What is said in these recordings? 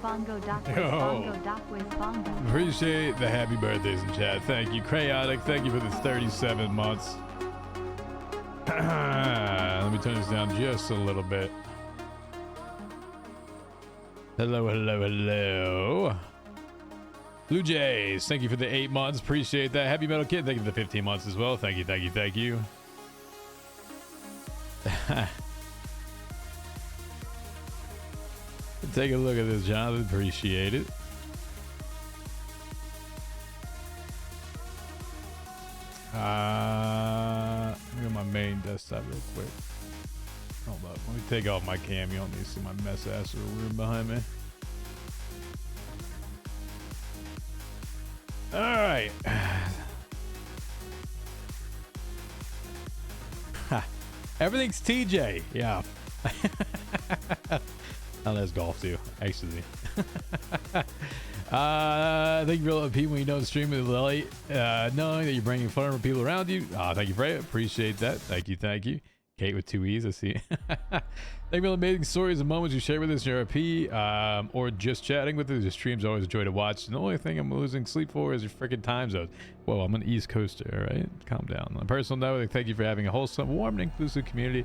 bongo, DocWizard, Yo. bongo, DocWizard, bongo. Appreciate the happy birthdays in chat. Thank you. Chaotic, thank you for the 37 months. Let me turn this down just a little bit. Hello, hello, hello. Blue Jays, thank you for the 8 months. Appreciate that. Happy Metal Kid, thank you for the 15 months as well. Thank you, thank you, thank you. Take a look at this, Jonathan. Appreciate it. Let me go to my main desktop real quick. Hold up. Let me take off my cam. You don't need to see my mess ass room behind me. All right. Everything's TJ. Yeah. Oh, that's golf too, actually. Thank you for letting people when you don't stream it late, knowing that you're bringing fun for people around you. Thank you, Freya. Appreciate that. Thank you, thank you. Kate with 2 E's, I see. Thank you for the amazing stories and moments you share with us in your RP, or just chatting with us. Your stream's always a joy to watch. The only thing I'm losing sleep for is your freaking time zone. Whoa, I'm an East Coaster, all right? Calm down. On a personal note, thank you for having a wholesome, warm, and inclusive community.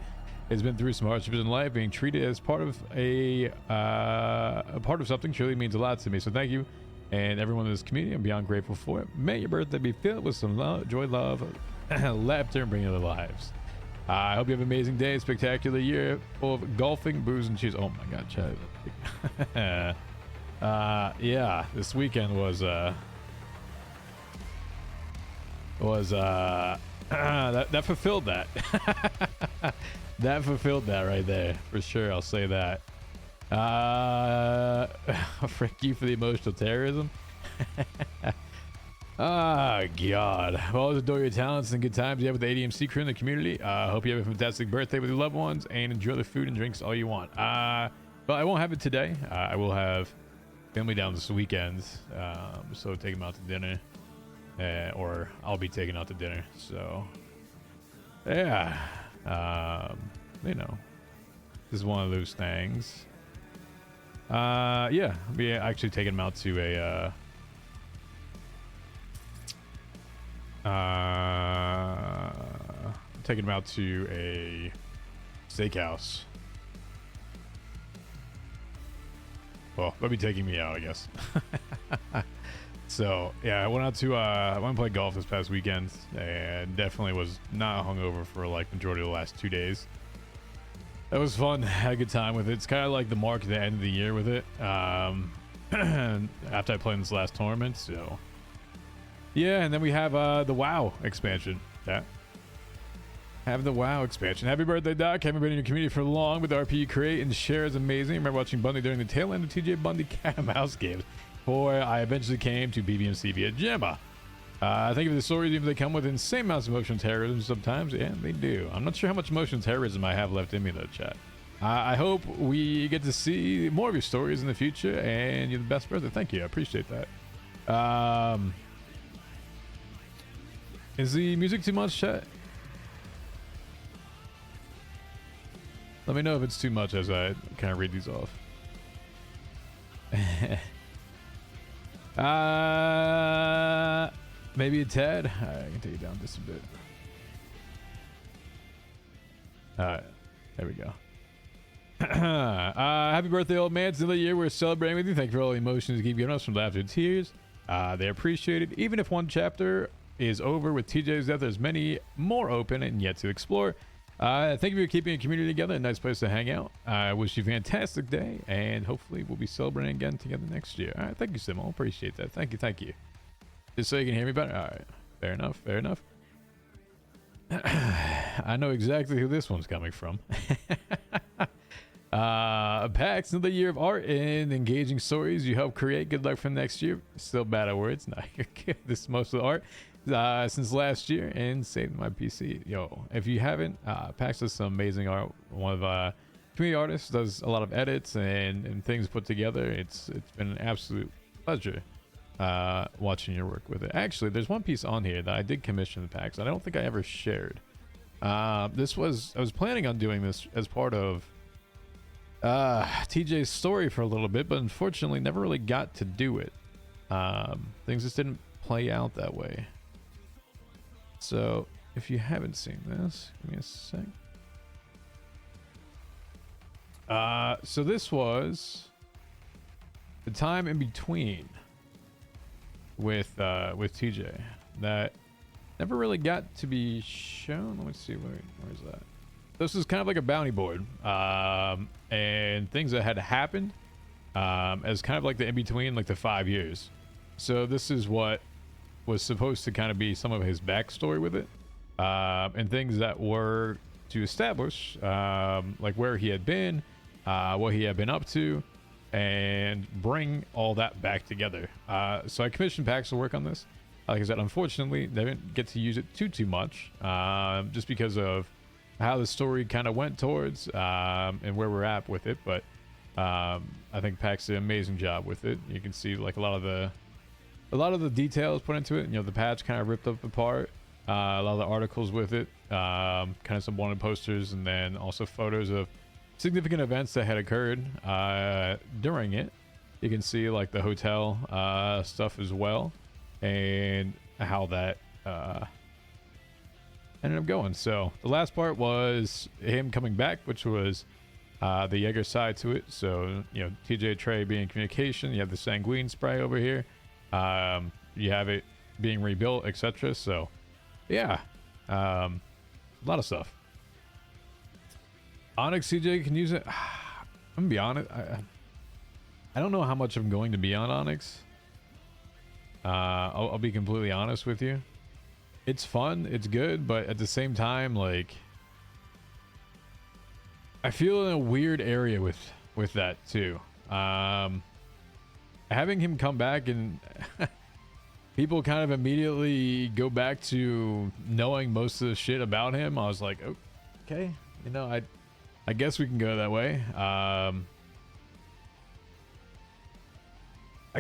It's been through some hardships in life. Being treated as part of a part of something truly means a lot to me. So thank you, and everyone in this community. I'm beyond grateful for it. May your birthday be filled with some love, joy, love, laughter, and bringing other lives. I hope you have an amazing day, spectacular year full of golfing, booze, and cheese. Oh my God, Chad. Yeah, this weekend was that fulfilled that. That fulfilled that right there, for sure. I'll say that. Thank you for the emotional terrorism. Oh, God. I always adore your talents and good times you have with the ADMC crew in the community. Hope you have a fantastic birthday with your loved ones and enjoy the food and drinks all you want. But I won't have it today. I will have family down this weekend. So take them out to dinner. Or I'll be taken out to dinner. So, yeah. You know, this is one of those things. Yeah, we actually taking them out to a taking them out to a steakhouse. Well, they'll be taking me out, I guess. So yeah, I went out to I went to play golf this past weekend, and definitely was not hungover for like majority of the last 2 days. That was fun. Had a good time with it. It's kind of like the mark at the end of the year with it. After I played in this last tournament, so yeah. And then we have the WoW expansion. Yeah, have the WoW expansion. Happy birthday, Doc. Haven't been in your community for long, but the RP you create and share is amazing. I remember watching Bundy during the tail end of TJ Bundy Cat and Mouse games. Before I eventually came to BBMC via Gemma. Thank you for the stories, even if they come with insane amounts of emotional terrorism sometimes. Yeah, they do. I'm not sure how much emotional terrorism I have left in me, though, chat. I hope we get to see more of your stories in the future, and you're the best birthday. Thank you. I appreciate that. Is the music too much, chat? Let me know if it's too much as I kind of read these off. Maybe a tad. I can take it down just a bit. Alright, there we go. Happy birthday, old man. It's another year we're celebrating with you. Thank you for all the emotions you keep giving us, from laughter to tears. They appreciate it. Even if one chapter is over with TJ's death, there's many more open and yet to explore. Thank you for keeping a community together. A nice place to hang out. I wish you a fantastic day, and hopefully we'll be celebrating again together next year. All right, thank you, Simo. Appreciate that. Thank you, thank you. Just so you can hear me better. All right, fair enough, fair enough. I know exactly who this one's coming from. PAX, another year of art and engaging stories you help create. Good luck for next year. Still bad at words. No, you're good. This is most of the art since last year, and saved my PC. Yo, if you haven't, PAX does some amazing art. One of community artists, does a lot of edits and things put together. It's been an absolute pleasure watching your work with it. Actually, there's one piece on here that I did commission in PAX. I don't think I ever shared. I was planning on doing this as part of TJ's story for a little bit, but unfortunately never really got to do it. Things just didn't play out that way. So if you haven't seen this, give me a sec. So this was the time in between with TJ that never really got to be shown. Let me see, where's that? This is kind of like a bounty board, and things that had happened as kind of like the in between, like the 5 years. So this is what was supposed to kind of be some of his backstory with it, and things that were to establish like where he had been, what he had been up to, and bring all that back together. So I commissioned Pax to work on this. Like I said, unfortunately, they didn't get to use it too much, just because of how the story kind of went towards and where we're at with it. But I think Pax did an amazing job with it. You can see like a lot of the details put into it. You know, the patch kind of ripped up apart. A lot of the articles with it, kind of some wanted posters, and then also photos of significant events that had occurred during it. You can see like the hotel stuff as well, and how that ended up going. So the last part was him coming back, which was the Jaeger side to it. So, you know, TJ Trey being in communication, you have the sanguine spray over here, you have it being rebuilt, etc. So yeah, a lot of stuff. Onyx CJ can use it. I'm gonna be honest, I don't know how much I'm going to be on Onyx. I'll be completely honest with you. It's fun, it's good, but at the same time, like, I feel in a weird area with that too. Having him come back and people kind of immediately go back to knowing most of the shit about him, I was like, okay, you know, I guess we can go that way. I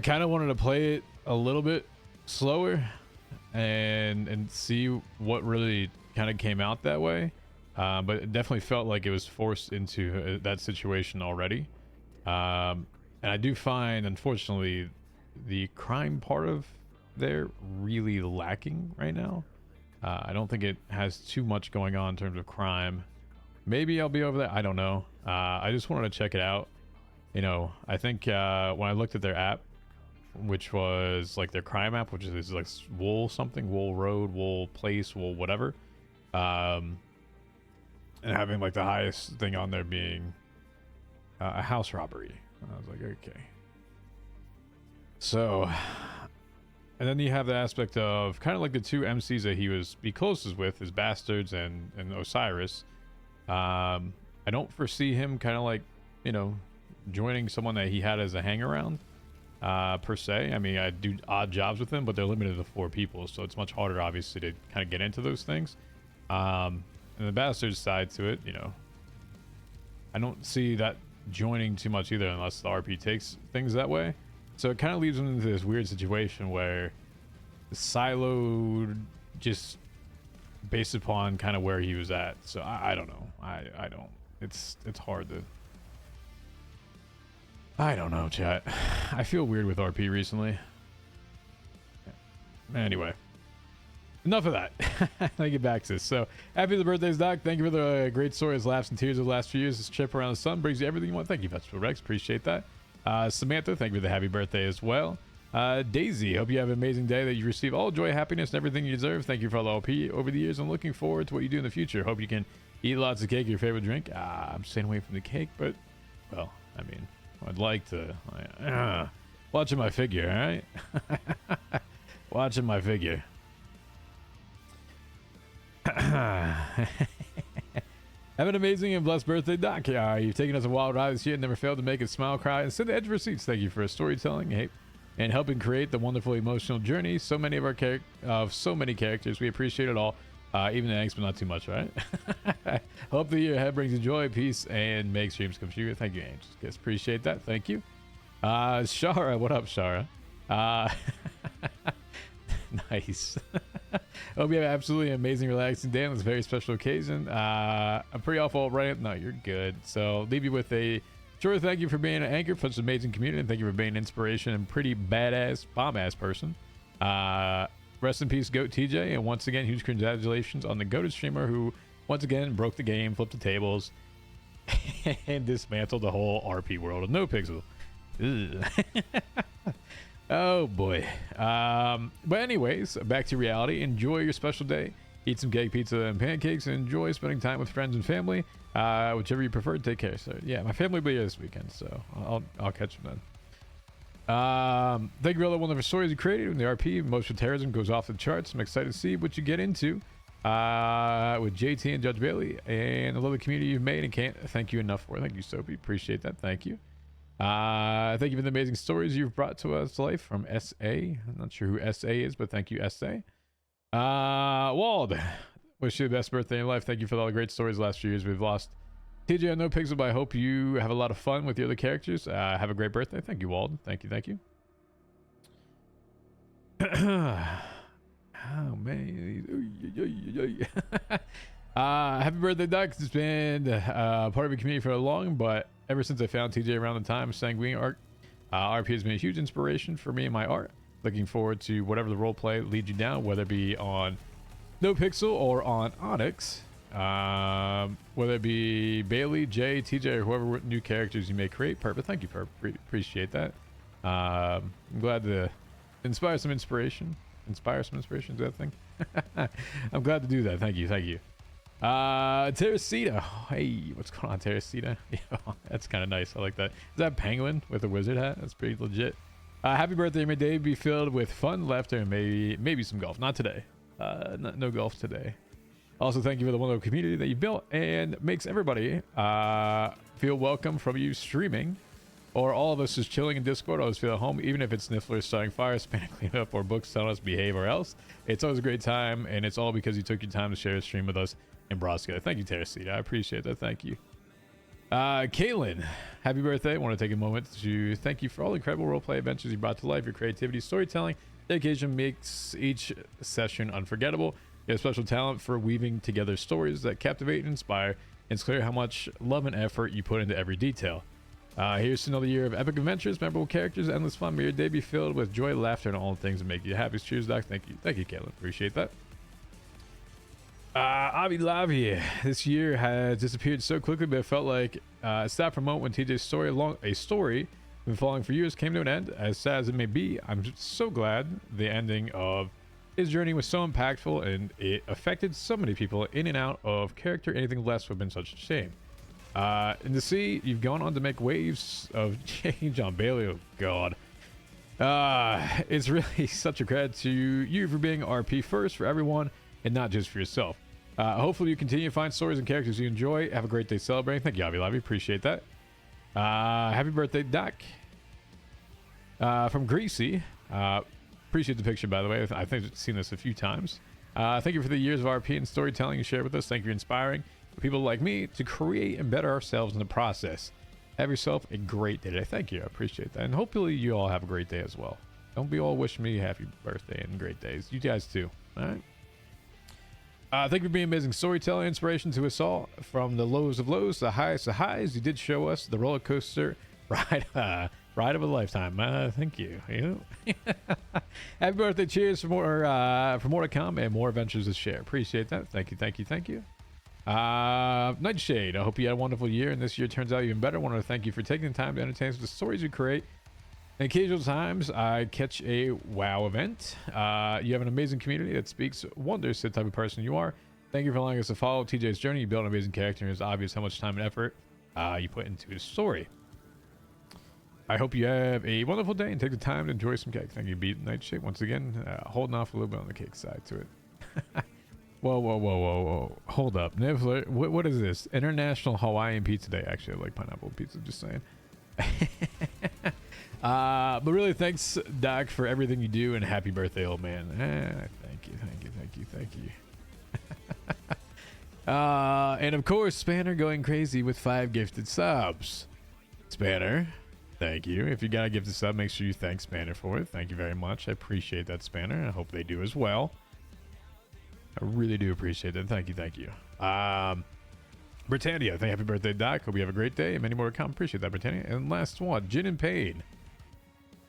kind of wanted to play it a little bit slower and see what really kind of came out that way, but it definitely felt like it was forced into that situation already. And I do find, unfortunately, the crime part of there really lacking right now. I don't think it has too much going on in terms of crime. Maybe I'll be over there, I don't know. I just wanted to check it out. You know, I think when I looked at their app, which was like their crime app, which is like Wool something, Wool Road, Wool Place, Wool whatever, and having like the highest thing on there being a house robbery. I was like, okay. So, and then you have the aspect of kind of like the two MCs that he was be closest with, is Bastards and Osiris. I don't foresee him kind of like, you know, joining someone that he had as a hang around. Per se. I mean, I do odd jobs with them, but they're limited to 4 people, so it's much harder obviously to kind of get into those things. And the Bastards side to it, you know, I don't see that joining too much either unless the RP takes things that way. So it kind of leaves him into this weird situation where siloed just based upon kind of where he was at. So I don't know. I don't. It's hard to. I don't know, chat. I feel weird with RP recently. Anyway, enough of that. Let me get back to this. So, happy the birthdays, Doc. Thank you for the great stories, laughs, and tears of the last few years. This trip around the sun brings you everything you want. Thank you, Vegetable Rex. Appreciate that. Samantha, thank you for the happy birthday as well. Daisy, hope you have an amazing day, that you receive all joy, happiness, and everything you deserve. Thank you for all the LP over the years. I'm looking forward to what you do in the future. Hope you can eat lots of cake, your favorite drink. I'm staying away from the cake, but, well, I mean, I'd like to. Watching my figure, all right? Watching my figure. Have an amazing and blessed birthday, Doc. You've taken us a wild ride this year and never failed to make us smile, cry, and sit at the edge of our seats. Thank you for storytelling and helping create the wonderful emotional journey. So many of our so many characters. We appreciate it all. Even the angst, but not too much, right? Hope the year ahead brings you joy, peace, and makes dreams come true. Thank you, Angels. Guess appreciate that. Thank you. Shara, what up, Shara? Nice. Hope you have an absolutely amazing, relaxing day on this very special occasion. I'm pretty awful right. No, you're good. So leave you with a Sure, thank you for being an anchor for such an amazing community, and thank you for being an inspiration and pretty badass, bomb-ass person. Rest in peace, Goat TJ, and once again, huge congratulations on the Goated streamer who, once again, broke the game, flipped the tables, and dismantled the whole RP world of NoPixel. Oh boy. But anyways, back to reality. Enjoy your special day. Eat some cake, pizza, and pancakes, and enjoy spending time with friends and family. Whichever you prefer. Take care. So yeah, my family will be here this weekend, so I'll catch them then. Thank you for all the wonderful stories you created. When the RP Motion Terrorism goes off the charts, I'm excited to see what you get into with JT and Judge Bailey, and I love the community you've made and can't thank you enough for. Thank you, Sophie. Appreciate that. Thank you. Thank you for the amazing stories you've brought to us to life from SA. I'm not sure who SA is, but thank you, SA. Wald, wish you the best birthday in life. Thank you for all the great stories the last few years. We've lost TJ on NoPixel, but I hope you have a lot of fun with the other characters. Have a great birthday. Thank you, Wald. Thank you. Thank you. Oh man. Happy birthday, Doc. It's been part of the community for long, but ever since I found TJ around the time of Sanguine Art, RP has been a huge inspiration for me and my art. Looking forward to whatever the roleplay leads you down, whether it be on NoPixel or on Onyx. Whether it be Bailey, Jay, TJ, or whoever new characters you may create. Perfect. Thank you, Perp. Appreciate that. I'm glad to inspire some inspiration. Inspire some inspiration, is that a thing? I'm glad to do that. Thank you. Thank you. Teresita. Hey, what's going on, Teresita? Yeah, that's kind of nice. I like that. Is that Penguin with a wizard hat? That's pretty legit. Happy birthday. May day be filled with fun, laughter, and maybe some golf. Not today. No golf today. Also, thank you for the wonderful community that you built and makes everybody feel welcome from you streaming, or all of us just chilling in Discord. Always feel at home, even if it's Sniffler starting fires, spanning cleanup, or books telling us behave or else. It's always a great time, and it's all because you took your time to share a stream with us and brought us together. Thank you, Teresita. I appreciate that. Thank you. Caitlin, happy birthday. I want to take a moment to thank you for all the incredible roleplay adventures you brought to life. Your creativity, storytelling, dedication makes each session unforgettable. You have a special talent for weaving together stories that captivate and inspire. It's clear how much love and effort you put into every detail. Here's to another year of epic adventures, memorable characters, endless fun. May your day be filled with joy, laughter, and all the things that make you happy. Cheers, Doc. Thank you, Caitlin. Appreciate that. Avi Lavi, this year has disappeared so quickly, but it felt like a sad for a moment when TJ's story been following for years came to an end. As sad as it may be, I'm so glad the ending of his journey was so impactful and it affected so many people in and out of character. Anything less would have been such a shame. And to see you've gone on to make waves of change on Bailey, oh god. It's really such a credit to you for being RP first for everyone and not just for yourself. Hopefully you continue to find stories and characters you enjoy. Have a great day celebrating. Thank you, Avi Lavi. Appreciate that. Happy birthday, Doc. From Greasy. Appreciate the picture, by the way. I think I've seen this a few times. Thank you for the years of RP and storytelling you shared with us. Thank you for inspiring people like me to create and better ourselves in the process. Have yourself a great day today. Thank you. I appreciate that. And hopefully you all have a great day as well. Don't be all wishing me happy birthday and great days. You guys too. All right. Thank you for being amazing storytelling inspiration to us all. From the lows of lows to the highest of highs, you did show us the roller coaster ride of a lifetime. Thank you. Happy birthday. Cheers for more to come and more adventures to share. Appreciate that. Thank you. Nightshade, I hope you had a wonderful year and this year turns out even better. I want to thank you for taking the time to entertain us with the stories you create. In occasional times I catch a WoW event. You have an amazing community that speaks wonders to the type of person you are. Thank you for allowing us to follow TJ's journey. You built an amazing character and it's obvious how much time and effort you put into his story. I hope you have a wonderful day and take the time to enjoy some cake. Thank you, Beat Nightshade. Once again, holding off a little bit on the cake side to it. Whoa. Hold up. Niffler, what is this? International Hawaiian Pizza Day. Actually, I like pineapple pizza, just saying. But really, thanks, Doc, for everything you do, and happy birthday, old man. Thank you. And of course, Spanner going crazy with 5 gifted subs. Spanner, thank you. If you got a gifted sub, make sure you thank Spanner for it. Thank you very much. I appreciate that, Spanner. I hope they do as well. I really do appreciate that. Thank you. Britannia, thank you. Happy birthday, Doc. Hope you have a great day and many more to come. Appreciate that, Britannia. And last one, Gin and Pain.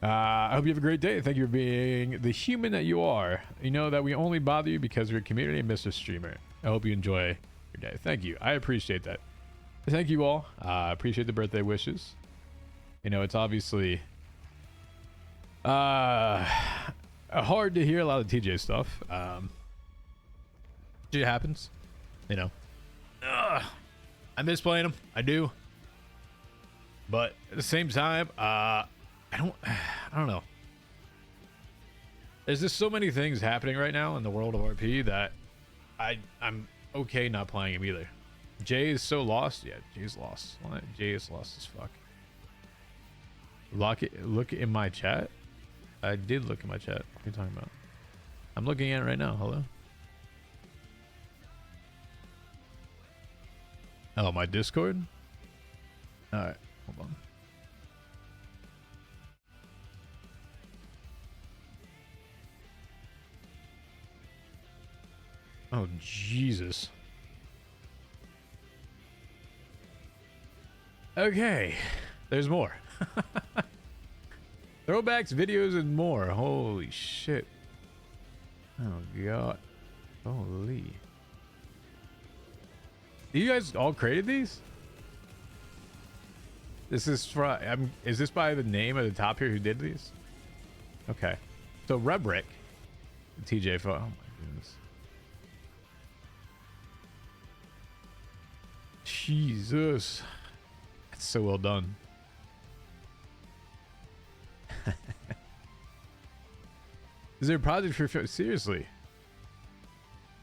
I hope you have a great day. Thank you for being the human that you are. You know that we only bother you because we're a community and Mr. Streamer. I hope you enjoy your day. Thank you. I appreciate that. Thank you all. Appreciate the birthday wishes. You know, it's obviously hard to hear a lot of TJ stuff. It happens, you know. I miss playing him. I do. But at the same time, I don't know. There's just so many things happening right now in the world of RP that I'm okay not playing him either. Jay is so lost. Yeah, Jay's lost. Jay is lost as fuck. Look in my chat. I did look in my chat. What are you talking about? I'm looking at it right now. Hello? Oh, my Discord? Alright, hold on. Oh, Jesus. Okay, there's more. Throwbacks, videos, and more. Holy shit. Oh, God. Holy. You guys all created these? This is from. Is this by the name at the top here who did these? Okay. So Rubric, TJ. Oh my goodness. Jesus, that's so well done. Is there a project for seriously?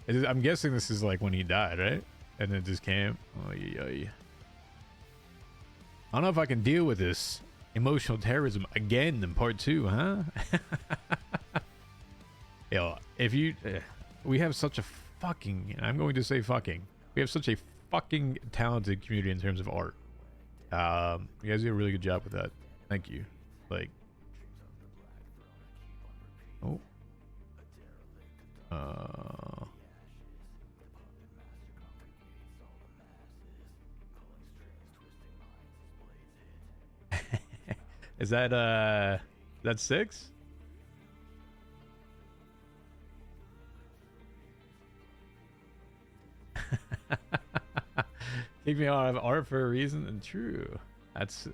I'm guessing this is like when he died, right? And then just came. Oh yeah. I don't know if I can deal with this emotional terrorism again in part 2, huh? Yo, if you, we have such a fucking, and I'm going to say fucking, we have such a fucking talented community in terms of art. You guys do a really good job with that. Thank you. Like, oh, is that 6? Take me out of art for a reason, and true. That's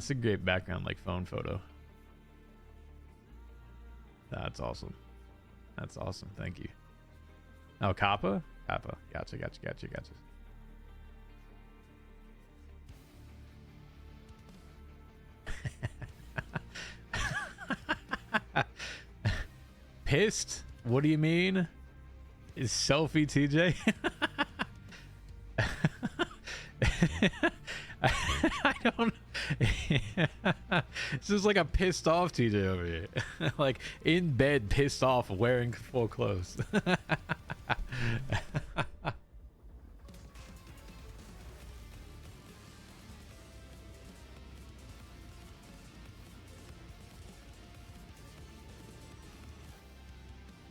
a great background, like phone photo. That's awesome. That's awesome. Thank you. Oh, Kappa? Kappa. Gotcha. Pissed? What do you mean? Is selfie TJ? I don't. This is like a pissed off TJ over here. Like in bed, pissed off, wearing full clothes.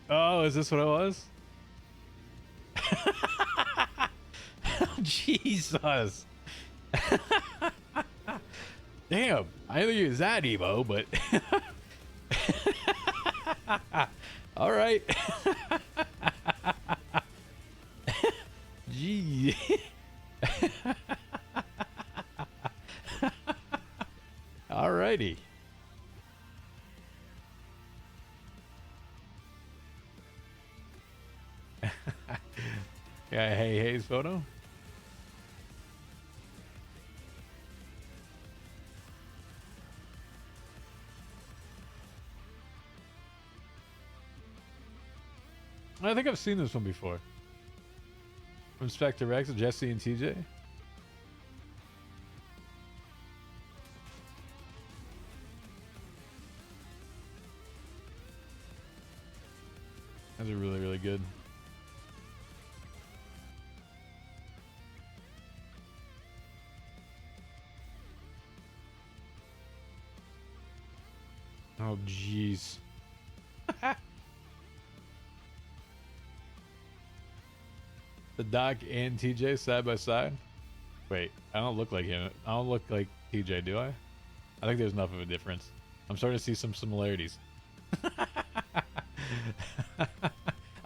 Oh, is this what it was? Jesus. Damn, I didn't think it was that emo, but all right. Gee. Alrighty. Yeah, hey, his photo. I think I've seen this one before. From Spectre Rex, Jesse and TJ. Those are really, really good. Oh, jeez. The Doc and TJ side by side. Wait, I don't look like him. I don't look like TJ, do I? I think there's enough of a difference. I'm starting to see some similarities.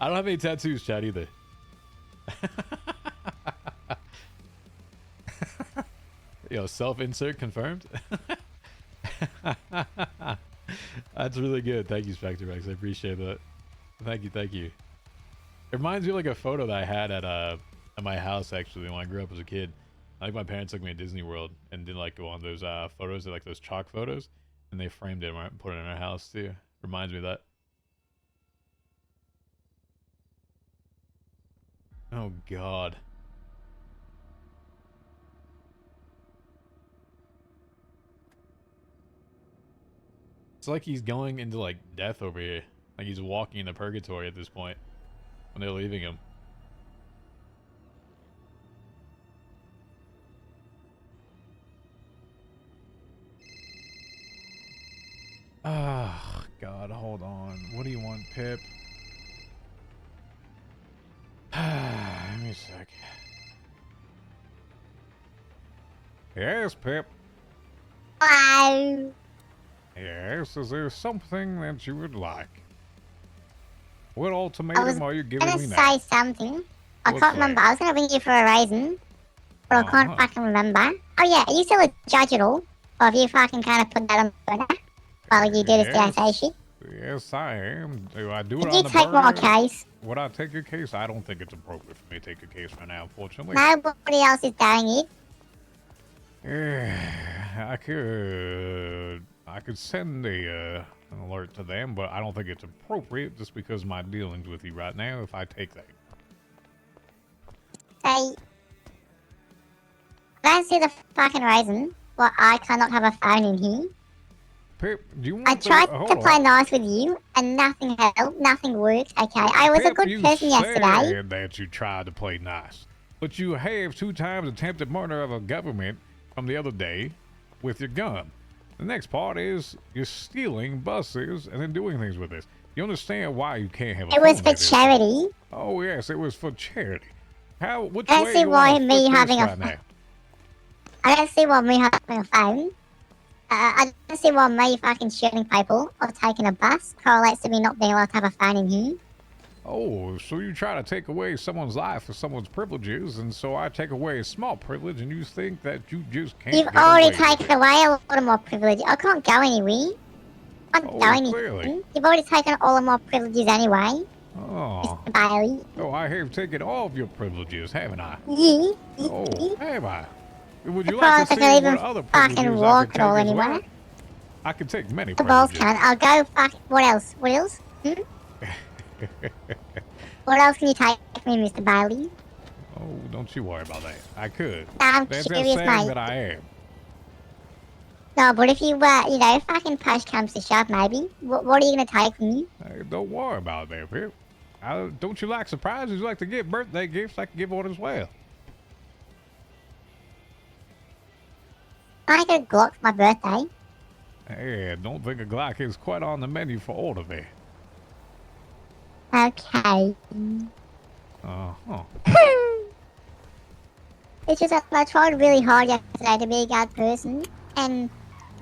I don't have any tattoos, Chad, either. Yo, self-insert confirmed. That's really good. Thank you, Spectre Rex. I appreciate that. Thank you, thank you. It reminds me of like a photo that I had at my house actually when I grew up as a kid. I think my parents took me to Disney World and did like go on those photos, like those chalk photos, and they framed it and put it in our house too. Reminds me of that. Oh God. It's like he's going into like death over here. Like he's walking into purgatory at this point when they're leaving him. Oh God, hold on. What do you want, Pip? Give me a sec. Yes, Pip. Hello. Yes, is there something that you would like? What ultimatum are you giving me now? I was gonna say something. I can't remember. I was gonna ring you for a raisin, but I can't fucking remember. Oh yeah, are you still a judge at all? Or have you fucking kind of put that on the burner while you do this DSA shit? Yes, I am. Do I do it Could on you the take burner? more case? Would I take a case? I don't think it's appropriate for me to take a case right now, unfortunately. Nobody else is doing it. I could send an alert to them, but I don't think it's appropriate just because of my dealings with you right now if I take that. Say, I don't see the fucking reason why I cannot have a phone in here. Pip, do you want I tried to play on. nice with you, and nothing helped, nothing worked, okay? I was Pip, a good person yesterday. You said that you tried to play nice, but you have 2 times attempted murder of a government from the other day with your gun. The next part is you're stealing buses and then doing things with this. You understand why you can't have a phone It was for like this? charity. Oh, yes, it was for charity. Which I don't way see you why want to me flip having this a right now? I don't see why me having a phone. I don't see why me fucking shooting people or taking a bus correlates to me not being allowed to have a phone in here. Oh, so you try to take away someone's life or someone's privileges, and so I take away a small privilege, and you think that you just can't You've get already away with taken away a lot of my privilege. I can't go anywhere. I can't Oh, do anything. clearly. You've already taken all of my privileges anyway, Oh. Mr. Bailey. Oh, I have taken all of your privileges, haven't I? Yeah. Oh, have I? Would you Surprised like to I see can what even other fucking privileges I walk could at all take as well? anywhere. I can take many The balls privileges. can't. I'll go fuck. What else? What else? What else can you take from me, Mr. Bailey? Oh, don't you worry about that. I could. I'm That's just curious, saying mate. that I am. No, but if you, fucking push comes to shove, maybe. What are you gonna take from me? Hey, don't worry about that, Pip. Don't you like surprises? You like to get birthday gifts? I can give one as well. I got a Glock for my birthday. Hey, I don't think a Glock is quite on the menu for order there. Okay. Uh-huh. It's just that I tried really hard yesterday to be a good person, and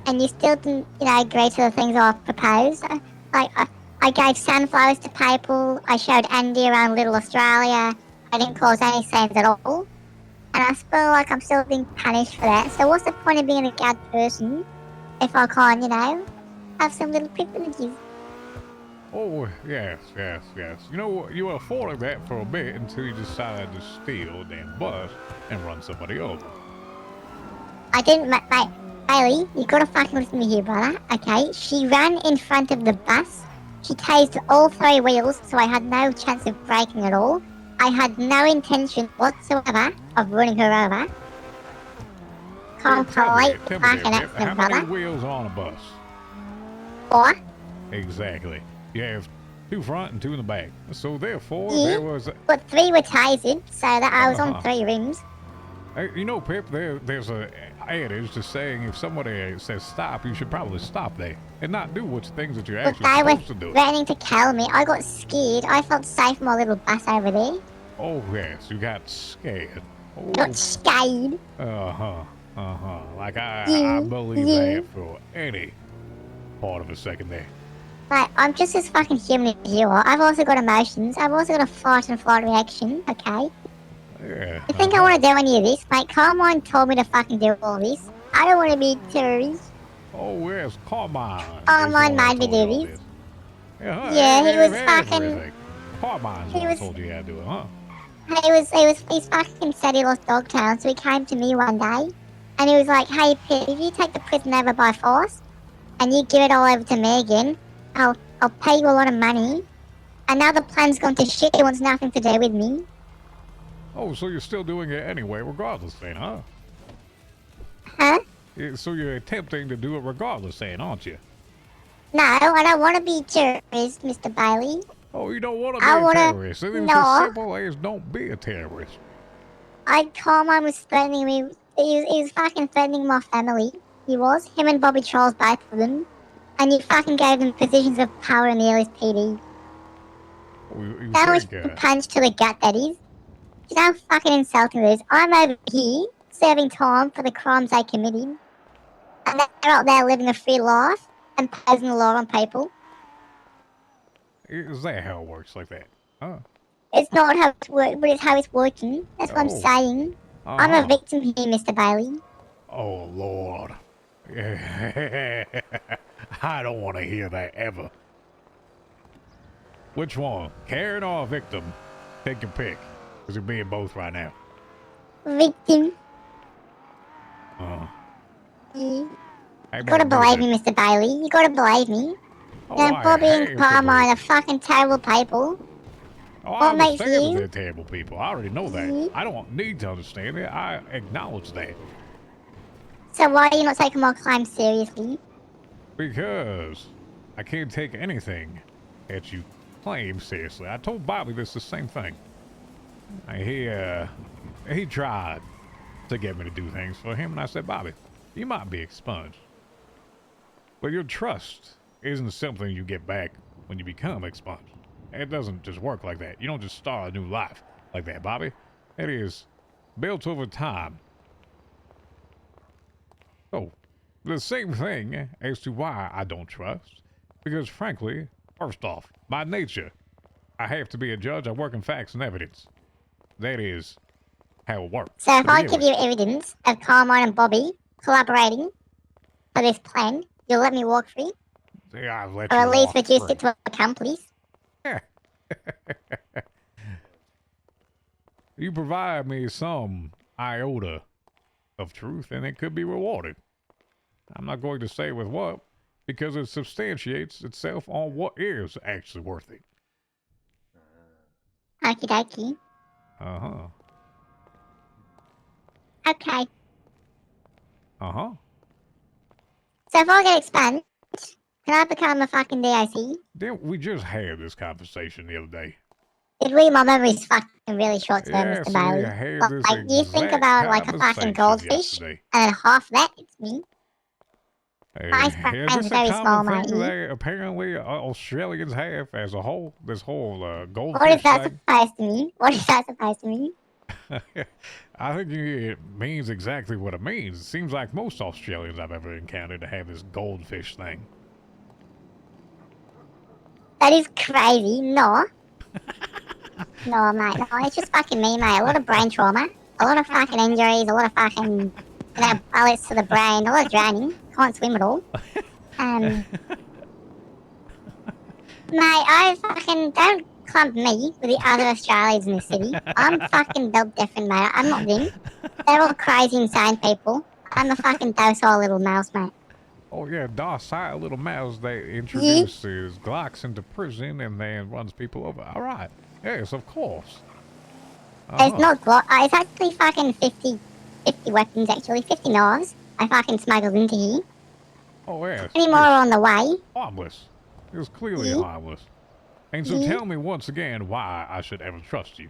you still didn't, agree to the things I proposed. I gave sunflowers to people, I showed Andy around Little Australia, I didn't cause any scenes at all, and I feel like I'm still being punished for that. So what's the point of being a good person if I can't, have some little privileges? Oh, yes. You know, you were affording that for a bit until you decided to steal a damn bus and run somebody over. I didn't, mate. Bailey, you gotta fucking listen to me here, brother. Okay, she ran in front of the bus. She tased all 3 wheels, so I had no chance of braking at all. I had no intention whatsoever of running her over. Complete Tell me, fucking Pip, accident, how many brother. wheels are on a bus? 4? Exactly. You have 2 front and 2 in the back. So therefore, Yeah. there was... But 3 were tasered, so that I was on Uh-huh. 3 rims. Hey, you know, Pip, there's a adage to saying if somebody says stop, you should probably stop there and not do what's things that you're But actually they were supposed to do. threatening to kill me. I got scared. I felt safe in my little bus over there. Oh, yes, you got scared. Not Oh, scared. like I You, believe that you. for any part of a second there. Like, I'm just as fucking human as you are. I've also got emotions. I've also got a fight and flight reaction, okay? Yeah, You think I want to do any of this? Mate, Carmine told me to fucking do all this. I don't want to be a terrorist. Oh, yes, Carmine is the Carmine one that made me told you all do this. this. Yeah, Yeah, he was fucking... everything. Carmine's the He one that was... told you how to do it, huh? He fucking said he lost dog town, so he came to me one day. And he was like, hey, Pip, if you take the prison over by force, and you give it all over to me again, I'll pay you a lot of money. And now the plan's gone to shit. He wants nothing to do with me. Oh, so you're still doing it anyway, regardless then, huh? Huh? Yeah, so you're attempting to do it regardless then, aren't you? No, I don't want to be a terrorist, Mr. Bailey. Oh, you don't want to be I a want terrorist. to... It was as No. simple as don't be a terrorist. Carmine was threatening me. He was fucking threatening my family. He was. Him and Bobby Charles, both of them. And you fucking gave them positions of power in the LSPD. Oh, you That was think, a punch to the gut, that is. You know how fucking insulting it is? I'm over here serving time for the crimes they committed. And they're out there living a free life and posing the law on people. is that how it works like that? Huh? It's not how it's working, but it's how it's working. That's what I'm Oh. saying. I'm a victim here, Mr. Bailey. Oh, Lord. I don't want to hear that ever. Which one? Karen or a victim? Take your pick. Because you're being both right now. Victim. You gotta believe me, Mr. Bailey. You gotta believe me. Oh, Now, Bobby and Carmine are fucking terrible people. Oh, I What makes understand that you? they're terrible people. I already know that. Mhm. I don't need to understand it. I acknowledge that. So why are you not taking my claims seriously? Because I can't take anything that you claim seriously. I told Bobby this the same thing. He tried to get me to do things for him, and I said, Bobby, you might be expunged. But your trust isn't something you get back when you become expunged. It doesn't just work like that. You don't just start a new life like that, Bobby. It is built over time. So, the same thing as to why I don't trust. Because frankly, first off, by nature, I have to be a judge. I work in facts and evidence. That is how it works. So if I give you evidence of Carmine and Bobby collaborating for this plan, you'll let me walk free? Yeah, I've let or you at least walk reduce free. it to accomplice? You provide me some iota of truth, and it could be rewarded. I'm not going to say with what, because it substantiates itself on what is actually worth it. Okie dokie. Uh-huh. Okay. Uh-huh. So if I get expunged, can I become a fucking DOC? We just had this conversation the other day. Did we? My memory's fucking really short term, Yes, Mr. Bailey. we had But, this like, you think exact about like a fucking conversation goldfish, yesterday. and then half that, it's me. My Is brain's this a very small, common thing matey. that apparently Australians have as a whole? This whole goldfish What is that thing? supposed to mean? What is that supposed to mean? I think it means exactly what it means. It seems like most Australians I've ever encountered to have this goldfish thing. That is crazy. No. No, mate. No, it's just fucking me, mate. A lot of brain trauma. A lot of fucking injuries. A lot of fucking, bullets to the brain. A lot of drowning. Can't swim at all. Mate, I fucking don't clump me with the other Australians in the city. I'm fucking built different, mate. I'm not them. They're all crazy, insane people. I'm a fucking docile little mouse, mate. Oh yeah, docile little mouse that introduces Glocks into prison and then runs people over. All right. Yes, of course. It's not Glock. It's actually fucking 50 weapons, actually. 50 knives I fucking smuggled into here. Oh, yes. Any more on the way? Harmless. It was clearly harmless. And so tell me once again why I should ever trust you.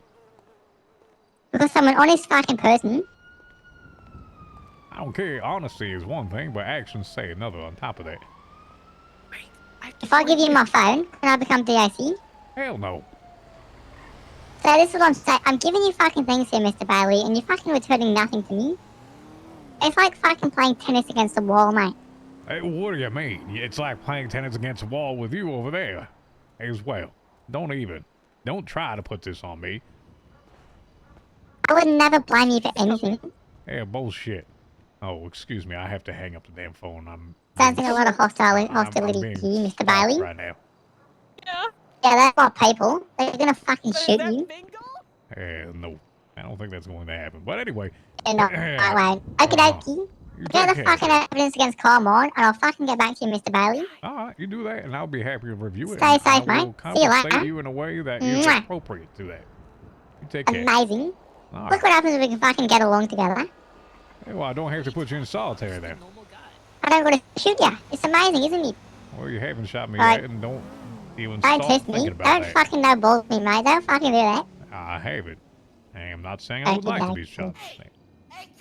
Because I'm an honest fucking person. I don't care. Honesty is one thing, but actions say another on top of that. If I give you my phone, can I become DIC? Hell no. So this is what I'm saying. I'm giving you fucking things here, Mr. Bailey, and you're fucking returning nothing to me. It's like fucking playing tennis against the wall, mate. Hey, what do you mean? It's like playing tennis against a wall with you over there as well. Don't try to put this on me. I would never blame you for anything. Yeah, bullshit. Oh, excuse me. I have to hang up the damn phone. Sounds like a lot of hostility I'm here, being Mr. stalked Bailey. right now. Yeah. Yeah, that's not people. They're gonna fucking But is shoot that you. bingo? No, I don't think that's going to happen. But anyway. Yeah, no, right. Okay, dokie. You Get take the care. fucking evidence against Carmine, and I'll fucking get back to you, Mr. Bailey. All right, you do that, and I'll be happy to review it. Stay and safe, I will mate. See you compensate later. you in a way that is Mwah. appropriate to that. You take care. Amazing. All Look right. what happens if we can fucking get along together. Hey, well, I don't have to put you in solitary then. I don't gotta shoot ya. It's amazing, isn't it? Well, you haven't shot me Alright. yet, and don't even Don't start test me. thinking about Don't that. fucking no balls me, mate. Don't fucking do that. I haven't. I am not saying I would like to be shot.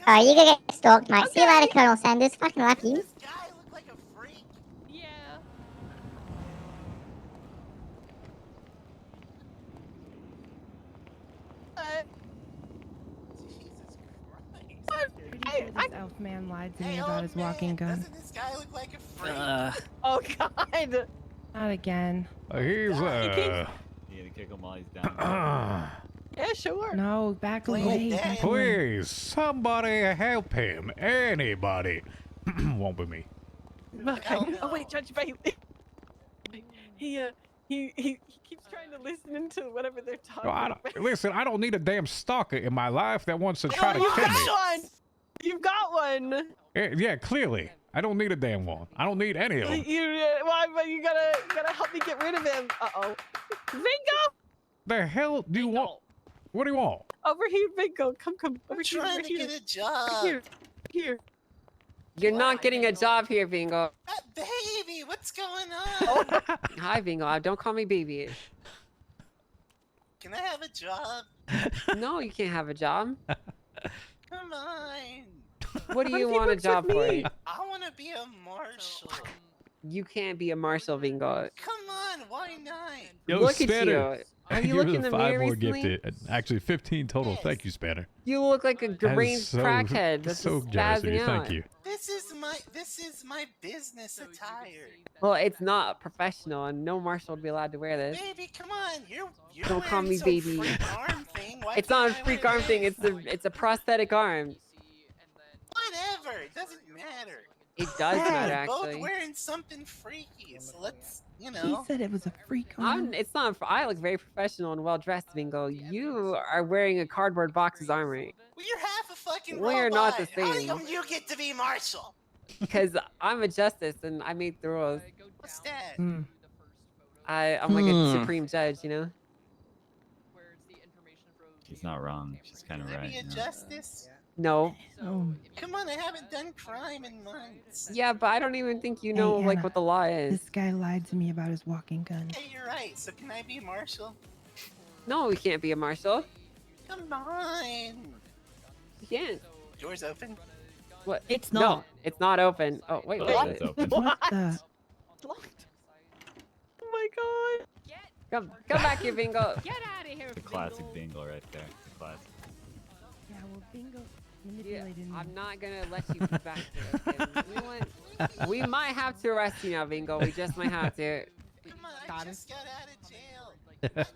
Alright, you go get stalked, mate. See you later, Colonel Sanders. Fucking love you. This guy looked like a freak. Yeah. Jesus Christ. This elf man lied to me Hey, about old his walking man, gun. Doesn't this guy look like a freak? Oh God. Not again. He's, You gonna kick him while he's down. Yeah, sure. No, back Please, away. Dad. Back away. please, somebody help him. Anybody. Won't be me. Hell Oh wait, no. Judge Bailey. He keeps trying to listen to whatever they're talking No, about. listen, I don't need a damn stalker in my life that wants to try to You've kill me. got one. You've got one. Yeah, clearly. I don't need a damn one. I don't need any of them. Why? But you gotta help me get rid of him. Uh-oh. Bingo. The hell do you want? What do you want? Over here, Bingo. Come I'm over here. trying Over to here. get a job. Here. Here. You're not getting a job here, Bingo. Baby, what's going on? Hi, Bingo. Don't call me baby. Can I have a job? No, you can't have a job. Come on. What do What you if he want a works job with for? me? I want to be a marshal. You can't be a marshal, Bingo. Come on, why not? Yo, Look Spanner. at you. Have you Here's looked a in the 5 mirror more recently? gifted. Actually, 15 total. Yes. Thank you, Spanner. You look like a That is deranged so, crackhead that's so just generous of you. spazzing Thank out. you. This is my business attire. Well, it's not professional, and no marshal would be allowed to wear this. Baby, come on. You're Don't call wearing me some baby. freak arm thing. Why It's not a can't I freak wear arm thing. this? It's a prosthetic arm. Whatever. It doesn't matter. It does matter, We're both actually. wearing something freaky, so let's, He know. said it was a freak arm. It's not. I look very professional and well dressed, Bingo. You are wearing a cardboard box's armory Well, you're half a fucking We're not the robot. How same. come you get to be marshal? because I'm a justice and I make the rules. What's that? Hmm. I'm like a supreme judge, you know. She's not wrong. She's kind of Can I right. be a you know? justice? No. Oh, Come on, I haven't done crime in months. Yeah, but I don't even think you Hey, know like Anna, what the law is. this guy lied to me about his walking gun. Hey, you're right. So can I be marshal? No, you can't be a marshal. Come on. You can't. Doors open. What? It's No, not. it's not open. Oh wait, Oh, wait. it's open. What the? Locked. Oh my God. Come back here, Bingo. Get out of here. The classic bingo right there. The classic. Yeah, well, bingo Yeah, manipulated me. I'm not gonna let you be back there. Okay? We might have to arrest you now, Bingo. We just might have to. Come on, I Got him. just got out of jail.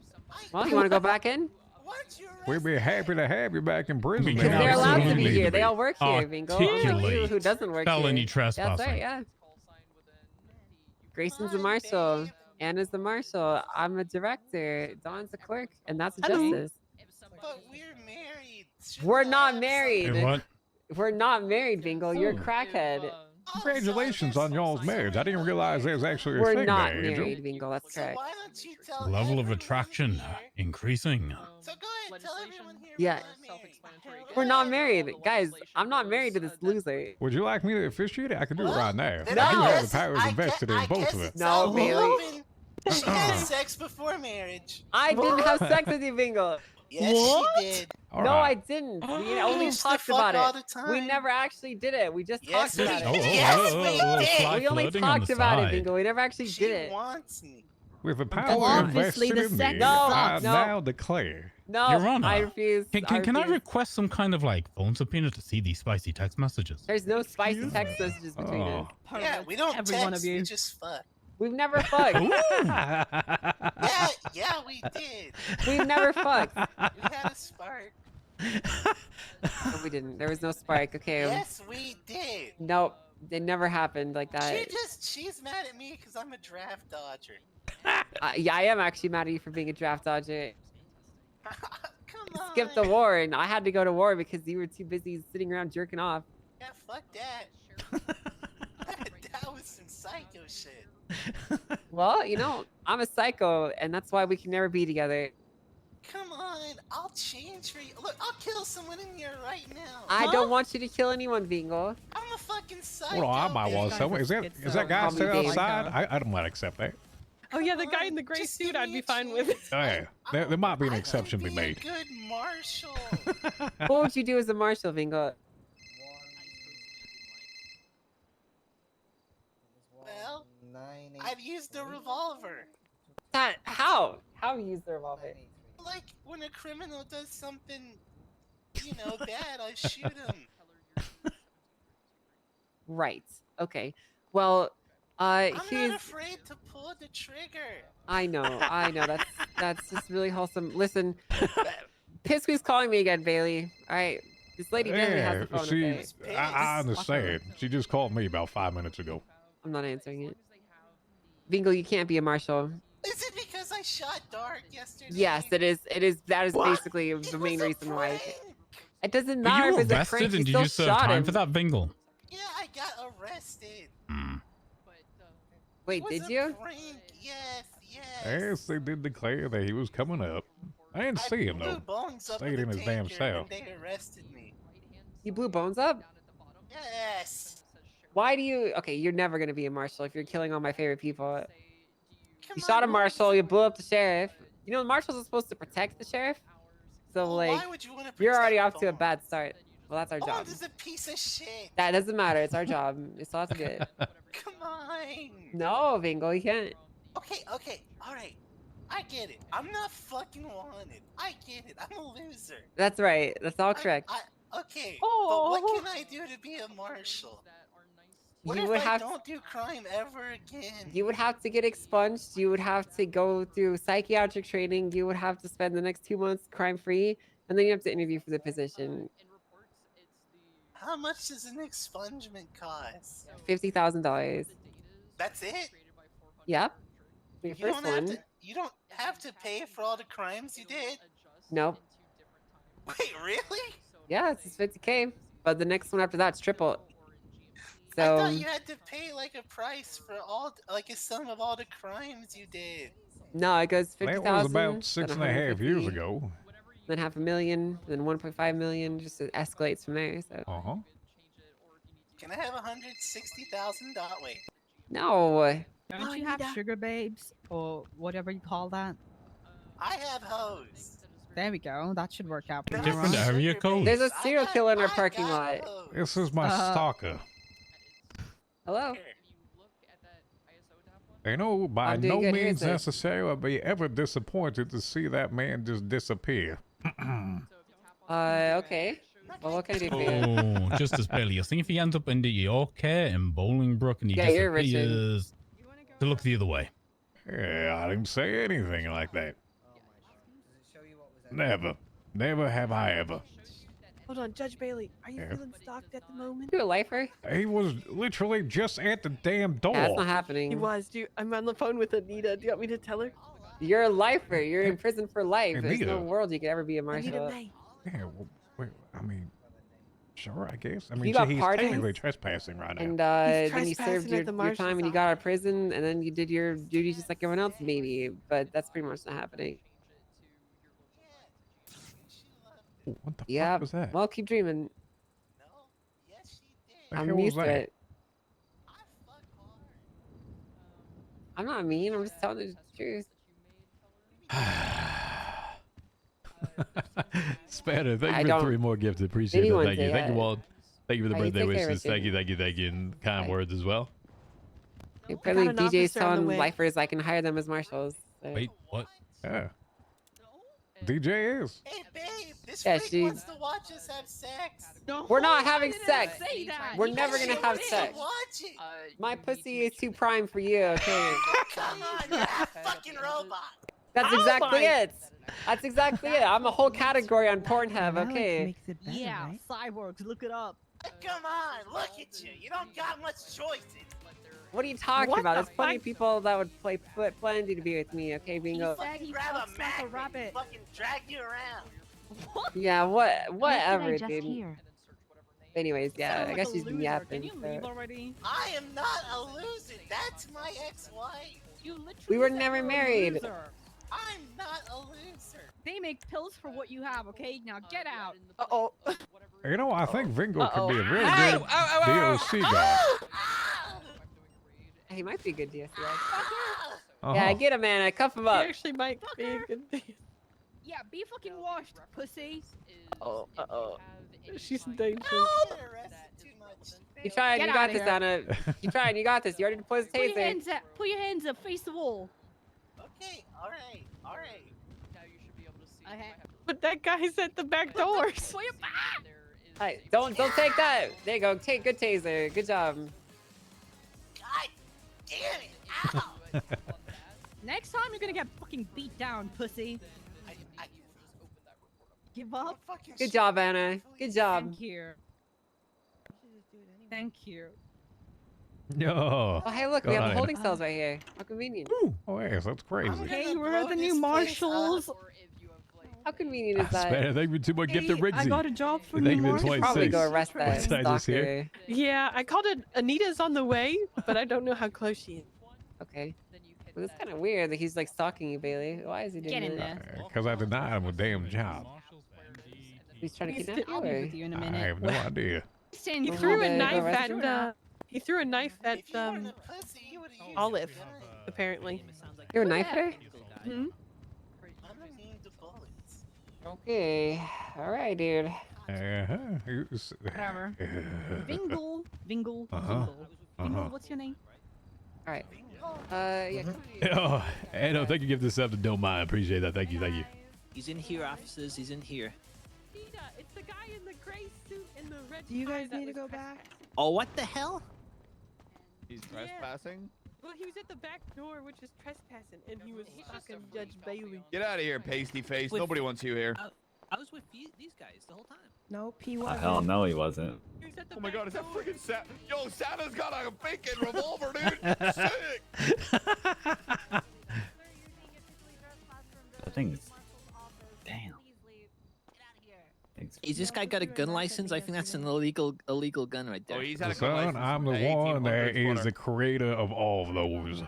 Well, you want to go back in? Why'd you arrest We'd be happy to have you back in prison. Because Because they're allowed to be Absolutely. here. They all work here, Bingo. Only you Articulate who doesn't work felony here. trespassing. That's right, yeah. Grayson's the Fine, marshal. babe. Anna's the marshal. I'm a director. Dawn's the clerk. And that's a Hello. justice. But we're married. Shouldn't We're I not have married. Hey, what? We're not married, Bingo. You're a crackhead. something? Congratulations on y'all's marriage. I didn't realize there's actually a We're thing not there, Angel. married, Bingo. That's So correct. why don't you tell Level of everyone attraction here- increasing. So go ahead, tell everyone here. Yeah. we're not married. We're not married. Guys, I'm not married to this loser. Would you like me to officiate it? I can do it right now. Then I do No. have guess- the powers I invested gue- in I both guess of it's it. No, all Bailey. open. She had sex before marriage. I didn't have sex with you, Bingo. Yes, What? she did. All No, right. I didn't. We You only used to talked fuck about all it. the time. We never actually did it. We just Yes, talked we about Oh, it. did. Yes, we did. slight We only flirting on talked the about it, side. Bingo. We never actually She did it. wants me. With the Well, power obviously invested the in me, sex I sucks. now declare. No, Your Honor, I refuse. Can I refuse. request some kind of like phone subpoena to see these spicy text messages? There's no spicy text messages between us. Yeah, we don't Every text, one of you. we just fuck. We've never fucked. Yeah, we did. We've never fucked. We had a spark. No, we didn't. There was no spark. Okay. Yes, we did. Nope. It never happened like that. She's mad at me because I'm a draft dodger. Yeah, I am actually mad at you for being a draft dodger. Come on. Skip the war, and I had to go to war because you were too busy sitting around jerking off. Yeah, fuck that. That was some psycho shit. Well, you know, I'm a psycho, and that's why we can never be together. Come on, I'll change for you. Look, I'll kill someone in here right now. I don't want you to kill anyone, Bingo. I'm a fucking psycho. Hold on, I might want bitch. someone. Is that guy Call me still Dave. outside? I don't want to accept that. Oh yeah, the guy in the gray Just suit, give I'd me be a fine with. chance. Oh, yeah. There might be an I can exception to be a made. good marshal. What would you do as a marshal, Bingo? Well, I've used a revolver. How? How you use the revolver? Like when a criminal does something, bad, I shoot him. Right. Okay. Well, I'm here's. not afraid to pull the trigger. I know. That's just really wholesome. Listen, Pisque's calling me again, Bailey. All right. This lady definitely has the phone. Okay? I understand. She just called me about 5 minutes ago. I'm not answering it. Bingo, you can't be a marshal. Is it because I shot Dark yesterday? Yes, it is. It is. That is What? basically It the main was a reason why. prank. It doesn't Were matter you if it's a arrested prank. and You did still you serve shot time him. for that, Bingle? Yeah, I got arrested. Wait, It was did a you? Prank. Yes. Yes, they did declare that he was coming up. I didn't see him, blew though. bones up Stayed the in his damn tanker cell. when they arrested me. You blew bones up? Yes. Why do you? Okay, you're never gonna be a marshal if you're killing all my favorite people. Come You shot a on, marshal. You blew up the sheriff. You know, marshals are supposed to protect the sheriff. So Well, like, why would you want to you're already off protect to a Bond? bad start. Well, that's our job. Bond is a piece of shit. That doesn't matter. It's our job. We still have to do it. Come on. No, Bingo, you can't. Okay, all right. I get it. I'm not fucking wanted. I get it. I'm a loser. That's right. That's all correct. Okay, Oh. but what can I do to be a marshal? What You if would I have. don't do crime ever again? You would have to get expunged. You would have to go through psychiatric training. You would have to spend the next 2 months crime-free, and then you have to interview for the position. How much does an expungement cost? $50,000. That's it? Yep. Your You first don't have one. to. You don't have to pay for all the crimes you did. Nope. Wait, really? Yeah, it's just 50K. But the next one after that's triple. I So thought you had to pay like a price for like a sum of all the crimes you did. no, it goes 50,000. That was about 6.5 years ago. Then $500,000, then 1.5 million. Just it escalates from there. So Uh-huh. Can I have 160,000? Wait. no. Don't you have sugar babes or whatever you call that? I have hoes. There we go. That should work out pretty Different well. area code. There's a I serial got- killer in our I parking got lot. hoes. This is my stalker. Hello. Here. You know, by I'm doing no good. Here's means it. necessary I'll be ever disappointed to see that man just disappear. Okay. Well, what can I do for you? Oh, Justice Bailey, you think if he ends up in the Yorker in Bolingbrook and he Yeah, you're Richard. disappears, to look the other way. Yeah, I didn't say anything like that. Never. Never have I ever. Hold on, Judge Bailey, are you Yeah. feeling stalked at the moment? You a lifer? He was literally just at the damn door. Yeah, that's not He happening. was. I'm on the phone with Anita. Do you want me to tell her? You're a lifer. You're in prison for life. There's no Anita. world you could ever be a Anita marshal. May. Yeah, well, wait, I mean, sure, I guess. I mean, got he's pardoned? technically trespassing right now. And He's then you trespassing served at your the time marshal's and you got out of prison, and then you did your duties just like everyone else, maybe. But that's pretty much not happening. Oh, what the Yeah. fuck was that? Well, keep dreaming. No. Yes, she did. The I'm hell was used to that? it. I fuck hard. I'm not mean. I'm just telling the truth. Spanner, thank I you for don't- 3 more gifts. Appreciate Maybe it. one Thank you. day, Thank you, yeah. Walt. Thank you for the Alright, birthday take care, wishes. Richard. Thank you, and kind Bye. words as well. Apparently, an DJ's officer on the telling way. lifers I can hire them as marshals. So. Wait, what? Yeah. DJ is. Hey, babe, this Yeah, freak she- wants to watch us have sex. No, We're not I having didn't sex. say that. We're You never said gonna she have did. sex. Watch it. My pussy is too prime for you, okay? Come on, you're a fucking robot. That's Oh exactly my- it. That's exactly it. I'm a whole category on Pornhub, Alex okay? makes it better, Yeah, right? cyborgs, look it up. Come on, look at you. You don't got much choices. What are you talking What about? the There's plenty of fuck? people that would play plenty to be with me, okay, He Bingo? said he Grab a fucks like a magnet, rabbit. fucking drag you around. Yeah, whatever, What did I just dude. hear? Anyways, yeah, Sound I like guess a she's been loser. yapping. Can you so- leave already? I am not a loser. That's my ex-wife. You literally We were said never you're a married. loser. I'm not a loser. They make pills for what you have, okay? Now get out. Uh-oh. You know, I think Vingo could be a real Ow, good ow, ow, ow, DOC guy. He might be a good DSC. Uh-huh. Yeah, get him, man. I cuff him He up. actually might be a good thing. Yeah, be fucking washed, pussy. Oh, uh-oh. She's in danger. Get arrested too much. You tried. Get You got outta this, here. Anna. You tried. You got this. You already deployed the Put your taser. hands up. Put your hands up. Face the wall. Okay, alright, alright. Okay. But that guy's at the back doors. Put your back. Hey, don't take that. There you go. Take good taser. Good job. God damn it. Ow. Next time you're gonna get fucking beat down, pussy. I Give up. fucking Good job, Anna. Good job. Thank you. Thank you. Yo. Oh, hey, look. We Go have on, the Anna. holding cells right here. How convenient. Oh, yes, that's crazy. Hey, gonna we're blow the this new place marshals. How convenient is That's that? better. Thank you too much. Gift to Hey, Rigsy. I got a job for Thank new you for the marshals. Probably go 26. arrest that What did I just hear? stalker. Yeah, I called it. Anita's on the way, but I don't know how close she is. Okay. Well, it's kind of weird that he's like stalking you, Bailey. Why is he doing Get in that? there. Because I denied him a damn job. He's trying to He's kidnap you. I'll be or- with you in a I minute. have no idea. Stand He Well, threw a they knife arrested at her. he threw a knife at If you weren't a pussy, you would've used Olive, it. apparently. You're a knife her? Hmm? I'm immune to bullets. Okay. All right, dude. Whatever. Vingle. Vingle. Uh-huh. Vingle. Vingle, Uh-huh. what's your name? All right. Yeah. come here. Oh, and no, thank you. Give this up to Don't Mind. Appreciate that. Thank you. Thank you. He's in here, officers. He's in here. Nita, it's the guy in the gray suit and the red Do you tie guys that need to was go trespassing. back? Oh, what the hell? He's trespassing? Well, he was at the back door, which is trespassing, and he was stalking Judge Bailey. Get out of here, pasty face. With- Nobody wants you here. I was with these guys the whole time. Nope, he Oh, wasn't. hell no, he wasn't. He was at the Oh my back god, is that door. freaking Santa? Yo, Santa's got a freaking revolver, dude! Sick! That thing is. Damn. Is this guy got a gun license? I think that's an illegal gun right there. Oh, he's had a gun Son, license I'm for the one that 1800s, is brother. the creator of all of those.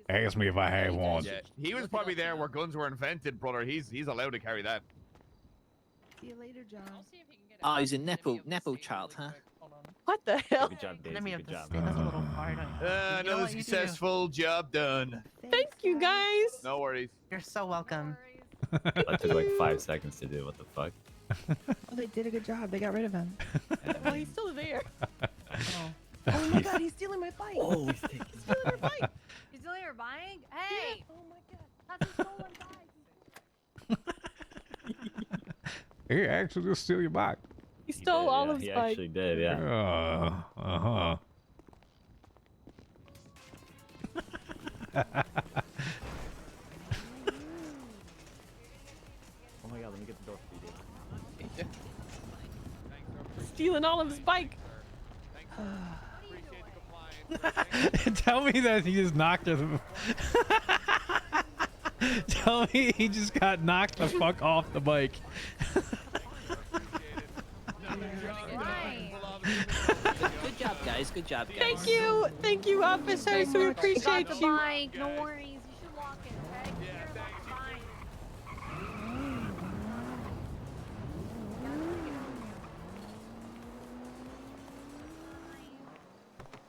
Ask me if I have one. Yeah, he was probably there where guns were invented, brother. He's allowed to carry that. See you later, John. Oh, he's a nepo child, huh? What the hell? Good job, Daisy. Let me Good have this job. spin us a little harder. You know Another what you do? successful job done. Thank you, guys. No worries. You're so welcome. That took like 5 seconds to do. What the fuck? Oh, they did a good job. They got rid of him. Well, he's still there. Oh my god, he's stealing my bike. Oh, he's taking. Stealing your bike. You still here buying? Hey! Oh my god. That's a stolen bike. He actually just steal your bike. He stole Olive's He bike. actually did, yeah. Uh-huh. Oh my god, let me get the door for you. Stealing Olive's bike. Tell me that he just knocked him. Tell me he just got knocked the fuck off the bike. Good job, guys. Good job, guys. Thank you. Thank you, officers. We appreciate Got the you. bike. No worries. You should walk it, okay? You're fine.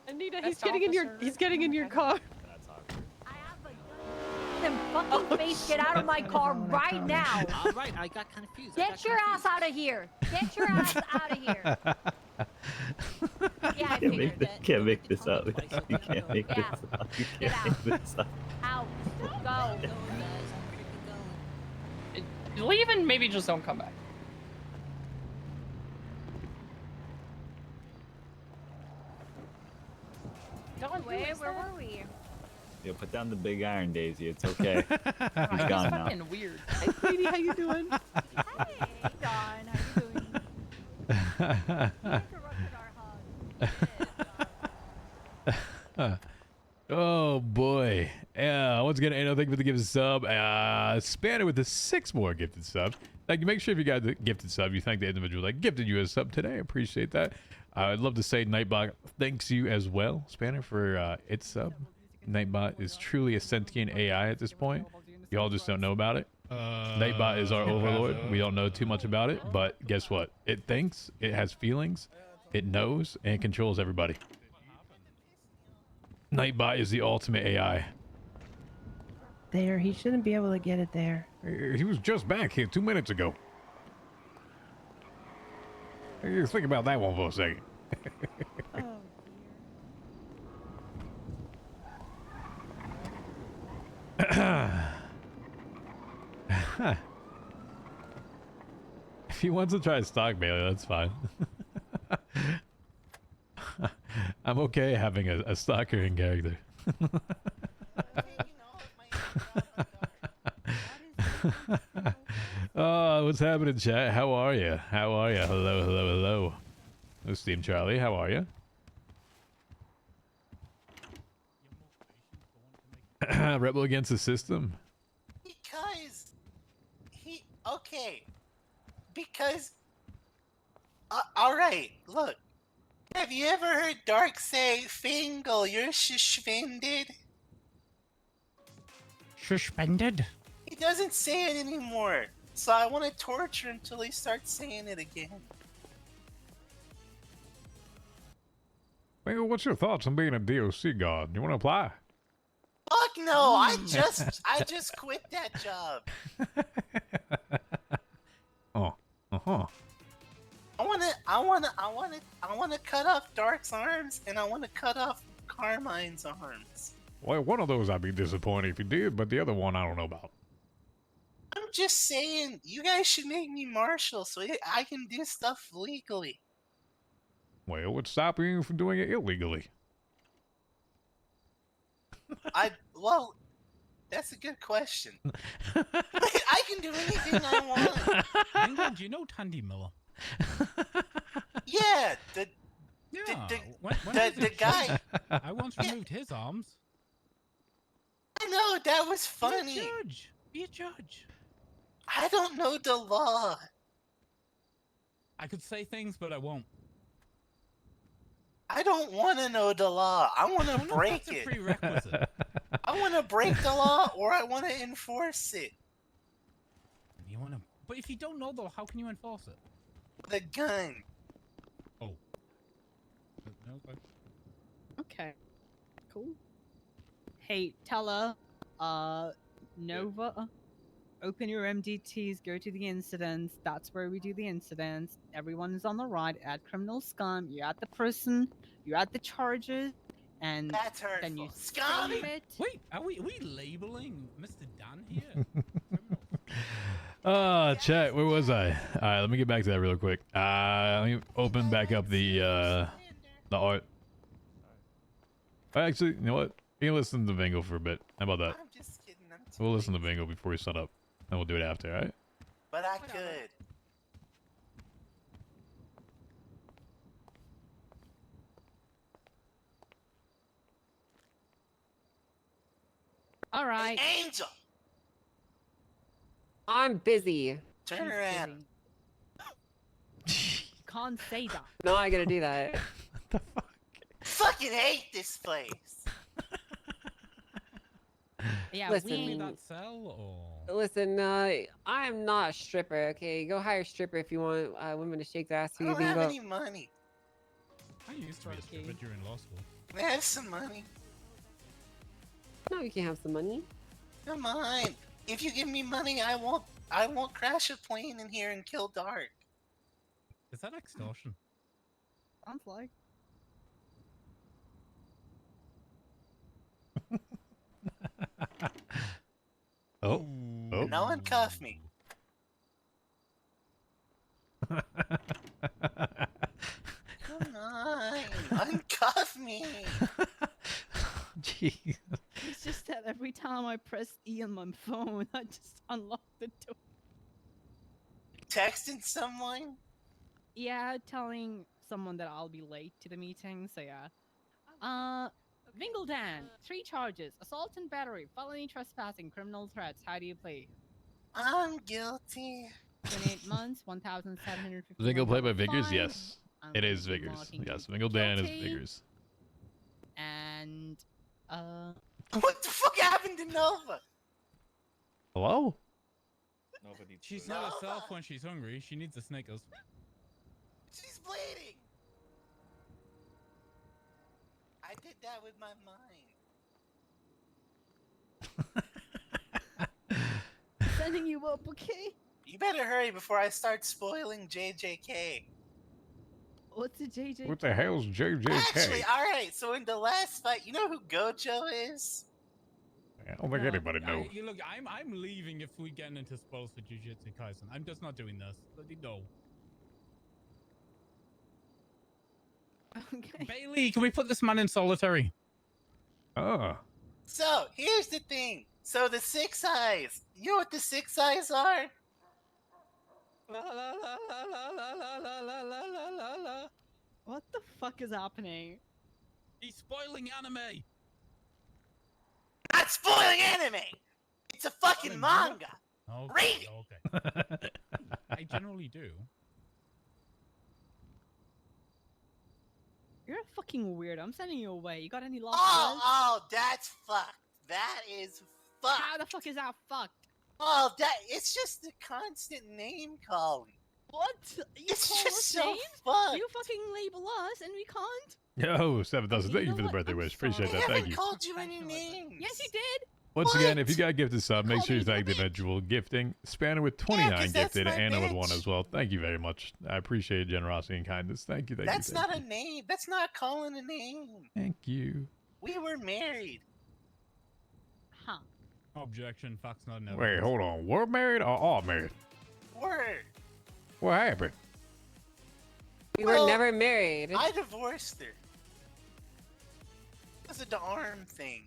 Anita, he's getting in your car. That's awkward. I have a gun. Then fucking face, get out of my car right now. All right, I got confused. Get your ass out of here. Get your ass out of here. Yeah, I Can't make figured this, it. can't make this up. Twice a You day, can't though. make this Yeah. up. You Get can't out. make this up. Out. Go. Going, guys. I'm freaking going. Leave and maybe just don't come back. Don, Where were we? Yeah, put down the big iron, Daisy. It's okay. He's He's gone now. fucking weird. Hey, sweetie, how you doing? Hey, Don. How you doing? You interrupted our hug. Oh boy. Yeah, once again, Anno, thank you for the gifted sub. Spanner with the 6 more gifted subs. Thank you. Make sure if you got the gifted sub, you thank the individual that gifted you a sub today. Appreciate that. I'd love to say Nightbot thanks you as well, Spanner, for its sub. Nightbot is truly a sentient AI at this point. Y'all just don't know about it. Nightbot is our overlord. We don't know too much about it, but guess what? It thinks, it has feelings, it knows, and it controls everybody. Nightbot is the ultimate AI. There, he shouldn't be able to get it there. He was just back here 2 minutes ago. Think about that one for a second. If he wants to try to stalk Bailey, that's fine. I'm okay having a stalker in character. Oh, what's happening, chat? How are you? How are you? Hello, hello, hello. Hello, Steam Charlie. How are you? Rebel against the system. Because okay. Because all right. Look, have you ever heard Dark say, "Fingal, you're suspended"? Suspended? He doesn't say it anymore. So I want to torture him until he starts saying it again. Well, what's your thoughts on being a DOC god? You want to apply? Fuck no! I just quit that job. Oh, I wanna cut off Dark's arms, and I wanna cut off Carmine's arms. Well, one of those I'd be disappointed if you did, but the other one I don't know about. I'm just saying, you guys should make me marshal so I can do stuff legally. Well, what's stopping you from doing it illegally? Well, that's a good question. I can do anything I want. England, do you know Tandy Miller? Yeah, Yeah. the guy. I once removed his arms. I know, that was funny. Be a judge. Be a judge. I don't know the law. I could say things, but I won't. I don't want to know the law. I want to break That's a it. prerequisite. I want to break the law, or I want to enforce it. You want to, but if you don't know though, how can you enforce it? With a gun. Oh. Okay. Cool. Hey, Teller, Nova, open your MDTs, go to the incidents. That's where we do the incidents. Everyone is on the ride. Add criminal scum. You're at the prison. You're at the charges. And That's hurtful. then you Scum! save it. Wait, are we labeling Mr. Dan here? Chat, where was I? Alright, let me get back to that real quick. Let me open back up the art. Actually, you know what? You can listen to Vingo for a bit. How about that? I'm just kidding. We'll listen to Vingo before we set up. And we'll do it after, alright? But I could. All right. Angel! I'm busy. Turn around. Can't say that. No, I gotta do that. Fucking hate this place. Yeah, Listen. That cell or? Listen, I'm not a stripper, okay? Go hire a stripper if you want women to shake their ass I for you, don't have Bingo. any money. I used to be a stripper during law school. I have some money. No, you can have some money. Come on. If you give me money, I won't crash a plane in here and kill Dark. Is that extortion? Sounds like. Oh. Oh. No one cuff me. Come on, uncuff me. Jeez. It's just that every time I press E on my phone, I just unlock the door. Texting someone? Yeah, telling someone that I'll be late to the meeting, so yeah. Vingledan, 3 charges: assault and battery, felony trespassing, criminal threats. How do you plead? I'm guilty. 28 months, 1,750. Vingle played by Vigors? Yes. It is Vigors. Yes, Vingle Dan is Vigors. And What the fuck happened to Nova? Hello? Nobody. She's No. not herself when she's hungry. She needs a Snickers. She's bleeding. I did that with my mind. sending you up, okay? You better hurry before I start spoiling JJK. What's a JJ? What the hell's JJK? Actually, alright, so in the last fight, you know who Gojo is? I don't think anybody knows. Look, I'm leaving if we get into spoils for Jujutsu Kaisen. I'm just not doing this. No. Okay. Bailey, can we put this man in solitary? Oh. So, here's the thing. So the 6 eyes. You know what the 6 eyes are? La la la la la la la la la la la la. What the fuck is happening? He's spoiling anime. Not spoiling anime! It's a fucking Spoiling manga! Okay, Read it! okay. I generally do. You're a fucking weirdo. I'm sending you away. You got any love? Oh, that's fucked. That is fucked. How the fuck is that fucked? Oh, it's just the constant name calling. What? You It's call just us so names? fucked. You fucking label us and we can't? Yo, 7,000. You Thank you know for the what? birthday I'm wish. Appreciate sorry. that. I Thank haven't you. called you any names. Yes, you did. Once again, if you What? got gifted sub, make Call sure you me thank the bitch. eventual gifting. Spanner with 29 'cause that's gifted, my Anna with 1 bitch. as well. Thank you very much. I appreciate generosity and kindness. Thank you. Thank That's you. Thank not you. a name. That's not calling a name. Thank you. We were married. Huh. Objection. Facts not an Wait, evidence. hold on. We're married or all married? Word. What happened? We Well, were never married. I divorced her. It was a arm thing.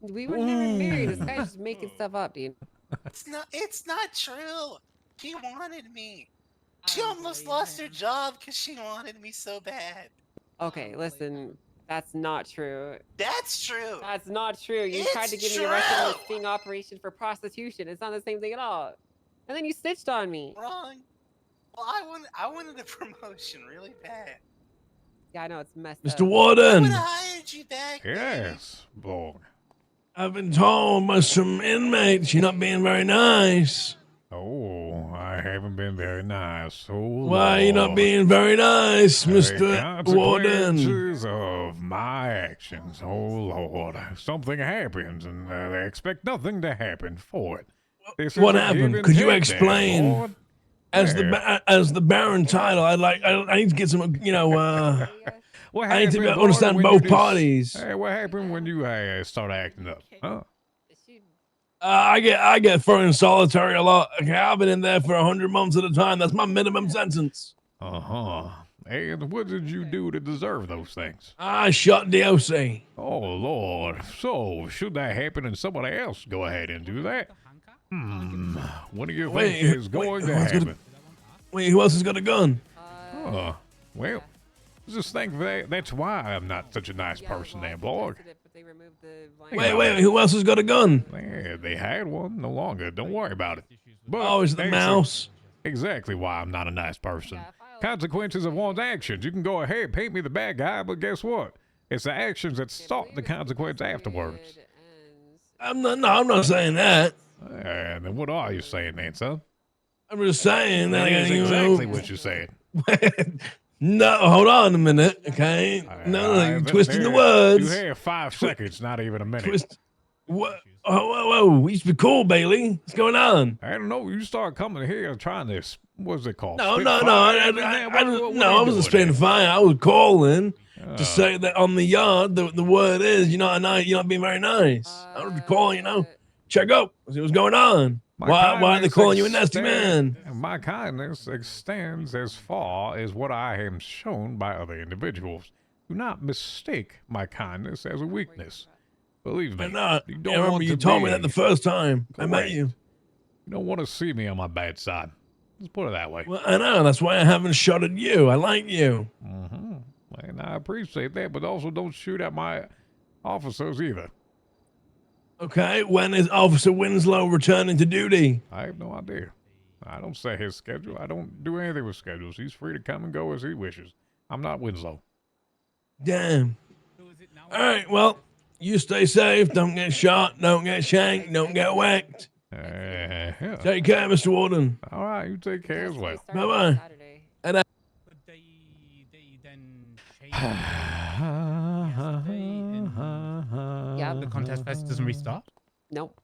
We were never married. This guy's just making stuff up, dude. It's not true. She wanted me. I She don't almost believe lost her him. job because she wanted me so bad. Okay, believe listen. That's not true. That's true. That's not true. You tried to It's give me arrested on a true. sting operation for prostitution. It's not the same thing at all. And then you snitched on me. Wrong. Well, I wanted a promotion really bad. Yeah, I know it's messed Mr. up. I Warden, would have hired you back then. Yes, boy. I've been told by some inmates you're not being very nice. Oh, I haven't been very nice. Oh, Why are you not Lord. being very nice, The Mr. Warden? consequences of my actions. Oh, Lord. Something happens, and they expect nothing to happen for it. This What is a give happened? and Could you take, explain? Lord. As Yeah. the Baron title, I need to get some, What I need to happened, Lord, understand when you both just- parties. Hey, what happened when you start acting up? Huh? I get thrown in solitary a lot. Okay, I've been in there for 100 months at a time. That's my minimum sentence. Uh-huh. And what did you do to deserve those things? I shot DOC. Oh, Lord. So, should that happen and somebody else go ahead and do that? What do you think Wait, is going to who's gonna- happen? Wait, who else has got a gun? Oh, well, just think that's why I'm not such a nice person there, Blog. Wait, who else has got a gun? Yeah, they had one, no longer. Don't worry about it. But Oh, is it the that's mouse? Exactly why I'm not a nice person. Consequences of one's actions. You can go ahead, paint me the bad guy, but guess what? It's the actions that start the consequence afterwards. I'm not saying that. And then what are you saying, then, son? I'm just saying that. That is exactly what you're saying. No, hold on a minute, okay? No, you're twisting the words. You have 5 seconds, not even a minute. Whoa, whoa, we used to be cool, Bailey. What's going on? I don't know. You start coming here trying to, what's it called? No, Spit no, no. fire I, and I, everything? I, What no, are you I wasn't doing spitting here? fire. I was calling Oh. to say that on the yard, the word is you're not being very nice. I would be calling, check up, see what's going on. Why are they calling you a nasty man? My kindness extends as far as what I am shown by other individuals. Do not mistake my kindness as a weakness. Believe me. I'm not. You I don't remember want you to told me be that the first time I met correct. you. You don't want to see me on my bad side. Let's put it that way. Well, I know. That's why I haven't shot at you. I like you. Mm-hmm. And I appreciate that, but also don't shoot at my officers either. Okay, when is Officer Winslow returning to duty? I have no idea. I don't set his schedule. I don't do anything with schedules. He's free to come and go as he wishes. I'm not Winslow. Damn. All right, well, you stay safe. Don't get shot. Don't get shanked. Don't get whacked. Yeah. Take care, Mr. Warden. All right, you take care as well. Bye-bye. But they then change Yeah. the contest fest doesn't restart? Nope.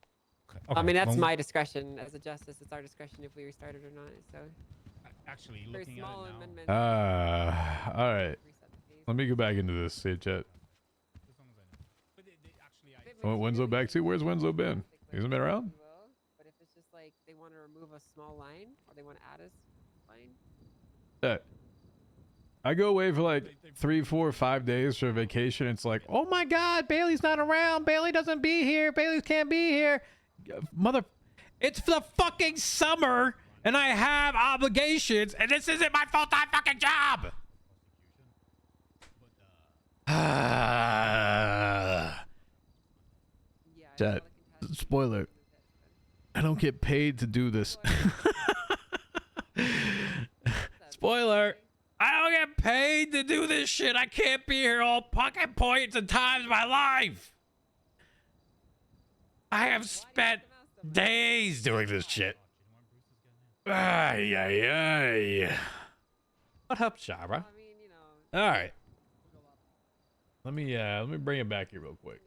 Okay, I mean, that's well, my discretion as a justice. It's our discretion if we restart it or not. So. Actually, Very looking small at it now. amendments. All right. Let me go back into this, say chat. Winslow back to? Where's Winslow been? Hasn't been around? But if it's just like they want to remove a small line or they want to add a line. I go away for like 3, 4, 5 days for a vacation. It's like, oh my God, Bailey's not around. Bailey doesn't be here. Bailey can't be here. Mother, it's the fucking summer and I have obligations and this isn't my full-time fucking job. Chat. Spoiler. I don't get paid to do this. Spoiler. I don't get paid to do this shit. I can't be here all fucking points and times of my life. I have spent days doing this shit. Ay, ay, ay. What up, Shara? All right. Let me bring it back here real quick.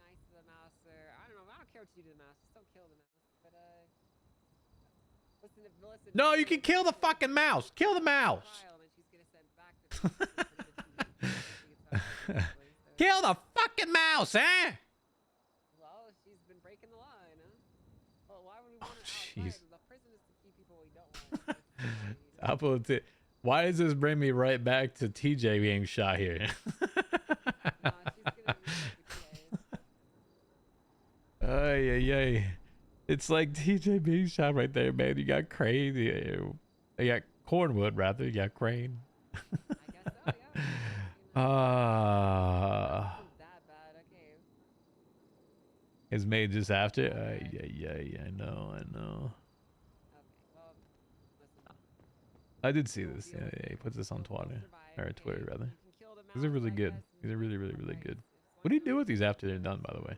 No, you can kill the fucking mouse. Kill the mouse. Kill the fucking mouse, eh? Well, she's been breaking the line, huh? Well, why would we want Oh, jeez. The prison is to keep people we don't want. Why does this bring me right back to TJ being shot here? Ay, ay, ay. It's like TJ being shot right there, man. You got Crane. You got Cornwood, rather. You got Crane. Is made just after? Ay, ay, ay. I know. I did see this. Yeah, he puts this on Twitter. Or Twitter, rather. These are really good. These are really, really, really good. What do you do with these after they're done, by the way?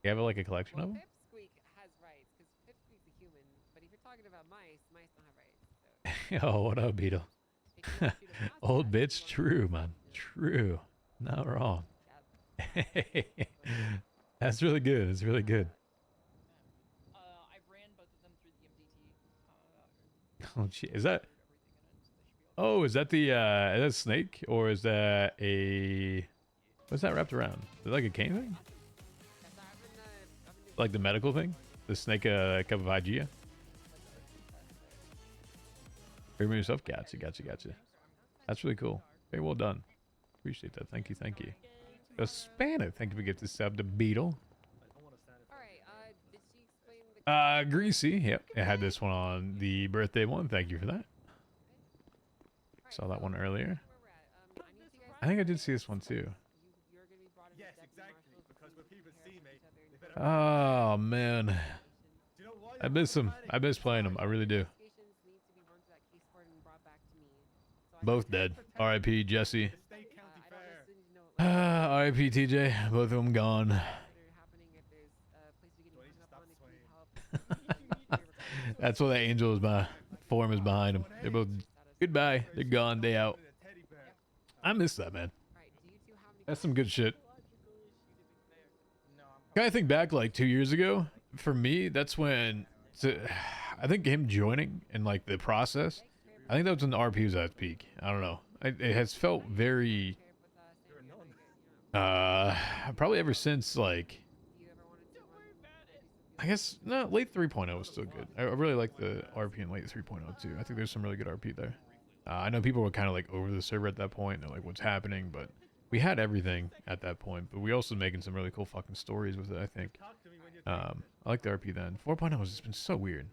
You have like a collection of them? Pipsqueak has rights because Pipsqueak's a human. But if you're talking about mice don't have rights. So. Oh, what up, Beetle? Old bitch, true, man. True. Not wrong. That's really good. It's really good. I've ran both of them through the MDT. Oh, gee. Is that... Oh, is that the, is that snake? Or is that a... What's that wrapped around? Is it like a cane thing? Like the medical thing? The snake, cup of Hygeia? Remove yourself? Gotcha. That's really cool. Very well done. Appreciate that. Thank you. Spanner, thank you for getting to sub to Beetle. Greasy. Yep, I had this one on the birthday one. Thank you for that. Saw that one earlier. I think I did see this one too. Oh man, I miss him. I miss playing him. I really do. Both dead. R.I.P. Jesse. R.I.P. TJ. Both of them gone. That's what that angel is by. Form is behind him. They're both goodbye. They're gone. Day out. I miss that, man. That's some good shit. Kind of think back like 2 years ago. For me, that's when I think him joining and like the process. I think that was when the RP was at its peak. I don't know. It has felt very. Probably ever since like. I guess no, late 3.0 was still good. I really like the RP in late 3.0 too. I think there's some really good RP there. I know people were kind of like over the server at that point. They're like, what's happening? But we had everything at that point. But we also making some really cool fucking stories with it, I think. I like the RP then. 4.0 has just been so weird.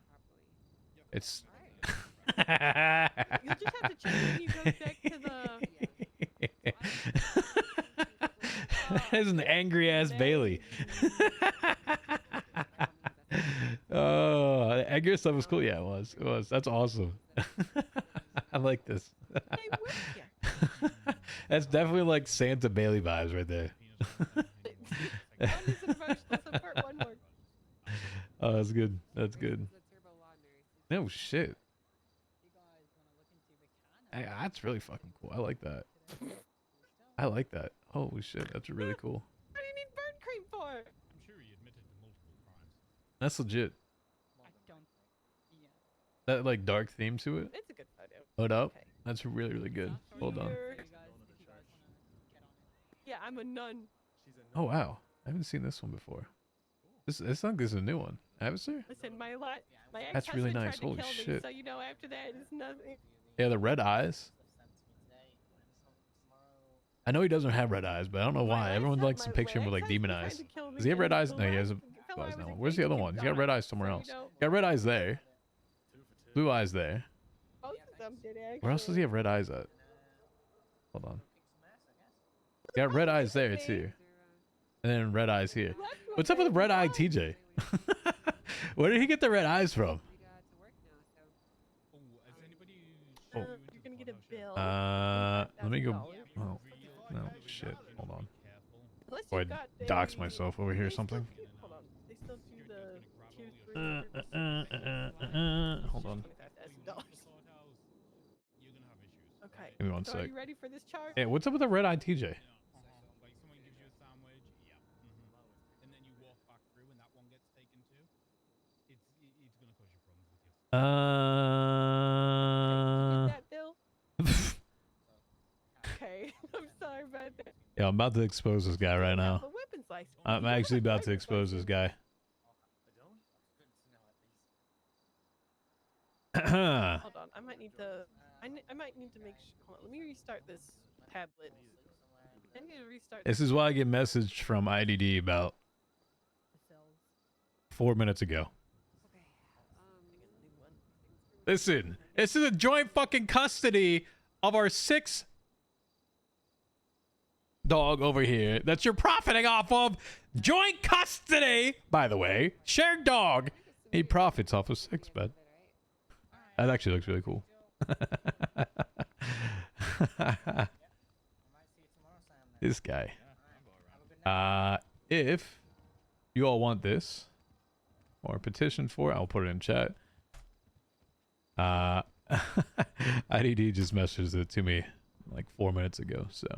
It's... You'll just have to check when you go back to the... That's an angry ass Bailey. Oh, the angry stuff was cool. Yeah, it was. It was. That's awesome. I like this. That's definitely like Santa Bailey vibes right there. Oh, that's good. That's good. No shit. Hey, that's really fucking cool. I like that. I like that. Holy shit, that's really cool. What do you need burn cream for? I'm sure he admitted to multiple crimes. That's legit. I don't. Yeah. That like dark theme to it. It's a good photo. Hold up. That's really, really good. Hold on. Yeah, I'm a nun. Oh wow, I haven't seen this one before. This I think this is a new one. Have sir? Listen, my ex-husband That's really nice. tried to Holy kill me, shit. so you know after that it's nothing. Yeah, the red eyes. I know he doesn't have red eyes, but I don't know why. Everyone likes to picture him with like demon eyes. Does he have red eyes? No, he has blue eyes now. Where's the other one? He's got red eyes somewhere else. He's got red eyes there. Blue eyes there. Both of them did, actually. Where else does he have red eyes at? Hold on. He got red eyes there too. And then red eyes here. What's up with red eye TJ? Where did he get the red eyes from? You're gonna get a bill. Let me go. Oh, no, shit. Hold on. Unless Or you've I got dox the- myself over here or something. Hold on. They still do the tier 3. Hold on. Okay. Give me one so sec. Are you ready for this chart? Hey, what's up with the red eye TJ? Like someone gives you a sandwich, yeah, and then you walk back through, and that one gets taken too. It's gonna cause you problems with your. That bill? Okay. I'm sorry about that. Yeah, I'm about to expose this guy right now. The weapons license. I'm actually about to expose this guy. Hold on. I might need to. I might need to make sure. Hold on. Let me restart this tablet. I need to restart. This is why I get messaged from IDD about 4 minutes ago. Listen, this is a joint fucking custody of our 6th dog over here that you're profiting off of. Joint custody, by the way. Shared dog. He profits off of 6, man. That actually looks really cool. This guy. If you all want this or petition for it, I'll put it in chat. IDD just messaged it to me like 4 minutes ago, so.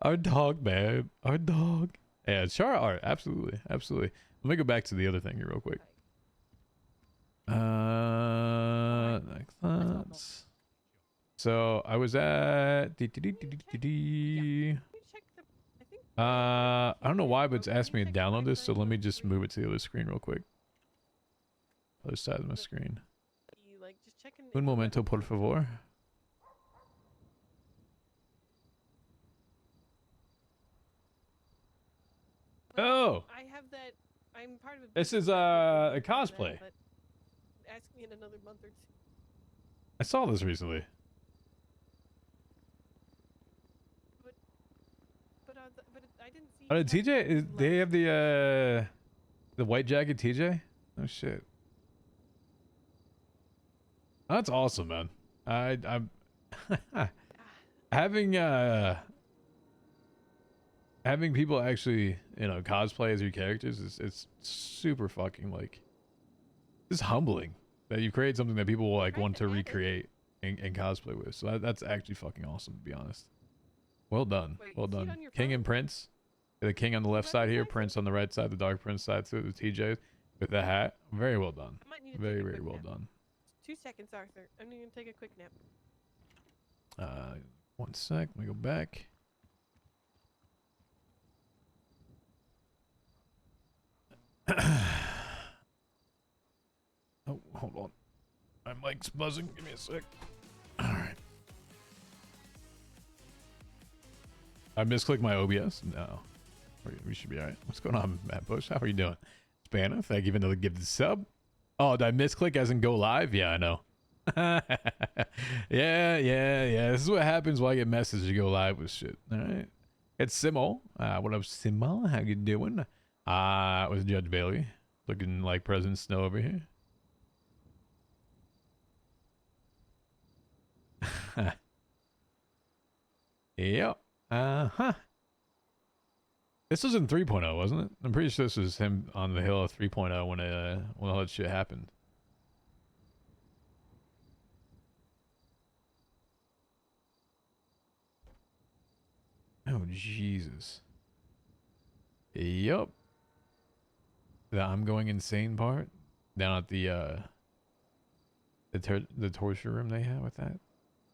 Our dog, man. Our dog. Yeah, Char art. Absolutely. Absolutely. Let me go back to the other thing here real quick. Next thoughts. So I was at I don't know why, but it's asked me to download this, so let me just move it to the other screen real quick. Other side of my screen. Un momento, por favor. Oh! I have that. I'm part of a. This is a cosplay. Ask me in another month or two. I saw this recently. But I didn't see. Oh, TJ, they have the white jacket TJ? Oh shit. That's awesome, man. I'm having people actually, you know, cosplay as your characters it's super fucking like it's humbling that you create something that people will like want to recreate and cosplay with. So that's actually fucking awesome, to be honest. Well done. Wait, Well see it done. on your King phone? and Prince. The king on the left side here, Recognized it? Prince on the right side, the Dark Prince side too, the TJ with the hat. Very well done. I might need to Very, take a very quick well nap. done. 2 seconds, Arthur. I'm gonna take a quick nap. 1 sec. Let me go back. Oh, hold on. My mic's buzzing. Give me a sec. All right. I misclicked my OBS. No, we should be all right. What's going on, Matt Bush? How are you doing? Spanner, thank you for another gifted sub. Oh, did I misclick as in go live? Yeah, I know. yeah. This is what happens when I get messages. You go live with shit. All right. It's Simo. What up, Simo? How you doing? With Judge Bailey, looking like President Snow over here. Yep. This was in 3.0, wasn't it? I'm pretty sure this was him on the hill of 3.0 when all that shit happened. Oh, Jesus. Yup. The I'm going insane part down at the torture room they have with that.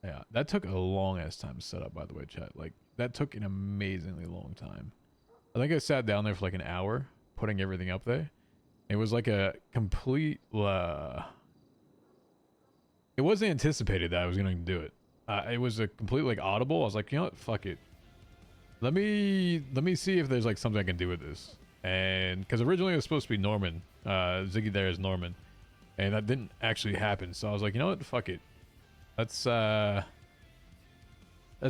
Yeah, that took a long ass time to set up, by the way, chat. Like, that took an amazingly long time. I think I sat down there for like an hour putting everything up there. It was like a complete it wasn't anticipated that I was going to do it. It was a complete like audible. I was like, you know what, fuck it. Let me see if there's like something I can do with this. And because originally it was supposed to be Norman, Ziggy there is Norman, and that didn't actually happen. So I was like, you know what, fuck it. Let's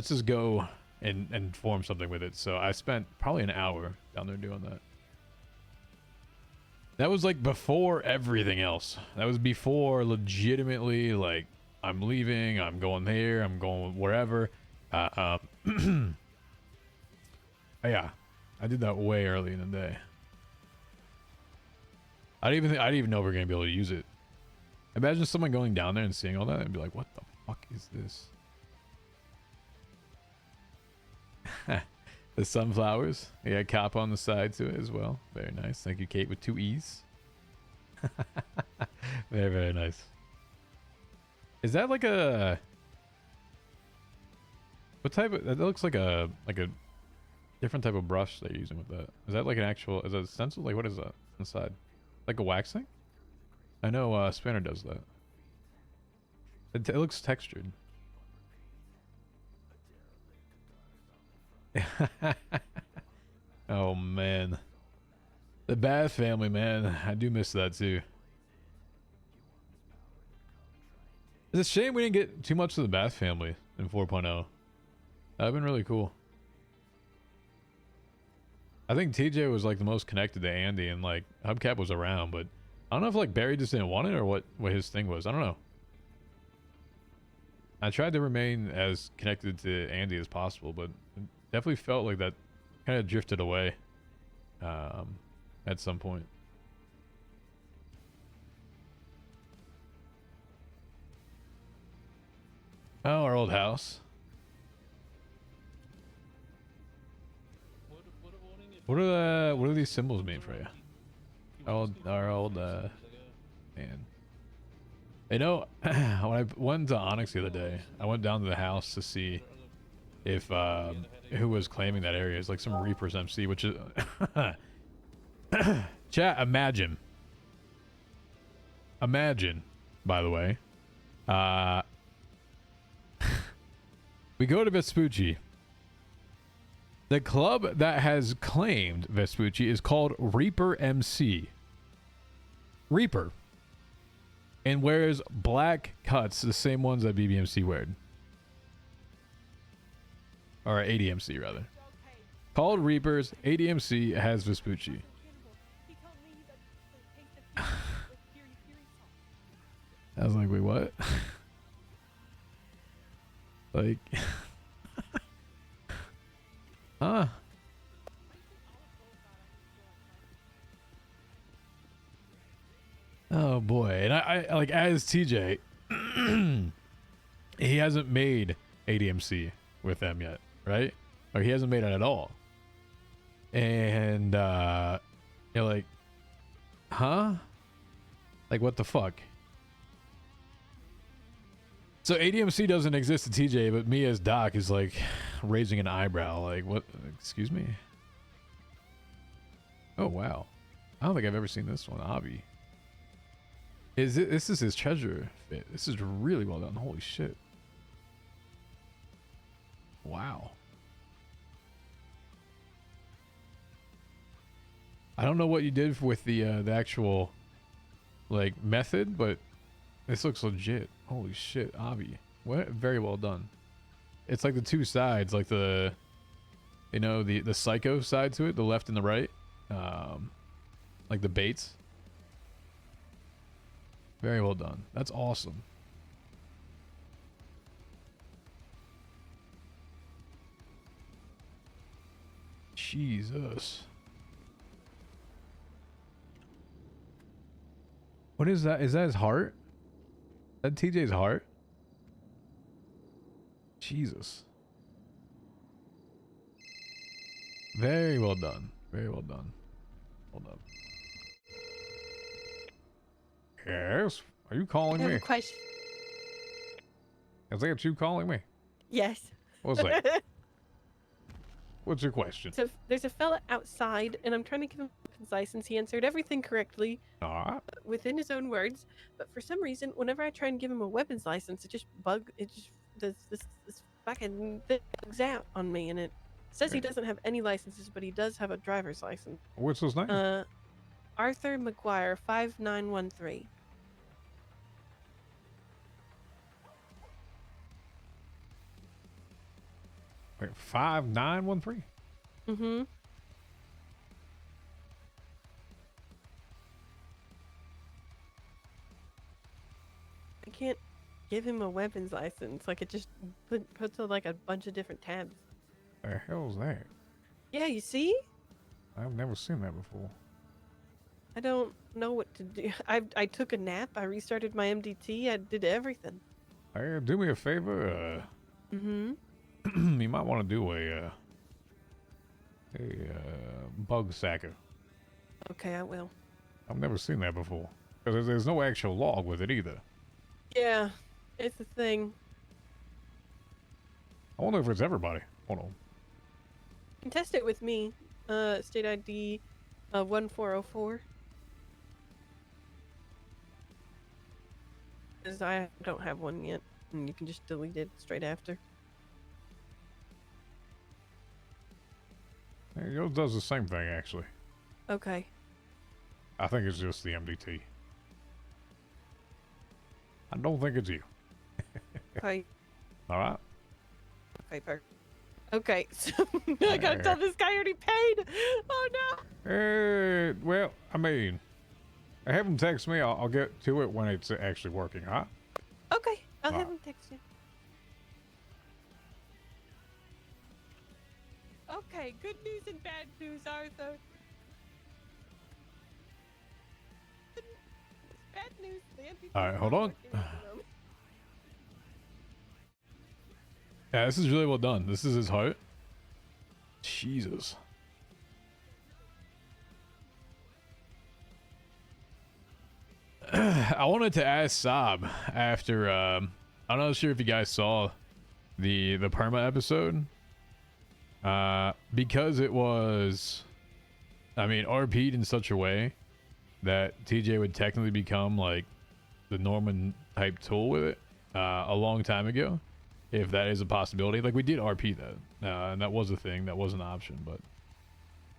just go and form something with it. So I spent probably an hour down there doing that. That was like before everything else. That was before legitimately like I'm leaving, I'm going there, I'm going wherever. Yeah, I did that way early in the day. I didn't even know we were gonna be able to use it. Imagine someone going down there and seeing all that and be like, "What the fuck is this?" The sunflowers. Yeah, cap on the side to it as well. Very nice. Thank you, Kate, with 2 E's. Very, very nice. Is that like a... What type of... That looks like a different type of brush they're using with that. Is that like an actual... Is that a stencil? Like, what is that inside? Like a waxing? I know Spanner does that. It looks textured. Oh man, the Bath family, man, I do miss that too. It's a shame we didn't get too much of the Bath family in 4.0. That'd have been really cool. I think TJ was like the most connected to Andy, and like Hubcap was around, but I don't know if like Barry just didn't want it or what his thing was. I don't know. I tried to remain as connected to Andy as possible, but it definitely felt like that kind of drifted away at some point. Oh, our old house. What do these symbols mean for you? Our old man. You know, when I went to Onyx the other day, I went down to the house to see if who was claiming that area. It's like some Reapers MC, which is chat. Imagine, by the way, we go to Vespucci. The club that has claimed Vespucci is called Reaper MC. Reaper. And wears black cuts, the same ones that BBMC wear. Or ADMC, rather. Called Reapers, ADMC has Vespucci. I was like, wait, what? Like... Huh? Oh boy. And I like, as TJ, he hasn't made ADMC with them yet, right? or he hasn't made it at all. And you're like, huh? Like, what the fuck? So ADMC doesn't exist to TJ, but me as Doc is like raising an eyebrow. Like, what? Excuse me? Oh, wow. I don't think I've ever seen this one. Avi. This is his treasure fit. This is really well done. Holy shit. Wow. I don't know what you did with the actual like method, but this looks legit. Holy shit, Avi. What? Very well done. It's like the two sides, like the, you know, the psycho side to it, the left and the right, like the baits. Very well done. That's awesome. Jesus. What is that? Is that his heart? That TJ's heart? Jesus. Very well done. Very well done. Hold up. Yes? Are you calling I have me? a question. Is that you calling me? Yes. What's that? What's your question? So there's a fella outside, and I'm trying to give him his license. He answered everything correctly within his own words, but for some reason, whenever I try and give him a weapons license, it just does this fucking thing bugs out on me, and it says he doesn't have any licenses, but he does have a driver's license. What's his name? Arthur McGuire 5913. Wait, 5913? Mm-hmm. I can't give him a weapons license. Like, it just puts like a bunch of different tabs. The hell's that? Yeah, you see? I've never seen that before. I don't know what to do. I took a nap. I restarted my MDT. I did everything. Hey, do me a favor. Mm-hmm. You might want to do a bug sacker. Okay, I will. I've never seen that before. Because there's no actual log with it either. Yeah, it's a thing. I wonder if it's everybody. Hold on. You can test it with me. State ID 1404. Because I don't have one yet. And you can just delete it straight after. Hey, yours does the same thing, actually. Okay. I think it's just the MDT. I don't think it's you. Okay. All right. Okay, perfect. Okay, so I gotta tell this guy already paid. Oh no. Well, I mean, have him text me. I'll get to it when it's actually working, huh? Okay, I'll have him text you. Okay, good news and bad news, Arthur. Bad news. The MPT All right, hold on. working at the moment. Yeah, this is really well done. This is his heart. Jesus. I wanted to ask Saab after I'm not sure if you guys saw the perma episode. Because it was, I mean, RP'd in such a way that TJ would technically become like the Norman type tool with it a long time ago, if that is a possibility. Like, we did RP that, and that was a thing, that was an option, but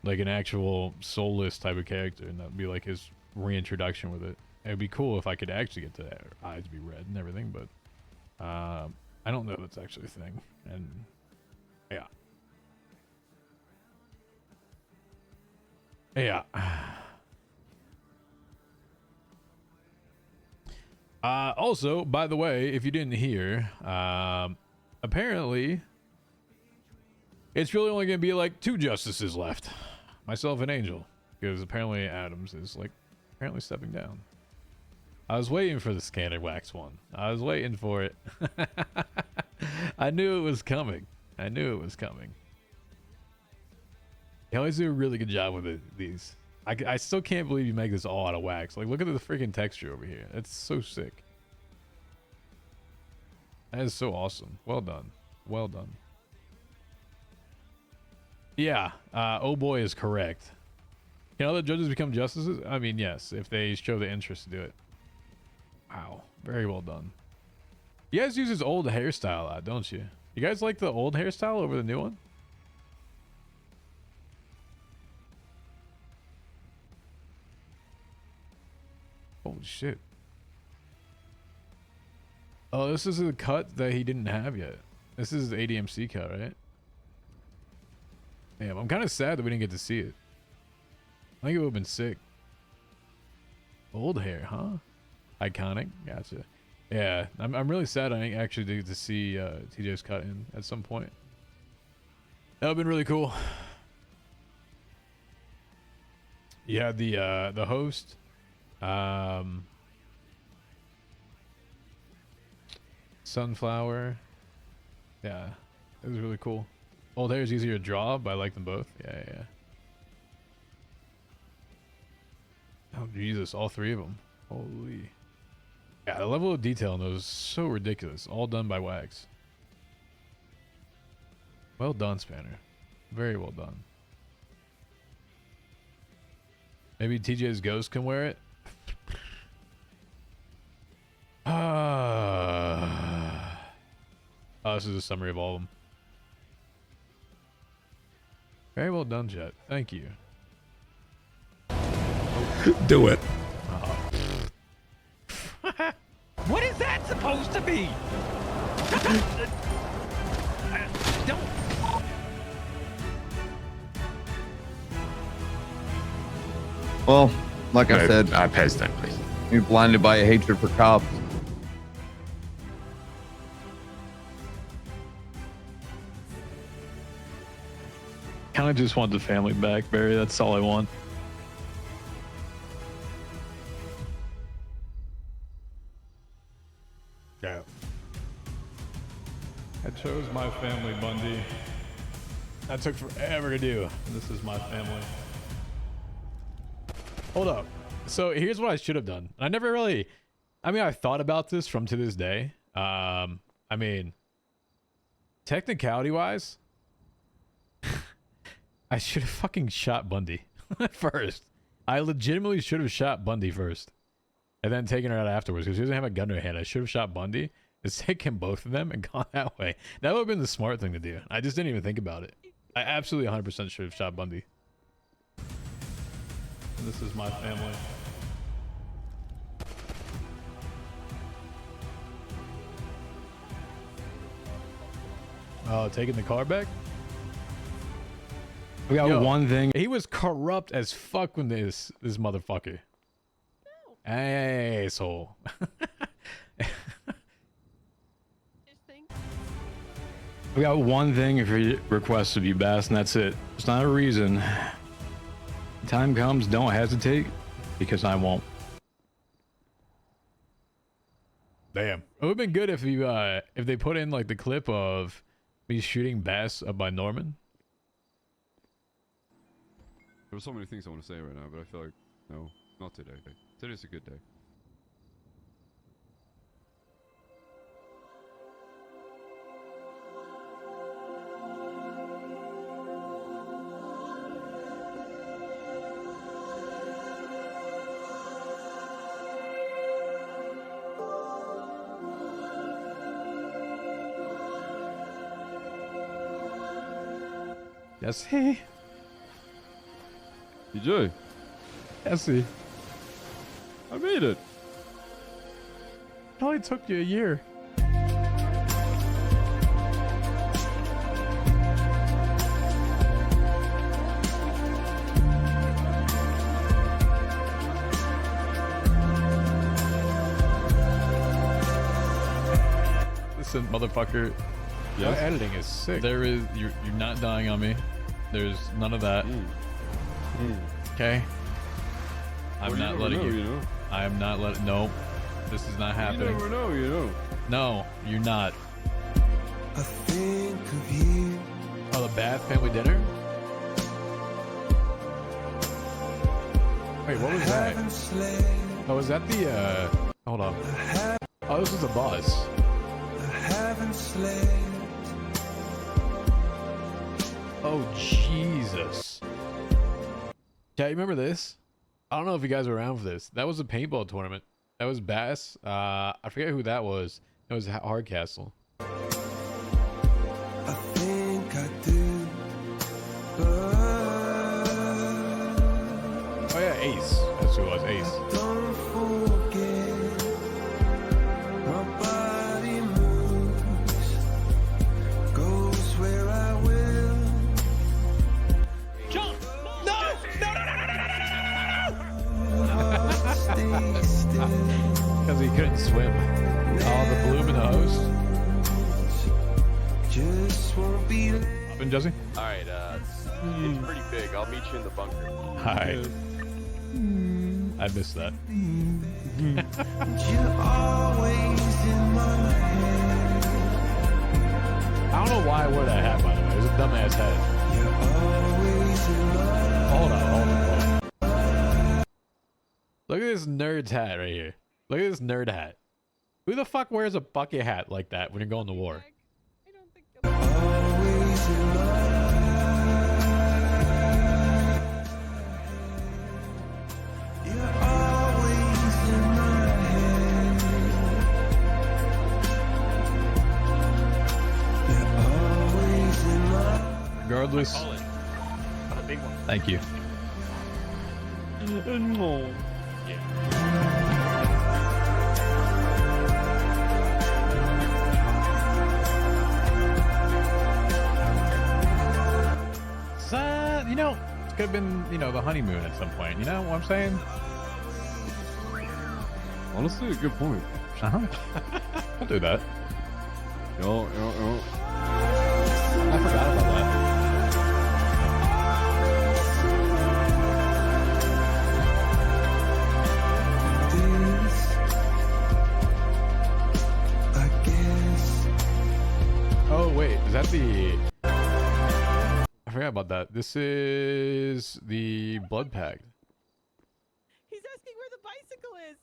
like an actual soulless type of character, and that would be like his reintroduction with it. It'd be cool if I could actually get to that, eyes be red and everything, but I don't know if that's actually a thing. And yeah. Yeah. Also, by the way, if you didn't hear, apparently it's really only going to be like 2 justices left. Myself and Angel. Because apparently Adams is like apparently stepping down. I was waiting for the Scanner Wax one. I was waiting for it. I knew it was coming. I knew it was coming. They always do a really good job with these. I still can't believe you make this all out of wax. Like, look at the freaking texture over here. It's so sick. That is so awesome. Well done. Well done. Yeah. Oh boy is correct. Can other judges become justices? I mean, yes, if they show the interest to do it. Wow. Very well done. You guys use his old hairstyle a lot, don't you? You guys like the old hairstyle over the new one? Holy shit. Oh, this is a cut that he didn't have yet. This is the ADMC cut, right? Damn, I'm kind of sad that we didn't get to see it. I think it would have been sick. Old hair, huh? Iconic. Gotcha. Yeah, I'm really sad I didn't actually get to see TJ's cut in at some point. That would have been really cool. You had the host. Sunflower. Yeah, it was really cool. Old hair is easier to draw, but I like them both. Yeah. Oh Jesus, all three of them. Holy. Yeah, the level of detail in those is so ridiculous. All done by wax. Well done, Spanner. Very well done. Maybe TJ's ghost can wear it. Oh, this is a summary of all of them. Very well done, Jet. Thank you. Do it. What is that supposed to be? Don't. Well, like I said, pass that, please. you're blinded by a hatred for cops. Kind of just want the family back, Barry. That's all I want. Yeah. I chose my family, Bundy. That took forever to do. This is my family. Hold up. So here's what I should have done. I never really, I mean, I thought about this from to this day. I mean, technicality wise, I should have fucking shot Bundy first. I legitimately should have shot Bundy first and then taken her out afterwards because she doesn't have a gun in her hand. I should have shot Bundy, just taken both of them and gone that way. That would have been the smart thing to do. I just didn't even think about it. I absolutely 100% should have shot Bundy. This is my family. Oh, taking the car back? We got one thing. He was corrupt as fuck with this motherfucker. No. Asshole. We got one thing if you request of you, Bass, and that's it. It's not a reason. Time comes, don't hesitate, because I won't. Damn. It would have been good if you if they put in like the clip of me shooting Bass up by Norman. There were so many things I want to say right now, but I feel like, no, not today. Today's a good day. Yes, he. DJ. Essie. I made it. It only took you a year. Listen, motherfucker. Yes? Your editing is sick. There is you're not dying on me. There's none of that. Okay. I'm not letting you. You know? I am not letting. No, this is not happening. You never know, you know. No, you're not. I think of you. Oh, the Bath family dinner. Wait, what was that? Oh, was that the, hold on. Oh, this is a bus. Oh, Jesus. Yeah, you remember this? I don't know if you guys were around for this. That was a paintball tournament. That was Bass. I forget who that was. It was Hardcastle. I think I do. Oh yeah, Ace. That's who it was, Ace. Don't forget, my body moves, goes where I will. Jump! No! Stay still. Because he couldn't swim. Oh, the bloom in the host. Just won't be. Up in Jesse? Alright, it's pretty big. I'll meet you in the bunker. Hi. I missed that. You're always in my head. I don't know why I wore that hat, by the way. It was a dumbass hat. You're always in my Hold on. Look at this nerd's hat right here. Look at this nerd hat. Who the fuck wears a bucket hat like that when you're going to war? always in my You're always in my head. You're always in my Regardless. Not a big one. Thank you. No. You know, it could have been, you know, the honeymoon at some point. You know what I'm saying? Honestly, a good point. I'll do that. Yo. I forgot about that. I guess. Oh, wait. Is that the... I forgot about that. This is the Blood Pact. He's asking where the bicycle is.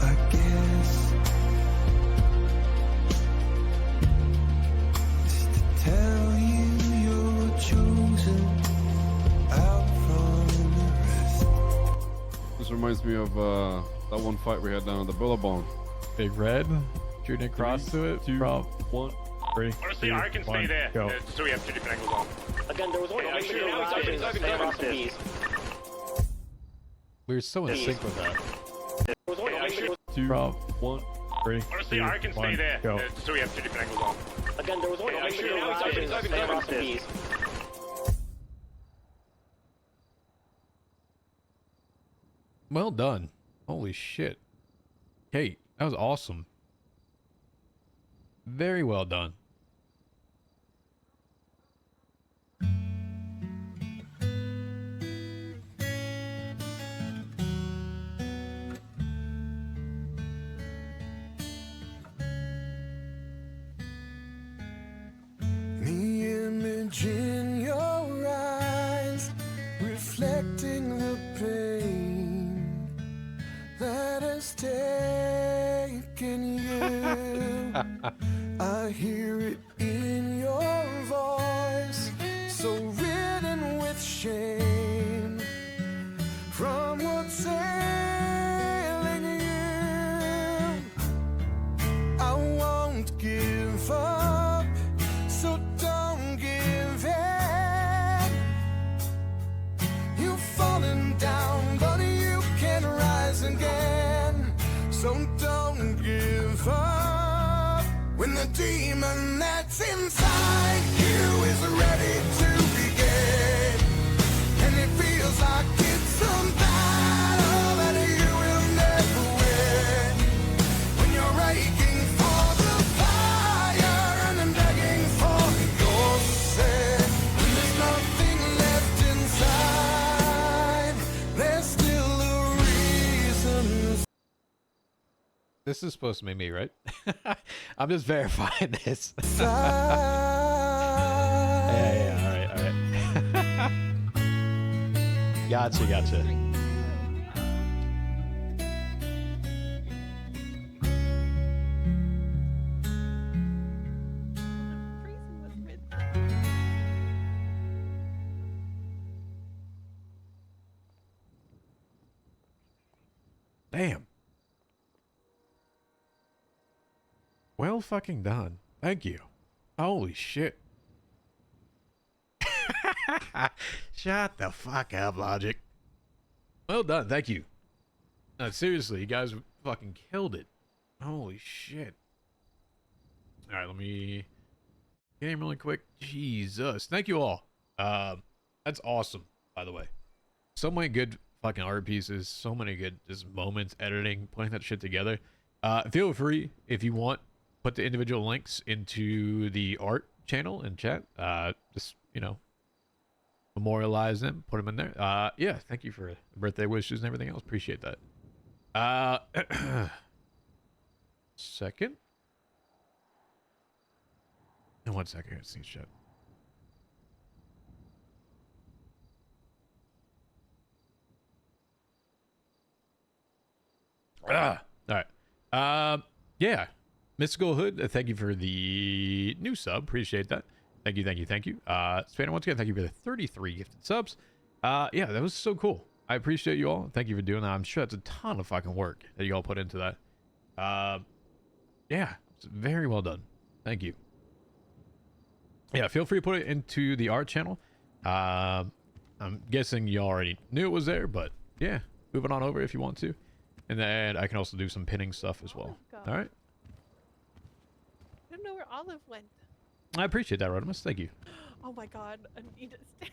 I guess. Just to tell you you're chosen out from the rest. This reminds me of that one fight we had down at the Billabong. Big Red. Shooting across to it. 2, 1. 3, Honestly, 2, I can 1, stay there. Go. So we have two different angles on. Again, there was only one thing. We were so in sync with that. 2, Rob. 1. 3, Honestly, 2, I can stay 1, there. Go. So we have two different angles on. Again, there was only one thing. Well done. Holy shit. Kate, that was awesome. Very well done. The image in your eyes, reflecting the pain that has taken you. I hear it in your voice, so ridden with shame from what's ailing you. I won't give up, so don't give in. You've fallen down, but you can rise again. So don't give up when the demon that's inside you is ready to begin. And it feels like it's a battle that you will never win. When you're aching for the fire and then begging for your sin. When there's nothing left inside, there's still a reason. This is supposed to be me, right? I'm just verifying this. Yeah, all right. Gotcha. Damn. Well fucking done. Thank you. Holy shit. Shut the fuck up, Logic. Well done. Thank you. Seriously, you guys fucking killed it. Holy shit. All right, let me game really quick. Jesus. Thank you all. That's awesome, by the way. So many good fucking art pieces, so many good just moments, editing, putting that shit together. Feel free, if you want, put the individual links into the art channel and chat. Just, you know, memorialize them, put them in there. Yeah, thank you for the birthday wishes and everything else. Appreciate that. Second. And 1 second, I gotta see shit. All right. Yeah. Mystical Hood, thank you for the new sub. Appreciate that. Thank you. Spanner, once again, thank you for the 33 gifted subs. Yeah, that was so cool. I appreciate you all. Thank you for doing that. I'm sure that's a ton of fucking work that you all put into that. Yeah, it's very well done. Thank you. Yeah, feel free to put it into the art channel. I'm guessing you already knew it was there, but yeah, move it on over if you want to. And then I can also do some pinning stuff as well. All right. I don't know where Olive went. I appreciate that, Rodimus. Thank you. Oh my god, I need to stay.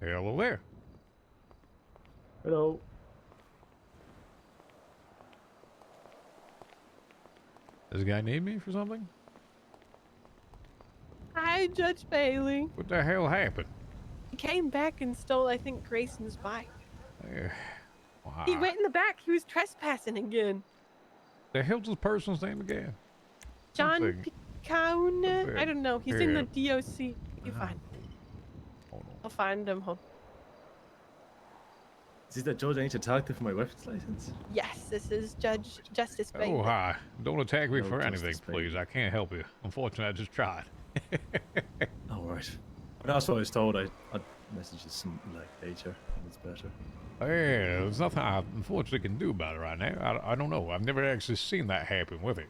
Hello there. Hello. Does a guy need me for something? Hi, Judge Bailey. What the hell happened? He came back and stole, I think, Grayson's bike. Wow. He went in the back. He was trespassing again. The hell's this person's name again? John Something. Picauna? I don't know. He's in the DOC. You find him. Hold on. I'll find him. Hold. Is this the judge I need to talk to for my weapons license? Yes, this is Judge Justice Bailey. Oh, hi. Don't attack me No, for Justice anything, Bailey. please. I can't help you. Unfortunately, I just tried. All right. That's what I was told. I'd message you some like later. It's better. Yeah, there's nothing I unfortunately can do about it right now. I don't know. I've never actually seen that happen with it.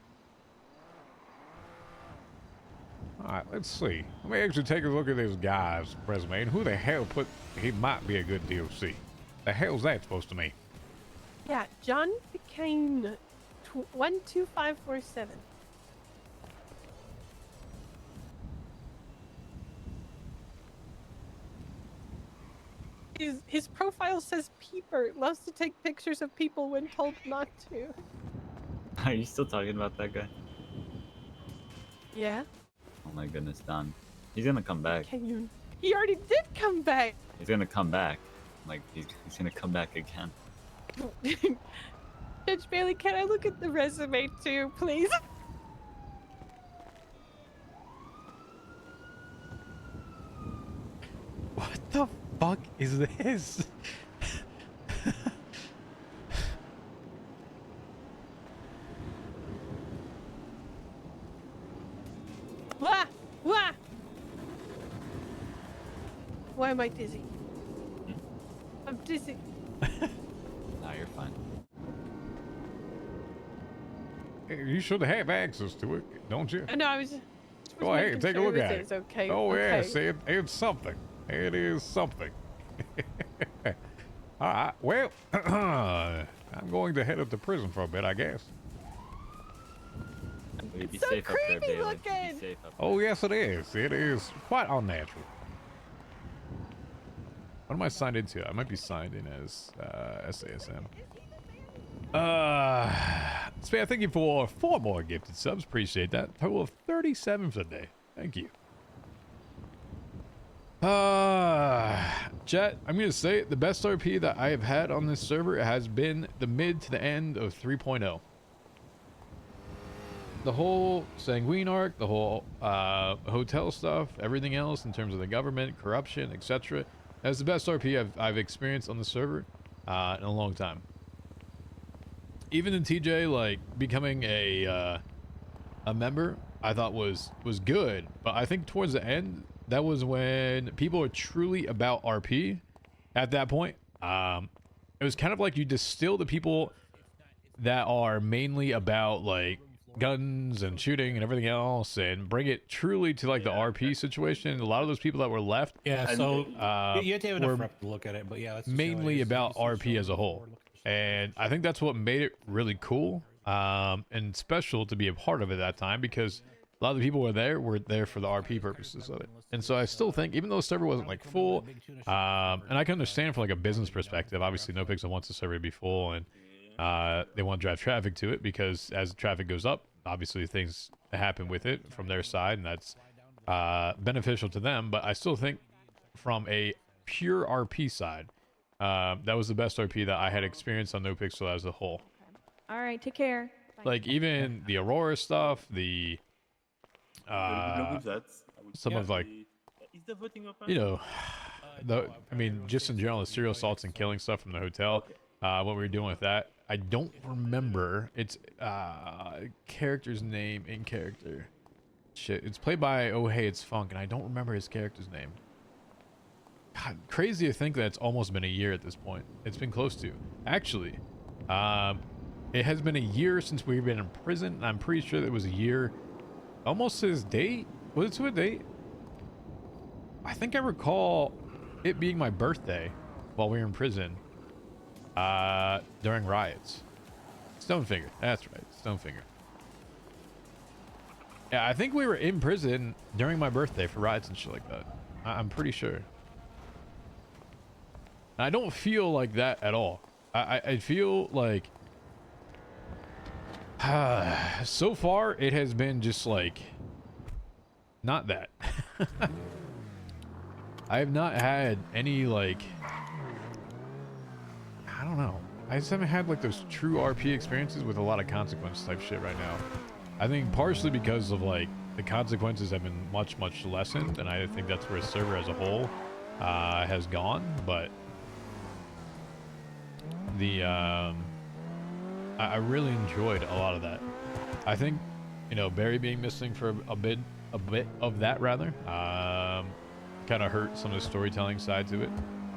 Alright, let's see. Let me actually take a look at this guy's resume and who the hell put he might be a good DOC. The hell's that supposed to mean? Yeah, John Picauna, 12547. His profile says peeper. Loves to take pictures of people when told not to. Are you still talking about that guy? Yeah. Oh my goodness, Don. He's gonna come back. Can you? He already did come back. He's gonna come back. Like, he's gonna come back again. Judge Bailey, can I look at the resume too, please? What the fuck is this? Wah! Wah! Why am I dizzy? I'm dizzy. Nah, you're fine. You should have access to it, don't you? No, I was. Go ahead, take a look at it. It's okay. Oh, okay. yes, it's something. It is something. All right, well, I'm going to head up to prison for a bit, I guess. Be So safe up there, creepy Bailey. looking. Be safe up Oh, yes, it is. It is quite unnatural. What am I signed into? I might be signed in as SASM. Span, thank you for 4 more gifted subs. Appreciate that. Total of 37 for the day. Thank you. Chat, I'm gonna say the best RP that I have had on this server has been the mid to the end of 3.0. The whole Sanguine arc, the whole hotel stuff, everything else in terms of the government, corruption, etc. That's the best RP I've experienced on the server in a long time. Even in TJ, like becoming a member, I thought was good, but I think towards the end, that was when people are truly about RP. At that point, it was kind of like you distill the people that are mainly about like guns and shooting and everything else, and bring it truly to like the RP situation. A lot of those people that were left, Yeah, so you have to have enough were rep to look at it, but yeah, that's just how it mainly is. about RP as a whole, and I think that's what made it really cool and special to be a part of it that time, because a lot of the people were there for the RP purposes of it. And so I still think, even though the server wasn't like full, and I can understand from like a business perspective, obviously NoPixel wants the server to be full, and they want to drive traffic to it, because as traffic goes up, obviously things happen with it from their side, and that's beneficial to them. But I still think from a pure RP side, that was the best RP that I had experienced on NoPixel as a whole. All right, take care. Like even the Aurora stuff, the some of like, you know, I mean, just in general, the serial assaults and killing stuff from the hotel, what we were doing with that, I don't remember. It's character's name in character. Shit, it's played by Oh Hey It's Funk, and I don't remember his character's name. God, crazy to think that it's almost been a year at this point. It's been close to. Actually, it has been a year since we've been in prison, and I'm pretty sure that it was a year, almost to his date. Was it to a date? I think I recall it being my birthday while we were in prison during riots. Stonefinger, that's right, Stonefinger. Yeah, I think we were in prison during my birthday for riots and shit like that. I'm pretty sure. And I don't feel like that at all. I feel like so far it has been just like not that. I have not had any like, I don't know. I just haven't had like those true RP experiences with a lot of consequence type shit right now. I think partially because of like the consequences have been much lessened, and I think that's where a server as a whole has gone. But the I really enjoyed a lot of that. I think, you know, Barry being missing for a bit of that rather kind of hurt some of the storytelling side to it.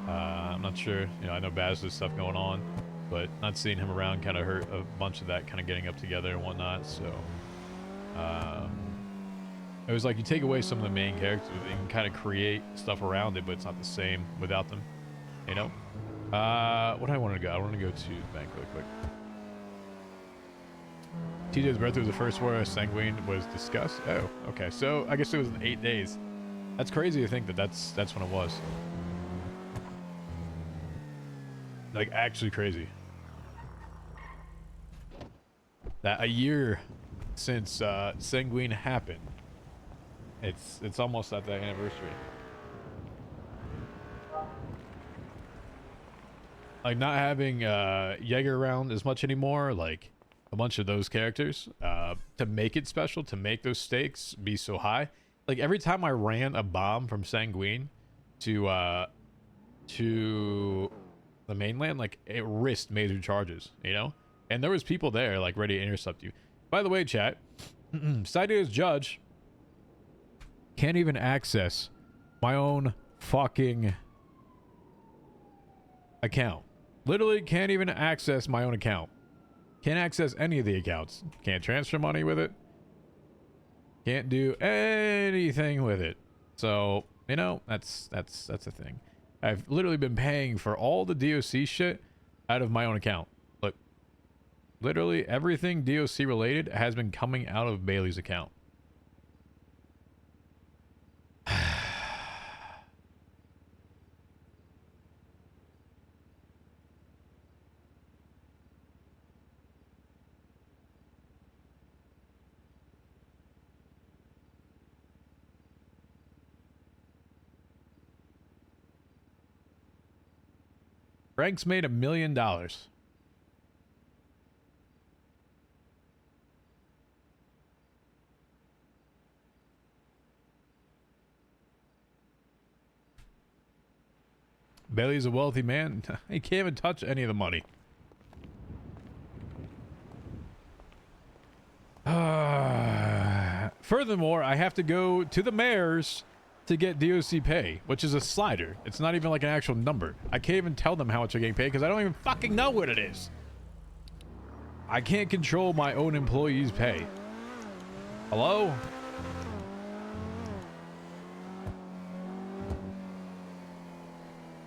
I'm not sure, you know, I know Baz has stuff going on, but not seeing him around kind of hurt a bunch of that kind of getting up together and whatnot. So it was like you take away some of the main characters, you can kind of create stuff around it, but it's not the same without them, you know. What do I want to go? I want to go to the bank really quick. TJ's birthday was the first where Sanguine was discussed. Oh, okay. So I guess it was in 8 days. That's crazy to think that that's when it was. Like actually crazy. That a year since Sanguine happened. It's almost at that anniversary. Like not having Jaeger around as much anymore, like a bunch of those characters, to make it special, to make those stakes be so high. Like every time I ran a bomb from Sanguine to the mainland, like it risked major charges, you know? And there was people there like ready to intercept you. By the way, chat, Sidio's judge can't even access my own fucking account. Literally can't even access my own account. Can't access any of the accounts. Can't transfer money with it. Can't do anything with it. So, you know, that's a thing. I've literally been paying for all the DOC shit out of my own account. Look, literally everything DOC related has been coming out of Bailey's account. Frank's made $1 million. Bailey's a wealthy man. He can't even touch any of the money. Furthermore, I have to go to the mayor's to get DOC pay, which is a slider. It's not even like an actual number. I can't even tell them how much I'm getting paid because I don't even fucking know what it is. I can't control my own employees' pay. Hello?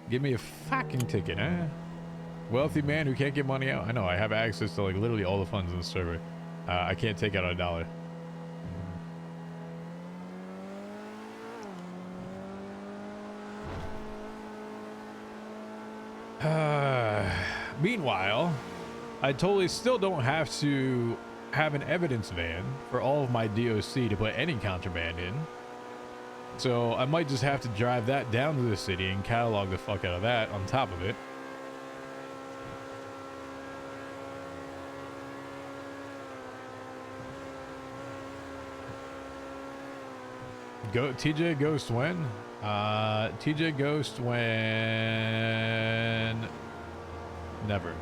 Give me a fucking ticket, eh? Wealthy man who can't get money out. I know, I have access to like literally all the funds in the server. I can't take out a dollar. Meanwhile, I totally still don't have to have an evidence van for all of my DOC to put any contraband in. So I might just have to drive that down to the city and catalog the fuck out of that on top of it. Go TJ Ghost when? TJ Ghost when never.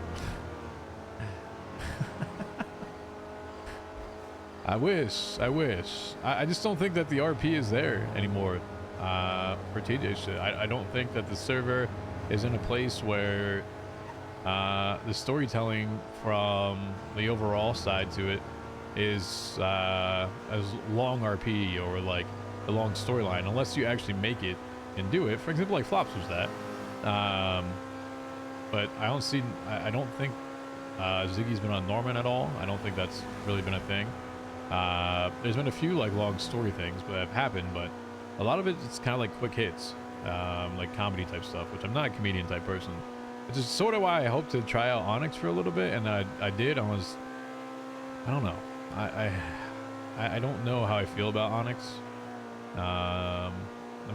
I wish. I just don't think that the RP is there anymore for TJ shit. I don't think that the server is in a place where the storytelling from the overall side to it is as long RP or like a long storyline, unless you actually make it and do it. For example, like Flops was that. But I don't think Ziggy's been on Norman at all. I don't think that's really been a thing. There's been a few like long story things that have happened, but a lot of it's kind of like quick hits, like comedy type stuff, which I'm not a comedian type person. Which is sort of why I hope to try out Onyx for a little bit, and I did. I don't know. I don't know how I feel about Onyx. I'm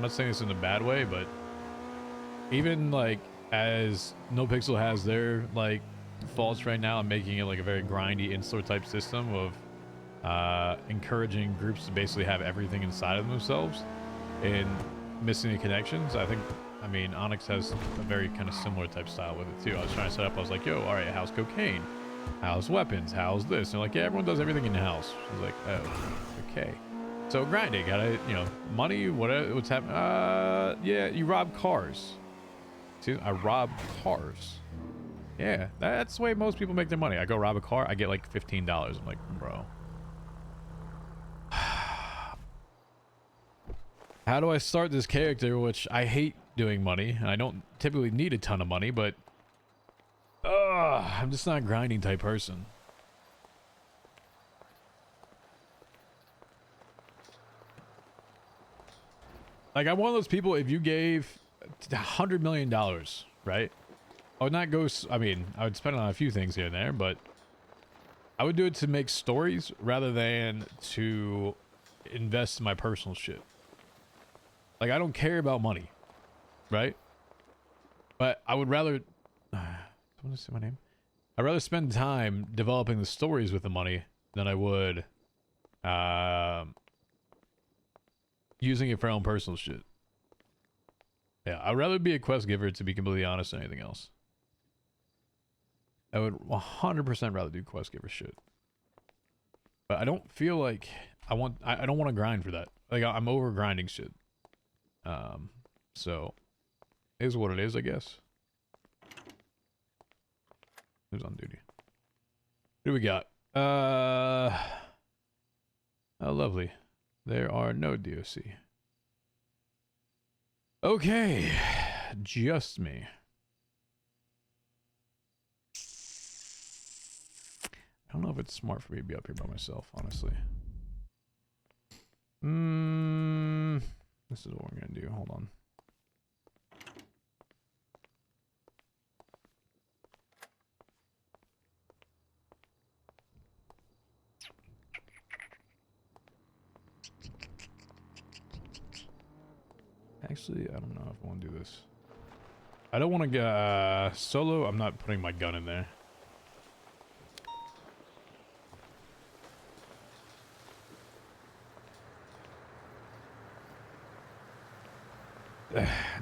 not saying this in a bad way, but even like as NoPixel has their like faults right now, I'm making it like a very grindy in-store type system of encouraging groups to basically have everything inside of themselves and missing the connections. I mean, Onyx has a very kind of similar type style with it too. I was trying to set up, I was like, yo, all right, how's cocaine? How's weapons? How's this? And they're like, yeah, everyone does everything in the house. I was like, oh, okay. So grinding, gotta, money, what's happening? Yeah, you rob cars. See, I rob cars. Yeah, that's the way most people make their money. I go rob a car, I get like $15. I'm like, bro. How do I start this character, which I hate doing money, and I don't typically need a ton of money, but I'm just not a grinding type person. Like, I'm one of those people, if you gave $100 million, right? I would not go, I mean, I would spend it on a few things here and there, but I would do it to make stories rather than to invest in my personal shit. Like, I don't care about money, right? But I would rather, someone say my name? I'd rather spend time developing the stories with the money than I would, using it for my own personal shit. Yeah, I'd rather be a quest giver, to be completely honest, than anything else. I would 100% rather do quest giver shit. But I don't feel like I don't want to grind for that. Like, I'm over grinding shit. So it is what it is, I guess. Who's on duty? What do we got? Oh, lovely. There are no DOC. Okay, just me. I don't know if it's smart for me to be up here by myself, honestly. This is what we're gonna do. Hold on. Actually, I don't know if I want to do this. I don't want to go solo. I'm not putting my gun in there.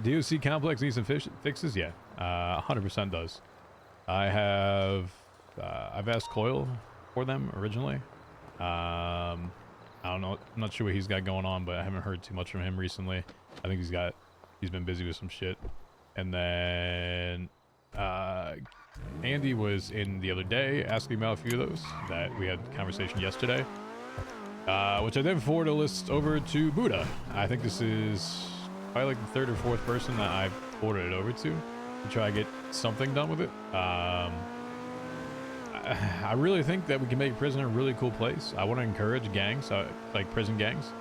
DOC complex needs some fixes. Yeah, 100% does. I've asked Coil for them originally. I don't know. I'm not sure what he's got going on, but I haven't heard too much from him recently. I think he's been busy with some shit. And then Andy was in the other day asking about a few of those that we had a conversation yesterday, which I then forwarded a list over to Buddha. I think this is probably like the third or fourth person that I've forwarded it over to try to get something done with it. I really think that we can make prison a really cool place. I want to encourage gangs, like prison gangs.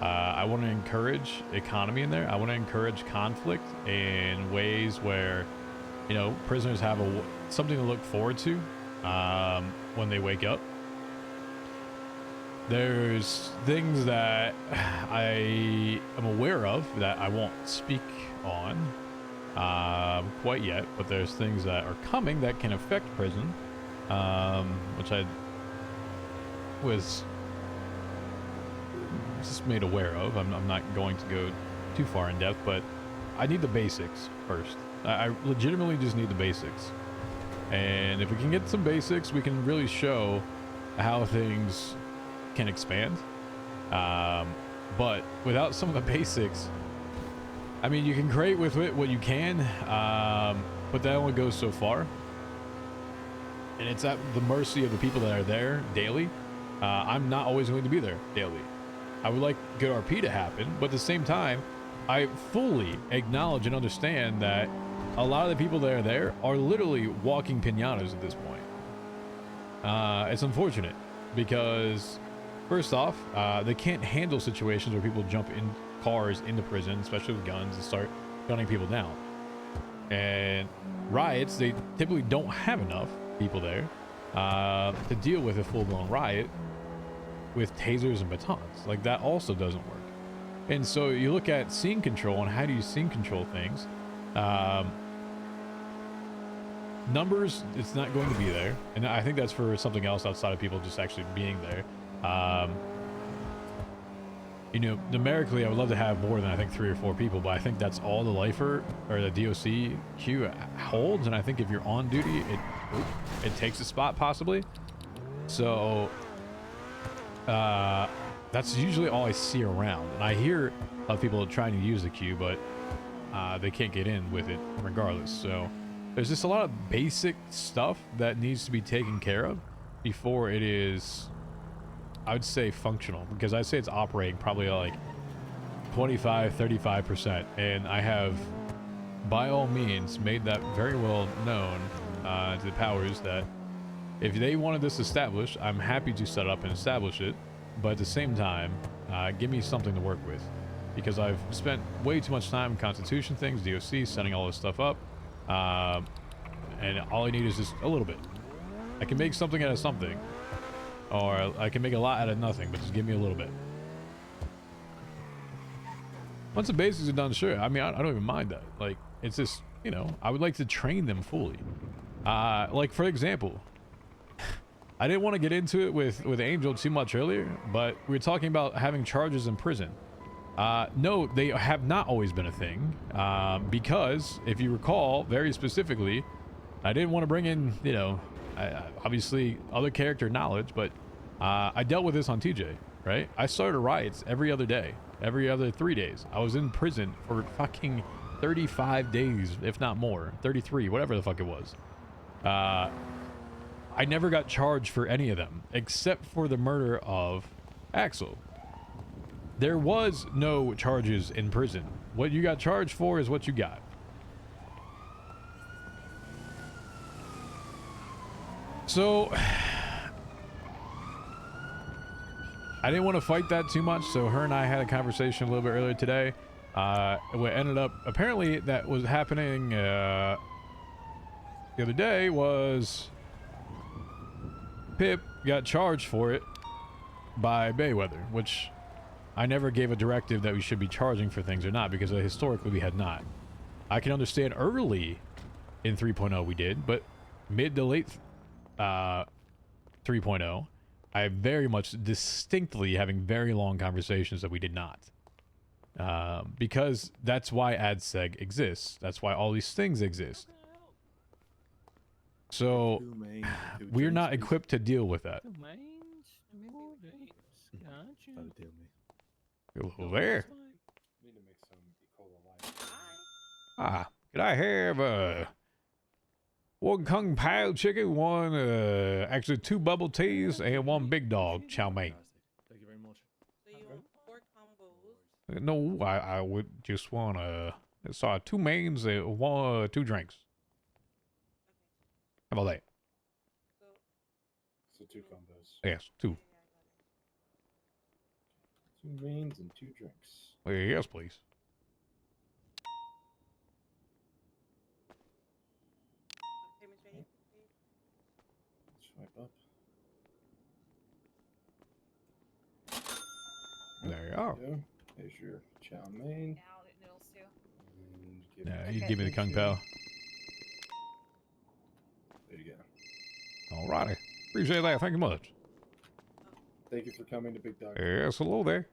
I want to encourage economy in there. I want to encourage conflict in ways where, you know, prisoners have something to look forward to when they wake up. There's things that I am aware of that I won't speak on quite yet, but there's things that are coming that can affect prison, which I was just made aware of. I'm not going to go too far in depth, but I need the basics first. I legitimately just need the basics. And if we can get some basics, we can really show how things can expand. But without some of the basics, I mean, you can create with it what you can, but that only goes so far. And it's at the mercy of the people that are there daily. I'm not always going to be there daily. I would like good RP to happen, but at the same time, I fully acknowledge and understand that a lot of the people that are there are literally walking pinatas at this point. It's unfortunate because, first off, they can't handle situations where people jump in cars into prison, especially with guns, and start gunning people down. And riots, they typically don't have enough people there to deal with a full-blown riot with tasers and batons. Like, that also doesn't work. And so you look at scene control and how do you scene control things. Numbers, it's not going to be there, and I think that's for something else outside of people just actually being there. You know, numerically, I would love to have more than I think 3 or 4 people, but I think that's all the lifer or the DOC queue holds. And I think if you're on duty, it takes a spot possibly. So that's usually all I see around, and I hear of people trying to use the queue, but they can't get in with it regardless. So there's just a lot of basic stuff that needs to be taken care of before it is, I would say, functional, because I'd say it's operating probably like 25-35%, and I have by all means made that very well known to the powers that if they wanted this established, I'm happy to set up and establish it, but at the same time, give me something to work with, because I've spent way too much time in Constitution things, DOC, setting all this stuff up, and all I need is just a little bit. I can make something out of something, or I can make a lot out of nothing, but just give me a little bit. Once the basics are done, sure. I mean, I don't even mind that. Like, it's just, you know, I would like to train them fully. Like, for example, I didn't want to get into it with Angel too much earlier, but we were talking about having charges in prison. No, they have not always been a thing, because if you recall very specifically, I didn't want to bring in, you know, obviously other character knowledge, but I dealt with this on TJ, right? I started riots every other day, every other 3 days. I was in prison for fucking 35 days, if not more, 33, whatever the fuck it was. I never got charged for any of them, except for the murder of Axel. There was no charges in prison. What you got charged for is what you got. So, I didn't want to fight that too much, so her and I had a conversation a little bit earlier today. What ended up, apparently that was happening the other day was Pip got charged for it by Bayweather, which I never gave a directive that we should be charging for things or not, because historically we had not. I can understand early in 3.0 we did, but mid to late 3.0, I very much distinctly having very long conversations that we did not. Because that's why AdSeg exists. That's why all these things exist. So we're not equipped to deal with that. Hello there. Could I have one Kung Pao chicken, one actually 2 bubble teas, and 1 big dog chow mein? Thank you very much. So you want 4 combos? No, I would just want 2 mains and 2 drinks. How about that? So 2 combos. Yes, 2. 2 mains and 2 drinks. Yes, please. Swipe up. There you are. There's your chow mein. Yeah, you give me the Kung Pao. There you go. Alrighty. Appreciate that. Thank you much. Thank you for coming to Big Dog. Yes, hello there.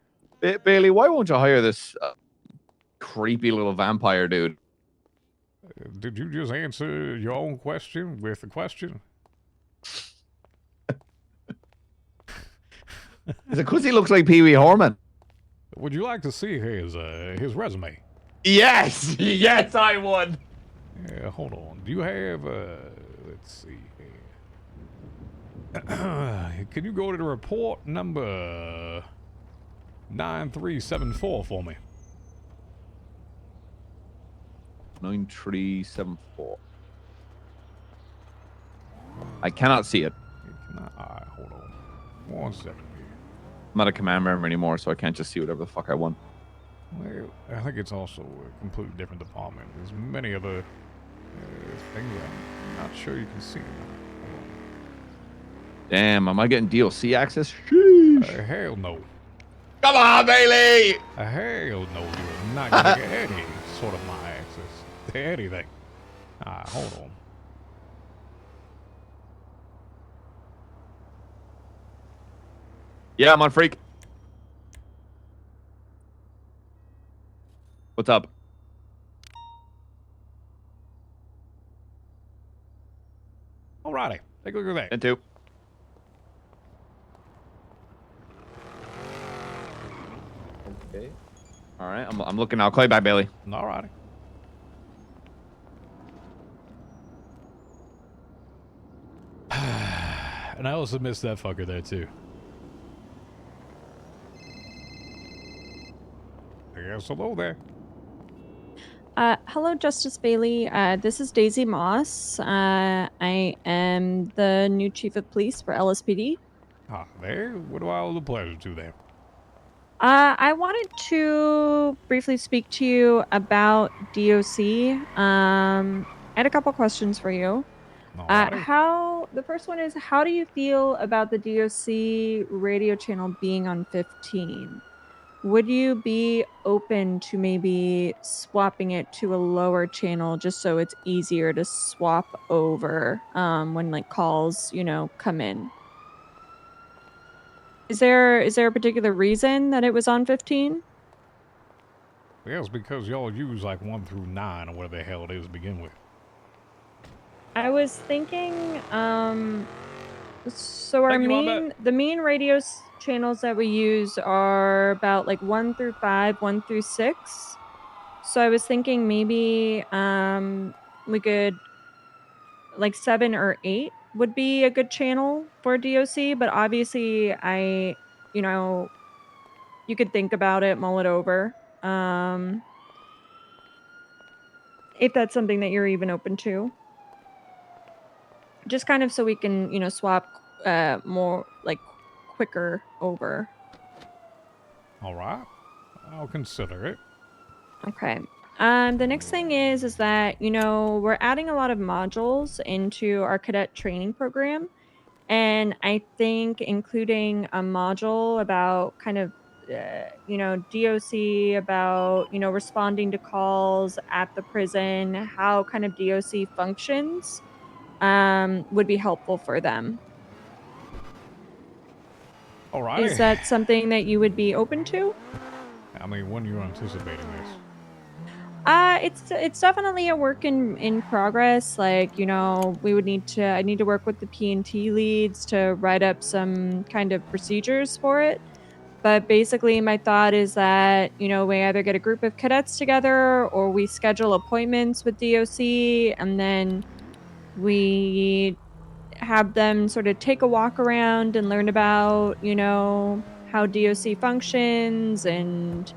Bailey, why won't you hire this creepy little vampire dude? Did you just answer your own question with a question? Is it because he looks like Pee Wee Herman? Would you like to see his resume? Yes, yes, I would. Yeah, hold on. Do you have let's see here. Can you go to the report number 9374 for me? 9374. I cannot see it. Alright, hold on. 1 second here. I'm not a command member anymore, so I can't just see whatever the fuck I want. Well, I think it's also a completely different department. There's many other things I'm not sure you can see. Damn, am I getting DLC access? Sheesh. Hell no. Come on, Bailey! Hell no, you're not gonna get any sort of my access to anything. Hold on. Yeah, I'm on Freak. What's up? Alrighty, take a look at that. And 2. Okay. All right, I'm looking. I'll call you back, Bailey. Alrighty. And I also missed that fucker there too. Yes, hello there. Hello, Justice Bailey. This is Daisy Moss. I am the new chief of police for LSPD. There. What do I owe the pleasure to there? I wanted to briefly speak to you about DOC. I had a couple questions for you. The first one is, how do you feel about the DOC radio channel being on 15? Would you be open to maybe swapping it to a lower channel just so it's easier to swap over when like calls, come in? Is there a particular reason that it was on 15? Yeah, it's because y'all use like 1 through 9 or whatever the hell it is to begin with. I was thinking, so the main radio channels that we use are about like 1 through 5, 1 through 6. So I was thinking maybe we could, like 7 or 8 would be a good channel for DOC, but obviously you could think about it, mull it over. If that's something that you're even open to. Just kind of so we can, swap more like quicker over. All right. I'll consider it. Okay. The next thing is that, we're adding a lot of modules into our cadet training program. And I think including a module about kind of you know, DOC about, you know, responding to calls at the prison, how kind of DOC functions, would be helpful for them. All right. Is that something that you would be open to? I mean, when you're anticipating this? It's definitely a work in progress. Like, you know, I need to work with the P&T leads to write up some kind of procedures for it. But basically my thought is that, you know, we either get a group of cadets together or we schedule appointments with DOC and then we have them sort of take a walk around and learn about, you know, how DOC functions and,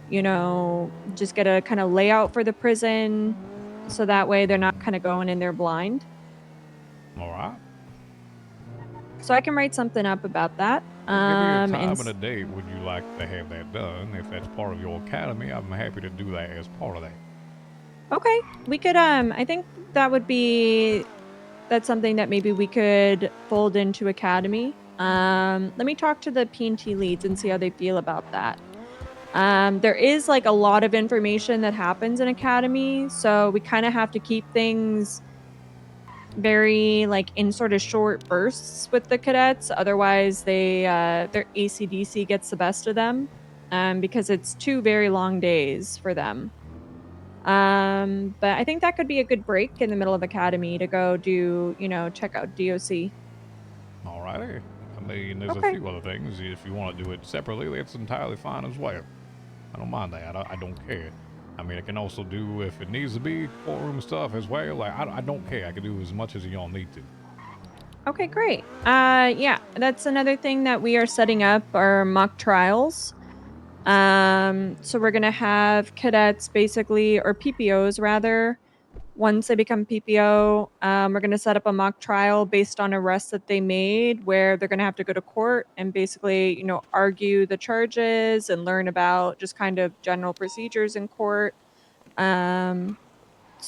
you know, just get a kind of layout for the prison so that way they're not kind of going in there blind. All right. So I can write something up about that. Give me a time and a date would you like to have that done. If that's part of your academy, I'm happy to do that as part of that. Okay. We could, I think that's something that maybe we could fold into Academy. Let me talk to the P&T leads and see how they feel about that. There is like a lot of information that happens in Academy, so we kind of have to keep things very like in sort of short bursts with the cadets. Otherwise, their ACDC gets the best of them, because it's 2 very long days for them. But I think that could be a good break in the middle of Academy to go do, you know, check out DOC. All righty. I mean, there's Okay. a few other things. If you want to do it separately, that's entirely fine as well. I don't mind that. I don't care. I mean, I can also do, if it needs to be, courtroom stuff as well. Like, I don't care. I can do as much as y'all need to. Okay, great. Yeah, that's another thing that we are setting up, our mock trials. So we're gonna have cadets basically, or PPOs rather, once they become PPO, we're gonna set up a mock trial based on arrests that they made, where they're gonna have to go to court and basically, you know, argue the charges and learn about just kind of general procedures in court. So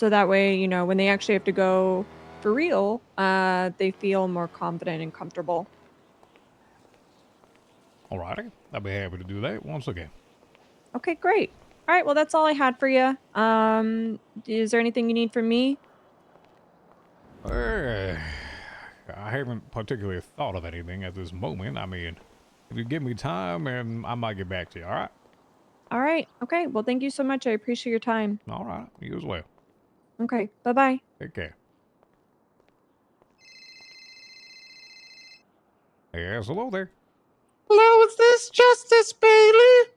that way, you know, when they actually have to go for real, they feel more confident and comfortable. All righty. I'll be happy to do that once again. Okay, great. All right, well, that's all I had for you. Is there anything you need from me? I haven't particularly thought of anything at this moment. I mean, if you give me time, and I might get back to you, all right? All right. Okay. Well, thank you so much. I appreciate your time. All right. You as well. Okay. Bye-bye. Take care. Yes, hello there. Hello, is this Justice Bailey?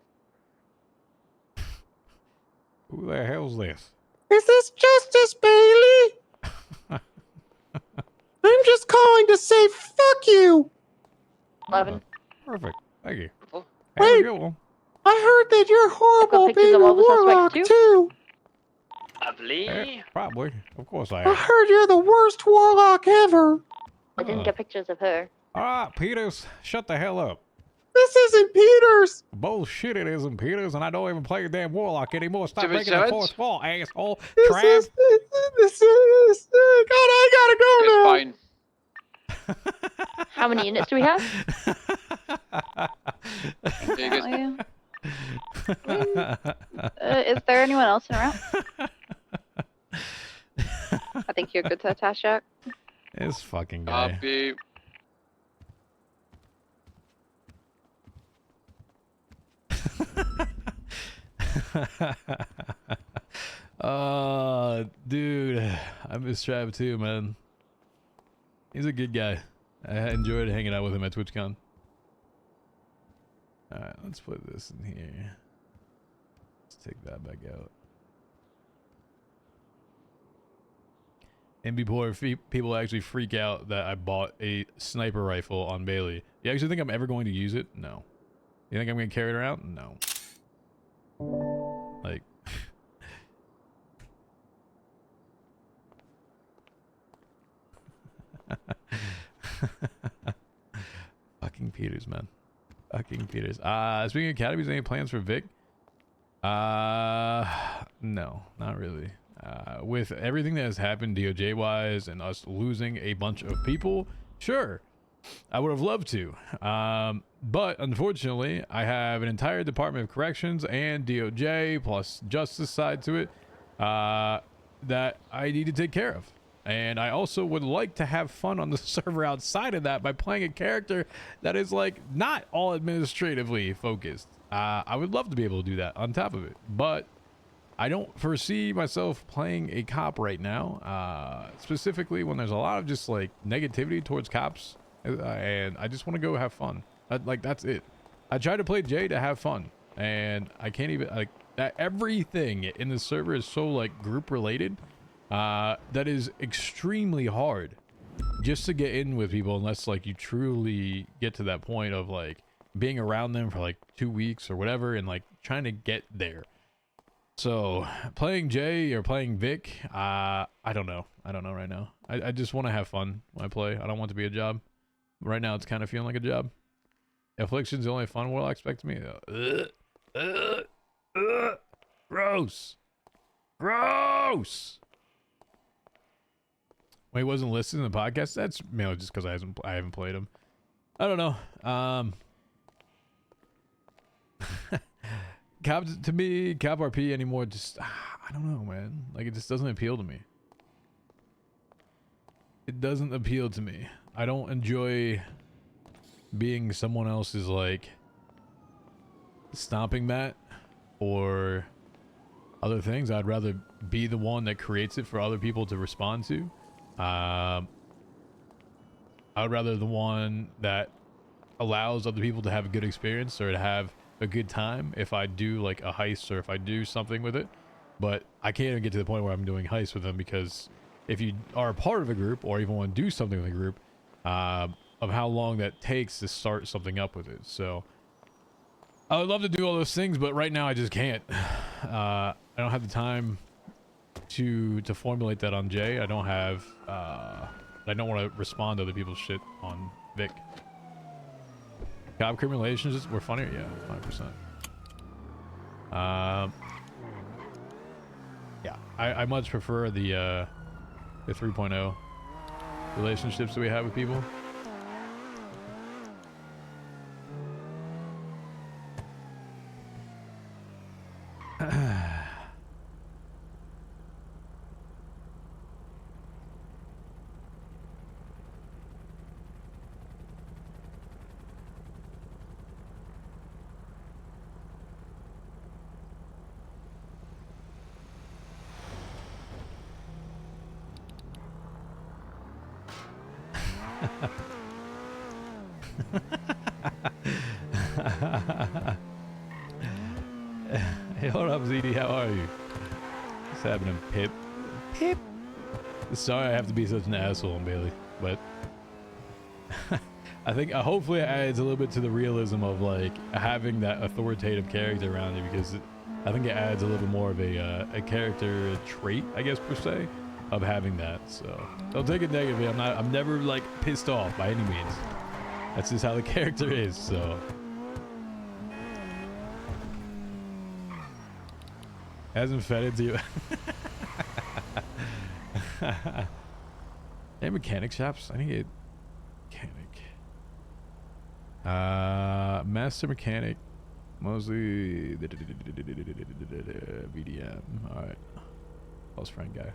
Who the hell's this? Is this Justice Bailey? I'm just calling to say fuck you. 11. Perfect. Thank you. Wait, I heard that you're horrible pictures being of a all the suspects warlock too? too. Lovely. Probably. Of course I I am. heard you're the worst warlock ever. I didn't get pictures of her. All right, Peters, shut the hell up. This isn't Peters. Bullshit, it isn't Peters, and I don't even play a damn warlock anymore. Stop Judge? breaking the fourth wall, asshole. This Trav. is God, I gotta go now. Fine. How many units do we have? Is there anyone else around? I think you're good to attach, Jack. This fucking guy. Copy. Dude, I miss Trav too, man. He's a good guy. I enjoyed hanging out with him at TwitchCon. Alright, let's put this in here. Let's take that back out. And before people actually freak out that I bought a sniper rifle on Bailey. You actually think I'm ever going to use it? No. You think I'm going to carry it around? No. Like... Fucking Peters, man. Fucking Peters. Speaking of academies, any plans for Vic? No, not really. With everything that has happened DOJ wise and us losing a bunch of people, sure. I would have loved to. But unfortunately, I have an entire Department of Corrections and DOJ plus justice side to it that I need to take care of. And I also would like to have fun on the server outside of that by playing a character that is like not all administratively focused. I would love to be able to do that on top of it, but I don't foresee myself playing a cop right now, specifically when there's a lot of just like negativity towards cops, and I just want to go have fun. Like that's it. I try to play Jay to have fun, and I can't even like that. Everything in the server is so like group related. That is extremely hard just to get in with people unless like you truly get to that point of like being around them for like 2 weeks or whatever and like trying to get there. So playing Jay or playing Vic, I don't know right now. I just want to have fun when I play. I don't want it to be a job. Right now it's kind of feeling like a job. Affliction's the only fun world I expect me. Gross. When he wasn't listening to the podcast, that's mainly just because I haven't played him. I don't know. Cop to me, Cop RP anymore. Just I don't know, man. Like it just doesn't appeal to me. It doesn't appeal to me. I don't enjoy being someone else's like stomping mat or other things. I'd rather be the one that creates it for other people to respond to. I would rather the one that allows other people to have a good experience or to have a good time if I do like a heist or if I do something with it. But I can't even get to the point where I'm doing heists with them, because if you are a part of a group or even want to do something with a group, of how long that takes to start something up with it. So I would love to do all those things, but right now I just can't. I don't have the time to formulate that on Jay. I don't have I don't want to respond to other people's shit on Vic. Cop criminal relationships were funnier, yeah, 100%. Yeah, I much prefer the 3.0 relationships that we have with people. Hey, hold up, ZD, how are you? What's happening, Pip? Pip! Sorry I have to be such an asshole, Bailey, but I think hopefully it adds a little bit to the realism of like having that authoritative character around you, because I think it adds a little bit more of a character trait, I guess, per se, of having that. So don't take it negatively. I'm never like pissed off by any means. That's just how the character is. So hasn't fed it to you. Hey, mechanic shops. I need a mechanic. Master mechanic. Mostly VDM. Alright. Close friend guy.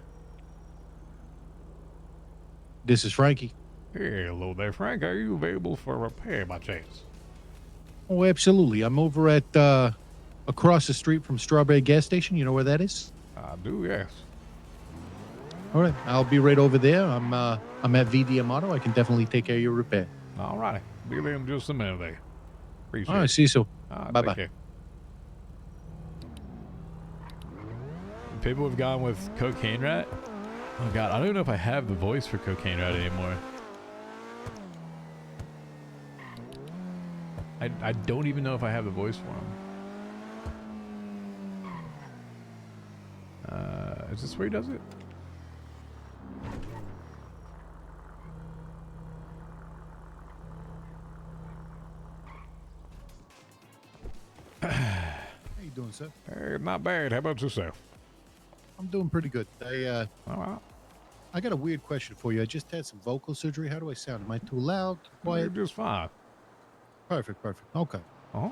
This is Frankie. Hey, hello there, Frank. Are you available for repair by chance? Oh, absolutely. I'm over at across the street from Strawberry Gas Station. You know where that is? I do, yes. All right, I'll be right over there. I'm at VDM Auto. I can definitely take care of your repair. All righty. Be there in just a minute there. Appreciate All right, it. see you soon. Take Bye-bye. care. People have gone with Cocaine Rat. Oh god, I don't even know if I have the voice for Cocaine Rat anymore. I don't even know if I have the voice for him. Is this where he does it? How you doing, sir? Not bad. How about yourself? I'm doing pretty good. I got a weird question for you. I just had some vocal surgery. How do I sound? Am I too loud, too You're quiet? just fine. Perfect. Okay. Oh.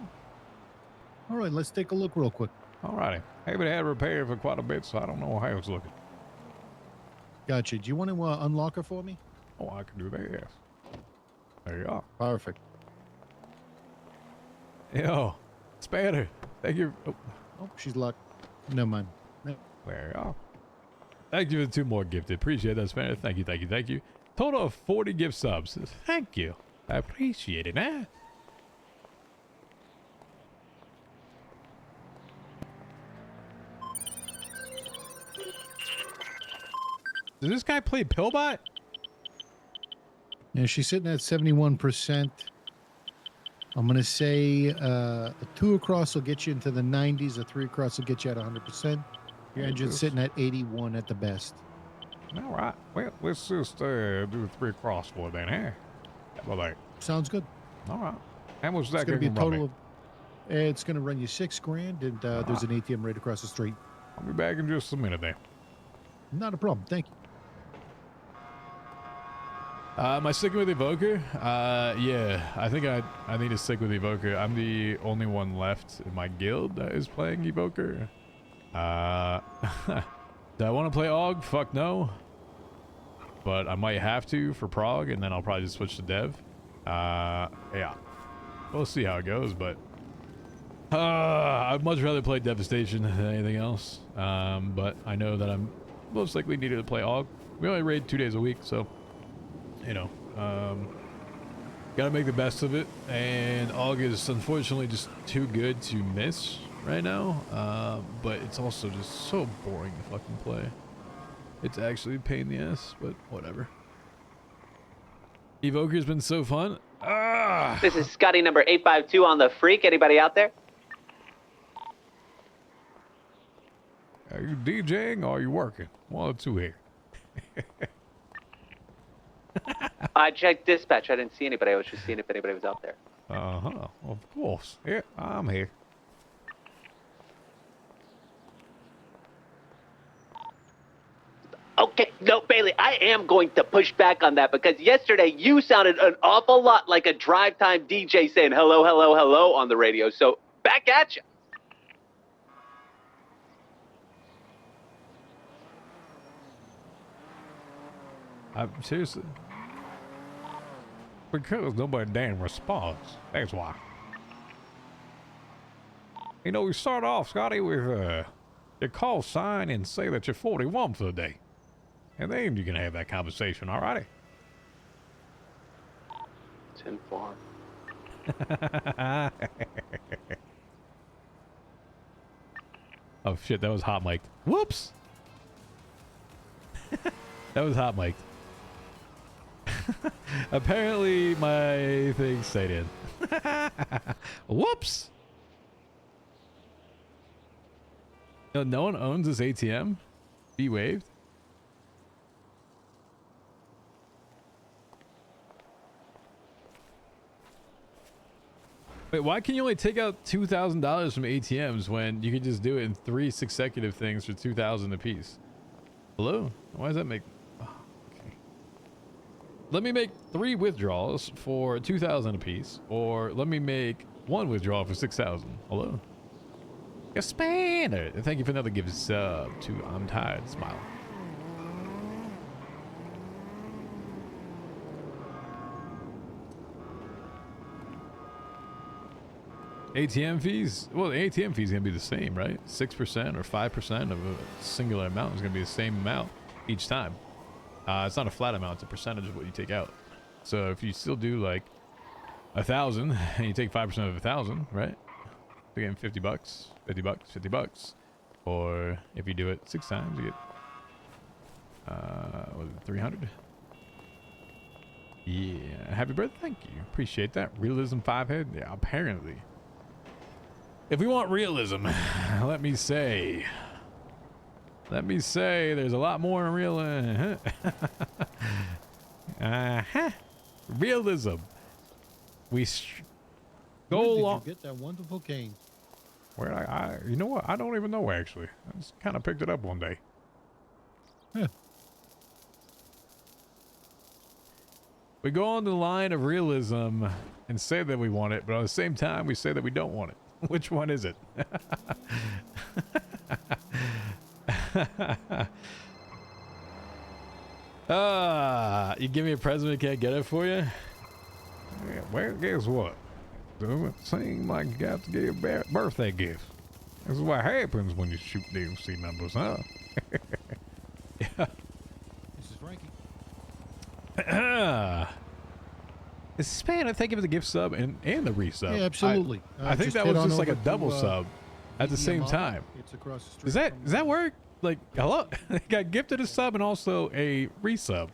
All right, let's take a look real quick. Alrighty. Hey, but I had repaired for quite a bit, so I don't know how it's looking. Gotcha. Do you want to unlock her for me? Oh, I can do that, yes. There you are. Perfect. Yo, Spanner. Thank you. Oh, she's locked. Never mind. No. There you are. Thank you for 2 more gifted. Appreciate that, Spanner. Thank you. Total of 40 gift subs. Thank you. I appreciate it, man. Does this guy play Pillbot? Yeah, she's sitting at 71%. I'm going to say a 2 across will get you into the 90s. A 3 across will get you at 100%. Your engine's sitting at 81 at the best. All right. Well, let's just do 3 across for it then, eh? How about that? Sounds good. All right. How much is that It's going to be a gonna run total me? of... It's going to run you $6,000, and there's an ATM right across the street. I'll be back in just a minute then. Not a problem. Thank you. Am I sticking with Evoker? Yeah, I think I need to stick with Evoker. I'm the only one left in my guild that is playing Evoker. Do I want to play AUG? Fuck no. But I might have to for Prog, and then I'll probably just switch to Dev. Yeah. We'll see how it goes, but... I'd much rather play Devastation than anything else. But I know that I'm most likely needed to play AUG. We only raid 2 days a week, so... You know, gotta make the best of it, and AUG is unfortunately just too good to miss right now, but it's also just so boring to fucking play. It's actually a pain in the ass, but whatever. Evoker's been so fun. This is Scotty number 852 on the Freak. Anybody out there? Are you DJing or are you working? 1 or 2 here. I checked dispatch. I didn't see anybody. I was just seeing if anybody was out there. Uh-huh. Of course. Yeah, I'm here. Okay, no, Bailey, I am going to push back on that because yesterday you sounded an awful lot like a drive time DJ saying hello, hello, hello on the radio. So back at you. Seriously. Because nobody damn responds. That's why. You know, we start off, Scotty, with your call sign and say that you're 41 for the day. And then you can have that conversation, alrighty? 10-4. Oh shit, that was hot mic'd. Whoops! That was hot mic'd. Apparently my thing stayed in. Whoops! No one owns this ATM? Be waived? Wait, why can you only take out $2,000 from ATMs when you can just do it in 3 consecutive things for $2,000 apiece? Hello? Why does that make... Oh, okay. Let me make 3 withdrawals for $2,000 apiece, or let me make 1 withdrawal for $6,000. Hello? Expander! Thank you for another gift sub to I'm Tired Smile. ATM fees? Well, the ATM fee is going to be the same, right? 6% or 5% of a singular amount is going to be the same amount each time. It's not a flat amount, it's a percentage of what you take out. So if you still do like 1,000 and you take 5% of 1,000, right? You're getting 50 bucks, 50 bucks, 50 bucks. Or if you do it 6 times, you get, what is it, 300? Yeah, happy birthday, thank you. Appreciate that. Realism 5 head? Yeah, apparently. If we want realism, let me say there's a lot more in real, realism. We go along. Did you get that wonderful cane? Where I you know what? I don't even know actually. I just kind of picked it up one day. Yeah. We go on the line of realism and say that we want it, but at the same time, we say that we don't want it. Which one is it? You give me a present, I can't get it for you? Yeah, well, guess what? It seems like you got to get a birthday gift. This is what happens when you shoot DLC numbers, huh? Yeah. This is Frankie. Spanner, thank you for the gift sub and the resub. Yeah, absolutely. I think just that head was on just like a over double to, sub at the same VDMR. time. It's across the street. Does that work? Like, hello? I got gifted a sub and also a resub.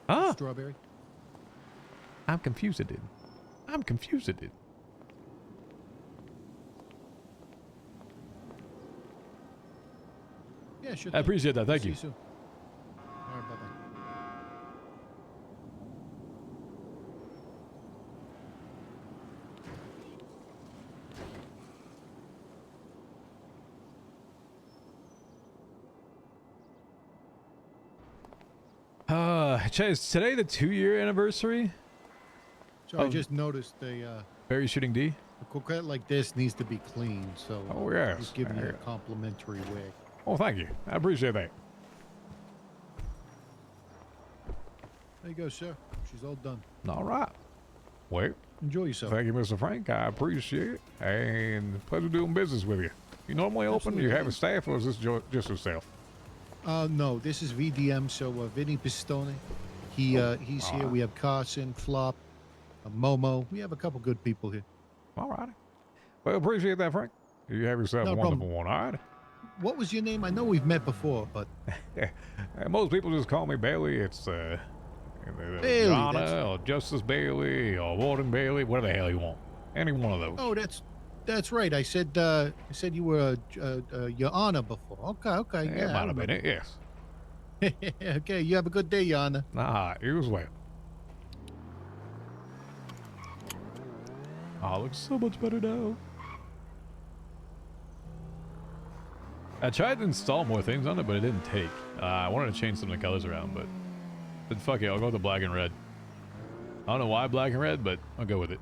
Huh? Strawberry. I'm confused, dude. I'm confused, dude. Yeah, sure. I appreciate that. Thank See you. soon. All right, bye-bye. Chad, is today the 2-year anniversary? So I just noticed the Barry shooting D? a coquette like this needs to be clean, so Oh, yes. just giving you Yeah. a complimentary wig. Oh, thank you. I appreciate that. There you go, sir. She's all done. All right. Well, Enjoy yourself. thank you, Mr. Frank. I appreciate it. And pleasure doing business with you. You normally open? You have a staff, or is this just yourself? No, this is VDM, so Vinny Pistone. He's here. We have Carson, Flop, Momo. We have a couple good people here. All right. Well, appreciate that, Frank. You have yourself No a wonderful problem. one, all right? What was your name? I know we've met before, but Most people just call me Bailey. It's Bailey, Donna that's- or Justice Bailey or Warden Bailey, whatever the hell you want. Any one of those. oh, that's right. I said you were Your Honor before. Okay, Yeah, yeah. I might have been it, yes. remember. Okay, you have a good day, Your Honor. Nah, you as well. Oh, it looks so much better now. I tried to install more things on it, but it didn't take. I wanted to change some of the colors around, but fuck it, I'll go with the black and red. I don't know why black and red, but I'll go with it.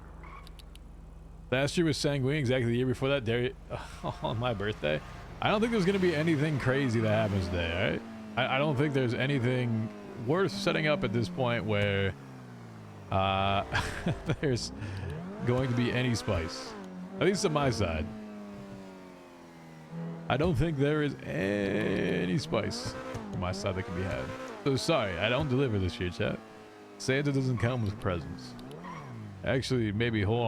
Last year was Sanguine, exactly the year before that, on my birthday. I don't think there's going to be anything crazy that happens today, right? I don't think there's anything worth setting up at this point where there's going to be any spice. At least on my side. I don't think there is any spice on my side that can be had. So sorry, I don't deliver this year, chat. Santa doesn't come with presents. Actually, maybe hold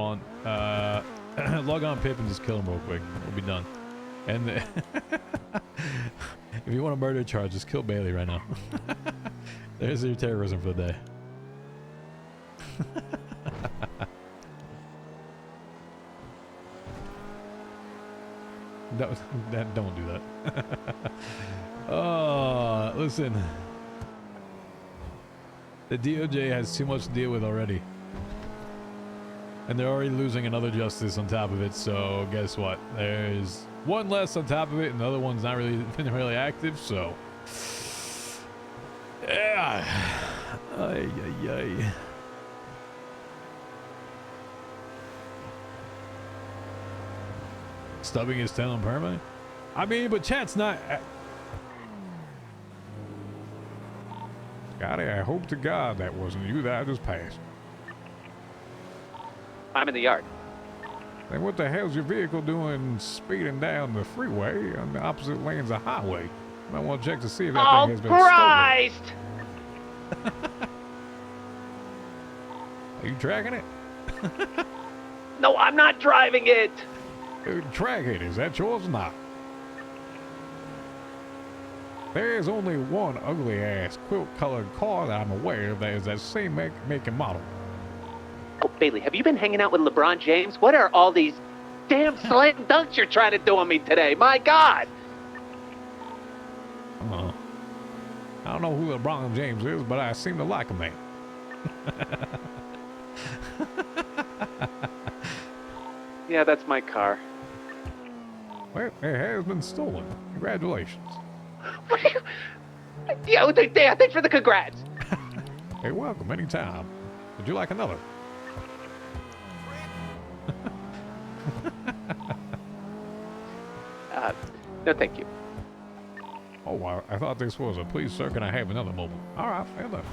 on. Log on Pip and just kill him real quick. We'll be done. And if you want a murder charge, just kill Bailey right now. There's your terrorism for the day. Don't do that. Oh, listen. The DOJ has too much to deal with already. And they're already losing another justice on top of it, so guess what? There's one less on top of it, and the other one's not really been really active, so. Yeah. Ay, ay, ay. Stubbing his tail on permanent? I mean, but chat's not. Scotty, I hope to God that wasn't you that I just passed. I'm in the yard. Then what the hell's your vehicle doing speeding down the freeway on the opposite lanes of the highway? You might want to check to see if that thing has been Christ! stolen. Are you tracking it? No, I'm not driving it. Track it. Is that yours or not? There's only one ugly ass quilt colored car that I'm aware of that is that same make and model. Oh, Bailey, have you been hanging out with LeBron James? What are all these damn slam dunks you're trying to do on me today? My God! I don't know who LeBron James is, but I seem to like him, man. Yeah, that's my car. Well, it has been stolen. Congratulations. Yeah, thanks for the congrats. You're welcome anytime. Would you like another? No, thank you. Oh, I thought this was a please, sir. Can I have another mobile? All right, fair enough.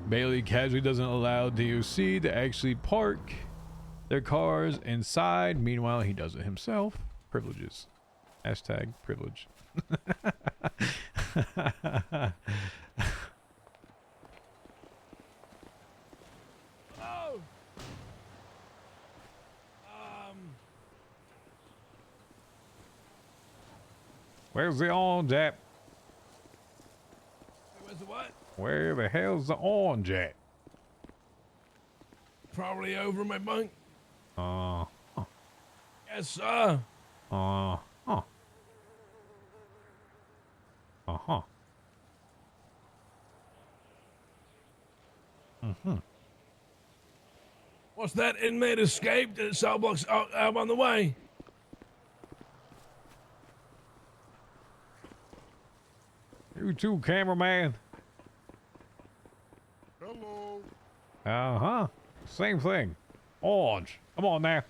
Bailey casually doesn't allow DOC to actually park their cars inside. Meanwhile, he does it himself. Privileges. Hashtag privilege. Oh. Where's the orange at? Where's the what? Where the hell's the orange at? Probably over my bunk. Huh. Yes, sir. Huh. Uh-huh. Mm-hmm. What's that inmate escaped? The cell block's out on the way. You too, cameraman. Hello. Uh-huh. Same thing. Orange. Come on now.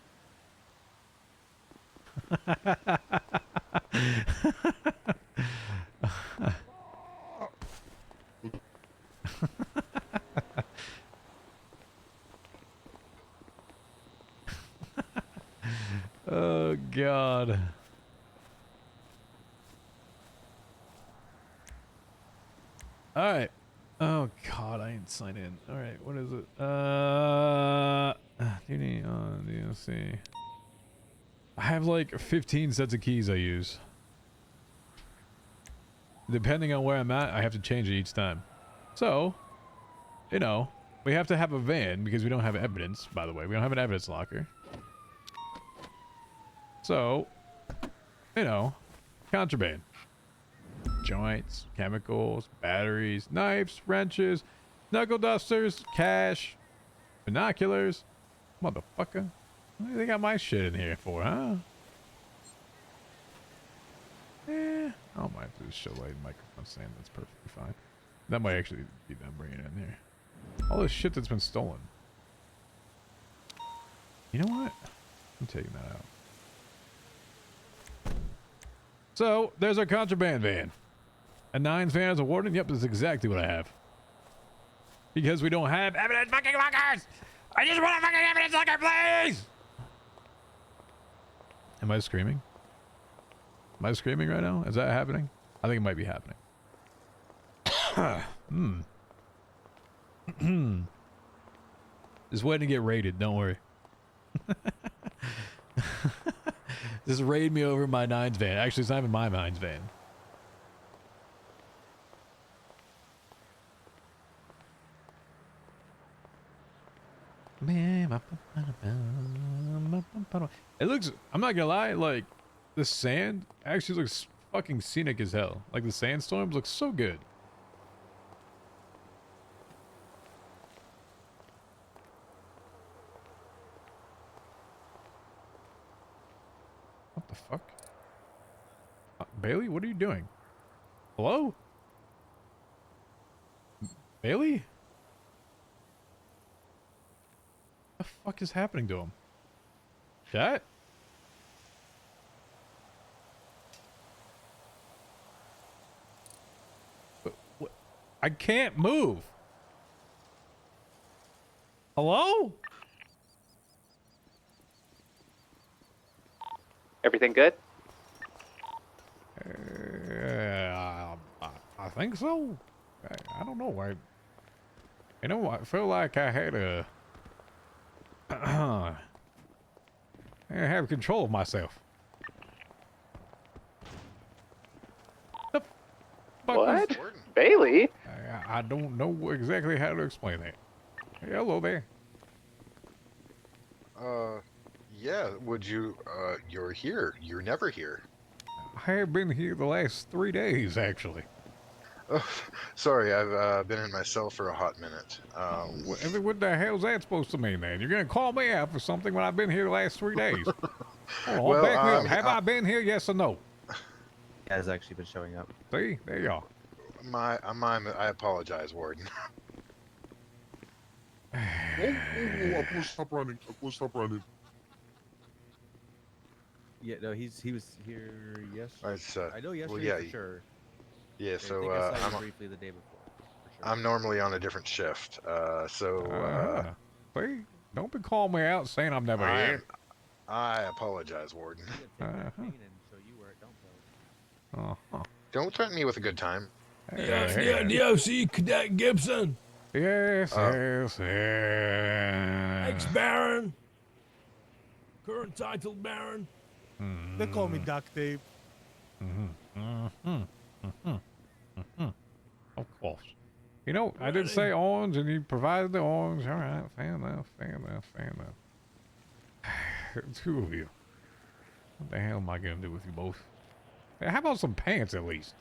Oh, God. All right. Oh, God, I ain't signed in. All right, what is it? Do you need DLC? I have like 15 sets of keys I use. Depending on where I'm at, I have to change it each time. So, you know, we have to have a van because we don't have evidence, by the way. We don't have an evidence locker. So, you know, contraband. Joints, chemicals, batteries, knives, wrenches, knuckle dusters, cash, binoculars. Motherfucker. What do they got my shit in here for, huh? Eh, I don't mind if this show light microphone stand. That's perfectly fine. That might actually be them bringing it in here. All this shit that's been stolen. You know what? I'm taking that out. So, there's our contraband van. A 9's van as a warden? Yep, that's exactly what I have. Because we don't have evidence fucking lockers! I just want a fucking evidence locker, please! Am I screaming? Am I screaming right now? Is that happening? I think it might be happening. Just waiting to get raided, don't worry. Just raid me over my 9's van. Actually, it's not even my 9's van. It looks, I'm not gonna lie, like, the sand actually looks fucking scenic as hell. Like, the sandstorms look so good. What the fuck? Bailey, what are you doing? Hello? Bailey? What the fuck is happening to him? Chat? What? I can't move. Hello? Everything good? I think so. I don't know. You know, I feel like I had a... I have control of myself. The fuck What? Bailey? I don't know exactly how to explain that. Hey, hello there. Yeah, would you, you're here. You're never here. I have been here the last 3 days, actually. Oh, sorry, I've been in my cell for a hot minute. What the hell's that supposed to mean, then? You're going to call me out for something when I've been here the last 3 days. Hold on, Well, back me up. Have I been here, yes or no? Has actually been showing up. See? There you are. I apologize, Warden. I'll stop running. I'll stop running. Yeah, no, he was here yesterday. Well, I know yesterday for sure. Yeah, I so think I saw you I'm briefly the day before. For sure. I'm normally on a different shift. See? Don't be calling me out saying I'm never here. I apologize, Warden. Don't threaten me with a good time. DOC Cadet Gibson. Yes. Ex-Baron. Current title Baron. They call me Duct Tape. Of course. You know, I did say orange, and you provided the orange. All right, fair enough. Two of you. What the hell am I gonna do with you both? Hey, how about some pants at least?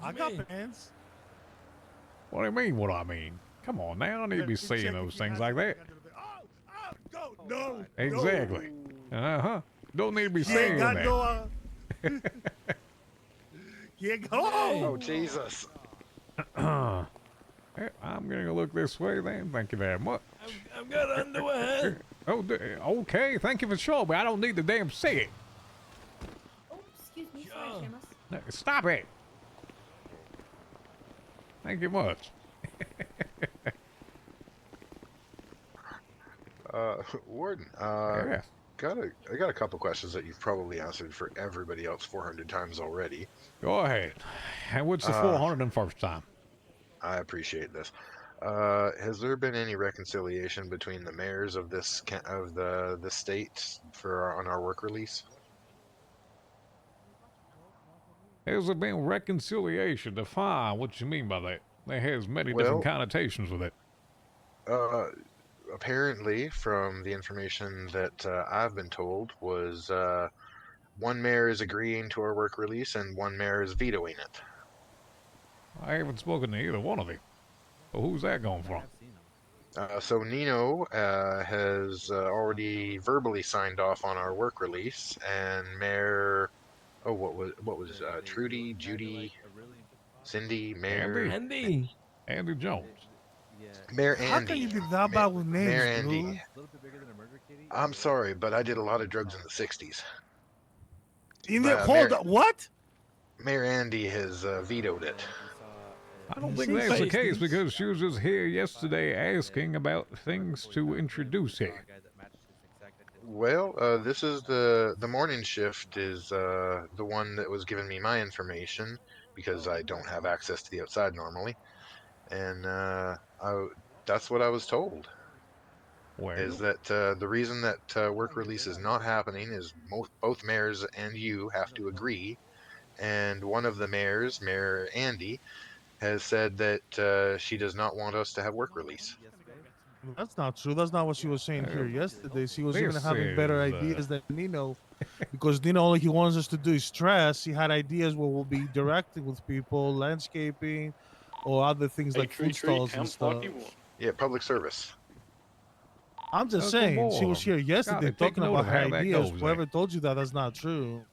I got pants. What do you mean? What I mean? Come on now, I don't need to be saying those things like that. Go, no. Exactly. Don't need to be He saying ain't got that. no. He ain't go. Oh Jesus. Hey, I'm gonna look this way then. Thank you very much. I've got underwear. Okay. Thank you for showing me. I don't need to damn see it. Oh, excuse me. Sorry, Seamus. Stop it. Thank you much. Warden, Yeah. I got a couple questions that you've probably answered for everybody else 400 times already. Go ahead. And what's the 401st time? I appreciate this. Has there been any reconciliation between the mayors of the state on our work release? Has there been reconciliation? Define what you mean by that. That has many different connotations with it. Apparently, from the information that I've been told, was one mayor is agreeing to our work release and one mayor is vetoing it. I haven't spoken to either one of you. So who's that going from? So Nino has already verbally signed off on our work release, and Mayor, what was Trudy, Judy, Cindy, Mayor Andy Jones. Mayor Andy. How can you be that bad with names, Mayor Andy. bro? I'm sorry, but I did a lot of drugs in the 60s. Hold up, what? Mayor Andy has vetoed it. I don't think that's the case because she was just here yesterday asking about things to introduce here. Well, this is the morning shift is the one that was giving me my information because I don't have access to the outside normally, and that's what I was told. Is that the reason that work release is not happening is both mayors and you have to agree, and one of the mayors, Mayor Andy, has said that she does not want us to have work release. That's not true. That's not what she was saying here yesterday. She was even having better ideas than Nino, because Nino, all he wants us to do is stress. He had ideas where we'll be directing with people, landscaping, or other things like food stalls and stuff. Yeah, public service. I'm just saying, she was here yesterday talking about her ideas. Whoever told you that, that's not true.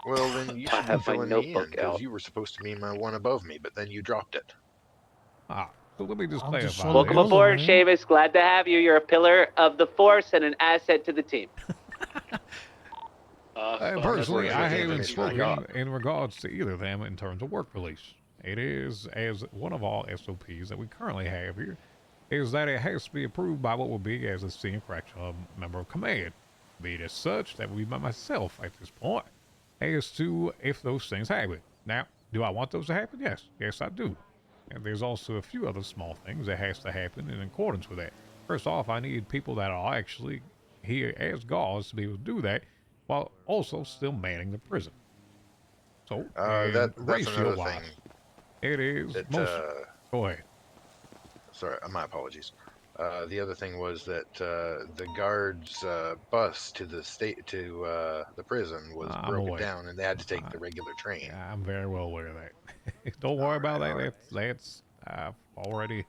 Well, then you should be filling me in, because you were supposed to be my one above me, but then you dropped it. So let me just clarify. Welcome aboard, Seamus. Glad to have you. You're a pillar of the force and an asset to the team. Personally, I haven't spoken in regards to either of them in terms of work release. It is, as one of all SOPs that we currently have here, is that it has to be approved by what will be as a senior correctional member of command. Be it as such, that would be by myself at this point, as to if those things happen. Now, do I want those to happen? Yes. Yes, I do. And there's also a few other small things that has to happen in accordance with that. First off, I need people that are actually here as guards to be able to do that, while also still manning the prison. So, that's another thing. It is. That, Go ahead. Sorry, my apologies. The other thing was that the guard's bus to the the prison was I'm broken aware. down, and they had to take the regular train. I'm very well aware of that. Don't worry about that. That's already.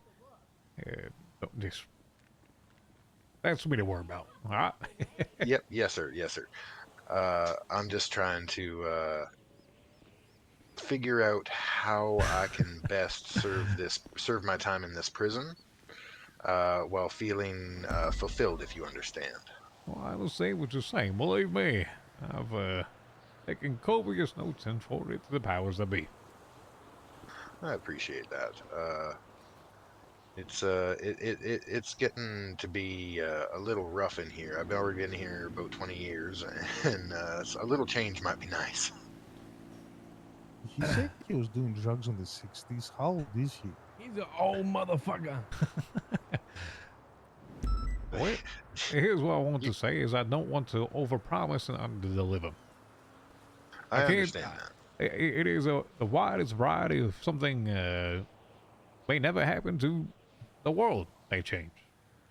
That's for me to worry about. All right. Yep. Yes, sir. Yes, sir. I'm just trying to figure out how I can best serve my time in this prison, while feeling fulfilled, if you understand. Well, I will say what you're saying. Believe me, I've taken copious notes and forwarded it to the powers that be. I appreciate that. It's getting to be a little rough in here. I've already been here about 20 years, and so a little change might be nice. He said he was doing drugs in the 60s. How old is he? He's an old motherfucker. Well, here's what I want to say is I don't want to overpromise and underdeliver. I understand that. It is the widest variety of something may never happen to the world. They change.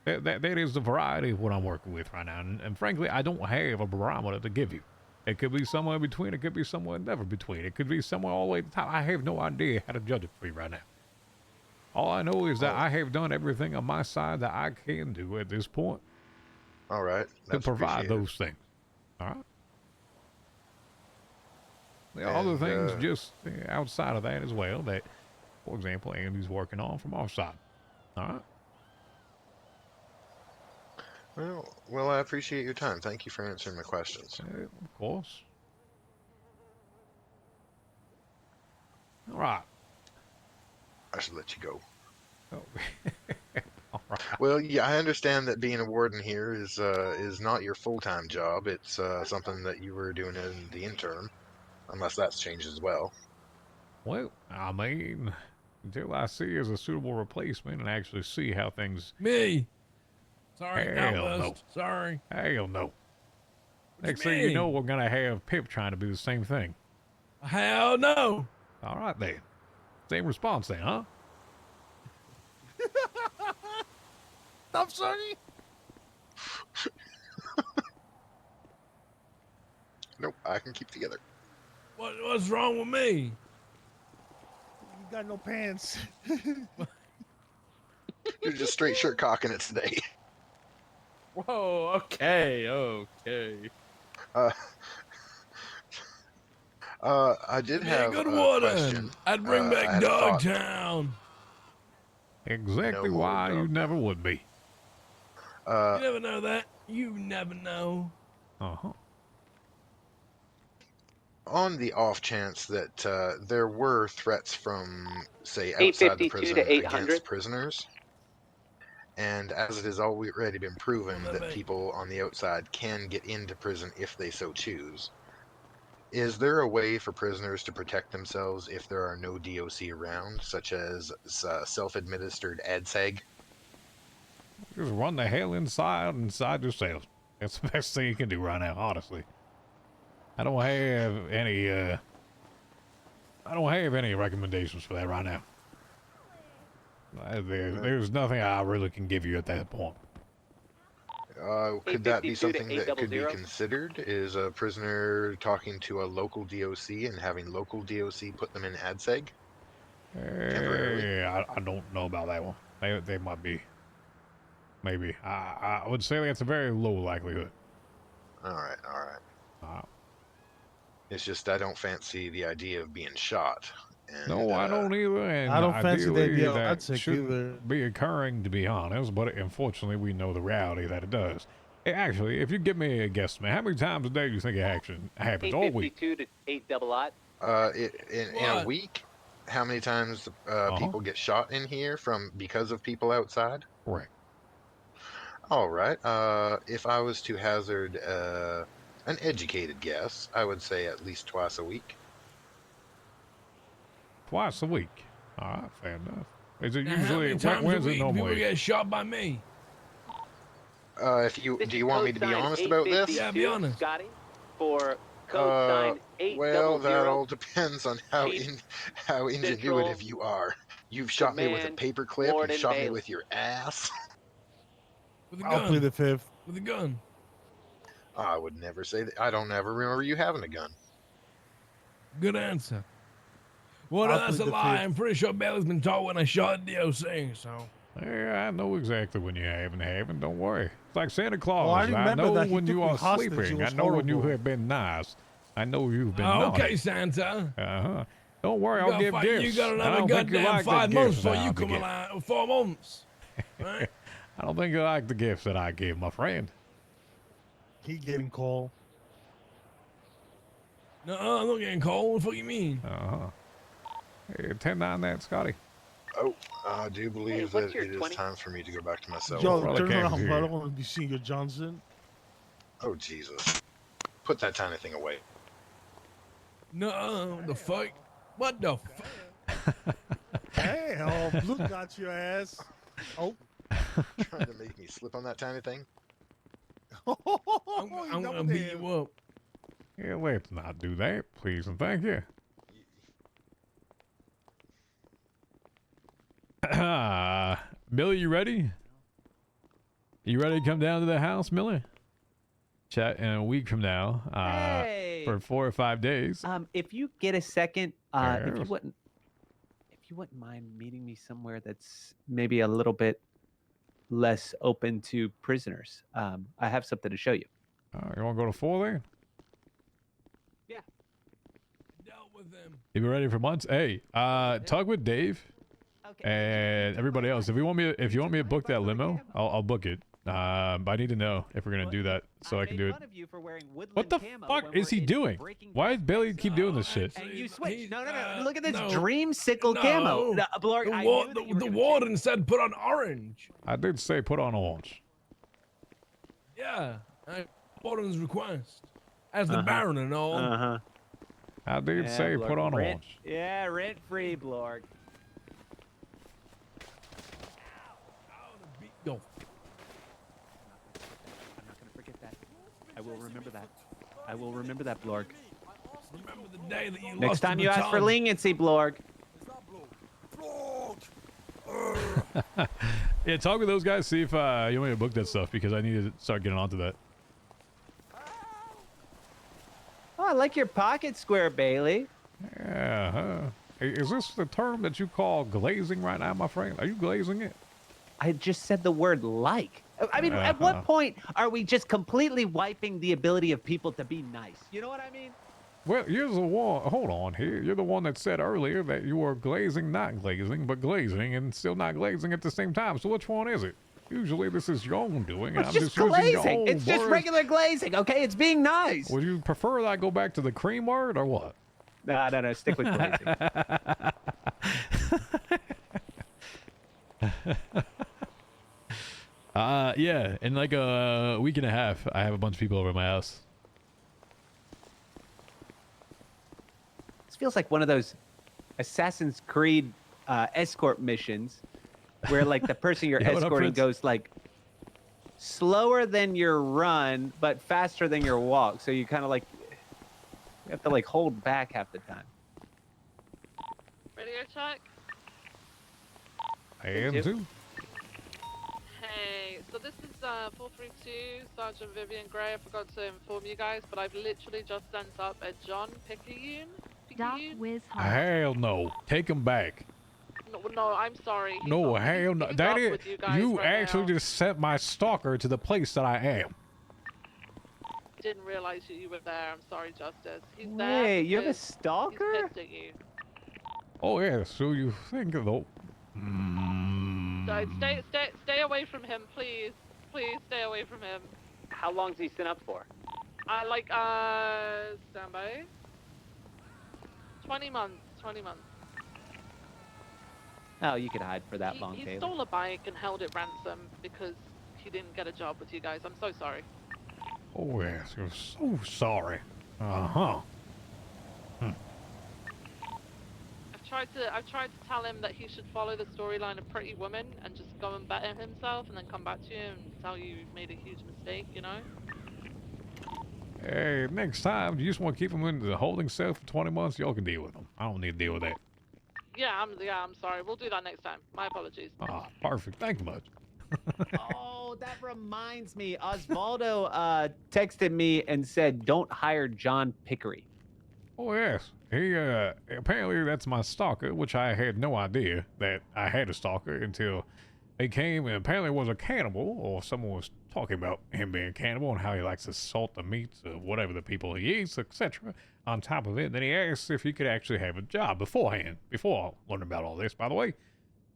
That is the variety of what I'm working with right now. And frankly, I don't have a barometer to give you. It could be somewhere in between. It could be somewhere never between. It could be somewhere all the way to the top. I have no idea how to judge it for you right now. All I know is that I have done everything on my side that I can do at this point. All right. To provide those things. All right. There are other things just outside of that as well that, for example, Andy's working on from our side. All right. Well, I appreciate your time. Thank you for answering my questions. Of course. All right. I should let you go. Oh. All right. Well, yeah, I understand that being a warden here is not your full-time job. It's something that you were doing in the interim, unless that's changed as well. Well, I mean, until I see as a suitable replacement and actually see how things... Me! Sorry, Hell no. Outpost. Sorry. Hell no. Next thing you know, we're going to have Pip trying to do the same thing. Hell no. All right, then. Same response then, huh? Stop, Sonny. Nope, I can keep together. What's wrong with me? You got no pants. You're just straight shirt cocking it today. Whoa, okay. I did have good a water. question. I'd bring back Dogtown. Exactly why you never would be. You never know that. You never know. Uh-huh. On the off chance that there were threats from, say, outside the prison against prisoners, and as it has already been proven that people on the outside can get into prison if they so choose, is there a way for prisoners to protect themselves if there are no DOC around, such as self-administered ADSEG? Just run the hell inside yourself. That's the best thing you can do right now, honestly. I don't have any recommendations for that right now. There's nothing I really can give you at that point. Could that be something that could be considered? Is a prisoner talking to a local DOC and having local DOC put them in ADSEG? Yeah, I don't know about that one. They might be. Maybe. I would say that's a very low likelihood. All right. It's just I don't fancy the idea of being shot. And, no, I don't either. And I don't fancy the idea of that ADSEG shouldn't either. be occurring, to be honest, but unfortunately we know the reality that it does. Hey, actually, if you give me a guess, man, how many times a day do you think it actually happens all week? 852 to 8 double odd. In a week, how many times people get shot in here because of people outside? Correct. All right. If I was to hazard an educated guess, I would say at least twice a week. Twice a week. All right, fair enough. Is it Now, usually when's it normally? People get shot by me. Do you want me to be honest about this? Yeah, be honest. Scotty, for Code sign 800. Well, that all depends on how Chief how ingenuitive Central you are. You've shot me with a Demand paperclip. You've Warden shot me Bailey. with your ass. With a I'll gun. plead the fifth. With a gun. I would never say that. I don't ever remember you having a gun. Good answer. Well, I'll that's a plead the lie. fifth. I'm pretty sure Bailey's been taught when I shot DOC, so. Yeah, I know exactly when you have and haven't. Don't worry. It's like Santa Claus. Oh, I I remember know that. He when took you me are hostage. It sleeping. I was know when you horrible. have been nice. I know you've been Okay, naughty. Santa. Uh-huh. Don't worry, You I'll gotta give fight- gifts. You got I another don't think you goddamn like the 5 months gifts before that you I'll come give. alive. 4 months. Right? I don't think you like the gifts that I give, my friend. He getting cold. No, I'm not getting cold. What the fuck you mean? Uh-huh. Hey, 10-9 that, Scotty. Oh, I do believe what's that your it is 20? time for me to go back to my cell. Yo, Well, I turn can't around, hear bro. I you. don't want to be seeing your Johnson. Oh, Jesus. Put that tiny thing away. No, the fuck? What the fuck? Hey, oh, Blue got your ass. Oh. Trying to make me slip on that tiny thing? I'm gonna beat you up. Yeah, let's not do that, please and thank you. Millie, you ready? You ready to come down to the house, Millie? Chat in a week from now. Hey. For 4 or 5 days. If you get a second, if you Yes. wouldn't mind meeting me somewhere that's maybe a little bit less open to prisoners. I have something to show you. You want to go to 4 there? Yeah. Dealt with them. You been ready for months? Hey, talk with Dave and everybody else. If you want me to book that limo, I'll book it. But I need to know if we're gonna do that so I can do it. What the fuck is he doing? Why does Bailey keep doing this shit? And you switch. No. Look at this dreamsicle camo. No. Blorg, I knew that you were The gonna warden said put on orange. I did say put on orange. Yeah. Warden's request. As the Baron and all. I did say Blorg, put on rent, orange. Yeah, rent free, Blorg. Yo. I'm not gonna forget that. I will remember that. I will remember that, Blorg. Remember the day that you Next lost the time you ask for baton. leniency, Blorg. Yeah, talk with those guys. See if you want me to book that stuff because I need to start getting onto that. Oh, I like your pocket square, Bailey. Yeah. Hey, is this the term that you call glazing right now, my friend? Are you glazing it? I just said the word like. I mean, at what point are we just completely wiping the ability of people to be nice? You know what I mean? Well, you're the one. Hold on here. You're the one that said earlier that you were glazing, not glazing, but glazing and still not glazing at the same time. So which one is it? Usually this is your own doing. And It's I'm just using your glazing. own It's just words. regular glazing, okay? It's being nice. Would you prefer that I go back to the cream word or what? No. Stick with glazing. Yeah. In like a week and a half, I have a bunch of people over at my house. This feels like one of those Assassin's Creed escort missions where like the person you're Yeah, what up, escorting Prince? goes like slower than your run, but faster than your walk. So you kind of like you have to like hold back half the time. Radio check. I am too. Hey, so this is 432 Sergeant Vivian Gray. I forgot to inform you guys, but I've literally just sent up a John Picayune. DocWizard. Hell no. Take him back. No, I'm sorry. He's No, not- hell no. he's That up is. with you guys You right actually now. just sent my stalker to the place that I am. Didn't realize you were there. I'm sorry, Justice. He's there. Wait, you have a because stalker? He's pissed at you. Oh yeah. So you think though? So stay away from him, please. Please stay away from him. How long's he sent up for? Stand by. 20 months. 20 months. Oh, you could hide for that long, He Bailey. stole a bike and held it ransom because he didn't get a job with you guys. I'm so sorry. Oh yes. You're so sorry. Uh-huh. I've tried to tell him that he should follow the storyline of Pretty Woman and just go and better himself and then come back to you and tell you you've made a huge mistake, you know? Hey, next time, you just want to keep them in the holding cell for 20 months, y'all can deal with them. I don't need to deal with that. Yeah, I'm sorry. We'll do that next time. My apologies. Ah, perfect. Thank you much. Oh, that reminds me. Osvaldo texted me and said, "Don't hire John Pickery." Oh, yes. He, apparently that's my stalker, which I had no idea that I had a stalker until he came and apparently was a cannibal, or someone was talking about him being a cannibal and how he likes to salt the meats of whatever the people he eats, etc. On top of it, then he asked if he could actually have a job beforehand, before learning about all this, by the way.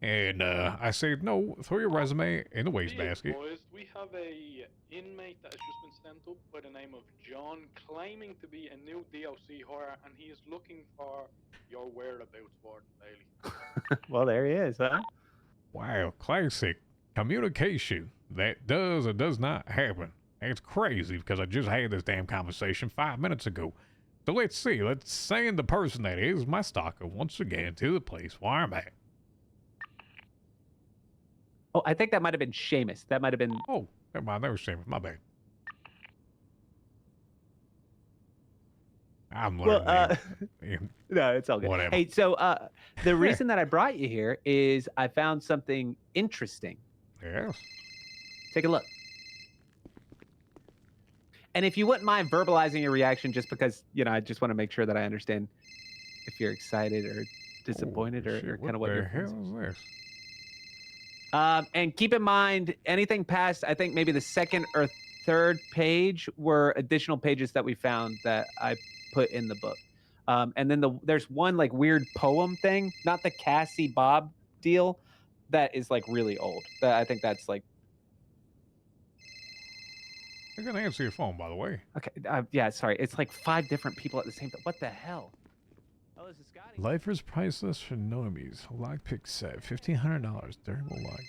And I said, no, throw your resume in the wastebasket. Boys, we have a inmate that has just been sent up by the name of John, claiming to be a new DOC hire, and he is looking for your whereabouts, Warden Bailey. Well, there he is, huh? Wow, classic communication that does or does not happen. It's crazy because I just had this damn conversation 5 minutes ago. So let's see, let's send the person that is my stalker once again to the place where I'm at. Oh, I think that might have been Seamus. That might have been. Oh, never mind. That was Seamus. My bad. I'm learning. No, it's all good. Whatever. Hey, so the reason that I brought you here is I found something interesting. Yes. Take a look. And if you wouldn't mind verbalizing your reaction, just because, you know, I just want to make sure that I understand if you're excited or disappointed or kind of what your hell is this? And keep in mind, anything past, I think maybe the second or third page were additional pages that we found that I put in the book. And then there's one like weird poem thing, not the Cassie Bob deal, that is like really old. I think that's like. You're gonna answer your phone, by the way. Okay, yeah, sorry. It's like 5 different people at the same time. What the hell? Oh, this is Scotty. Lifer's priceless for normies. Lockpick set, $1,500. Durable lock.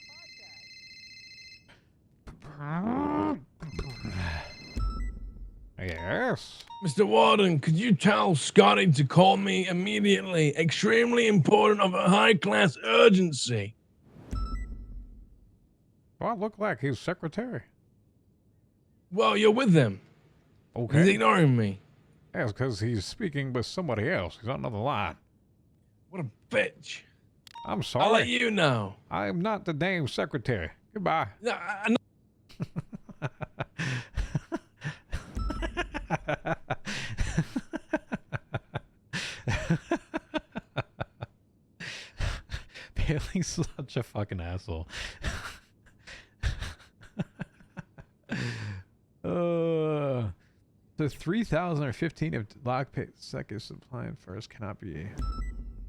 Yes. Mr. Warden, could you tell Scotty to call me immediately? Extremely important of a high-class urgency. Do I look like his secretary? Well, you're with him. Okay. He's ignoring me. Yes, because he's speaking with somebody else. He's on another line. What a bitch. I'm sorry. I'll let you know. I am not the damn secretary. Goodbye. No, I Bailey's such a fucking asshole. The 3,000 or 15 of lockpick second supply and first cannot be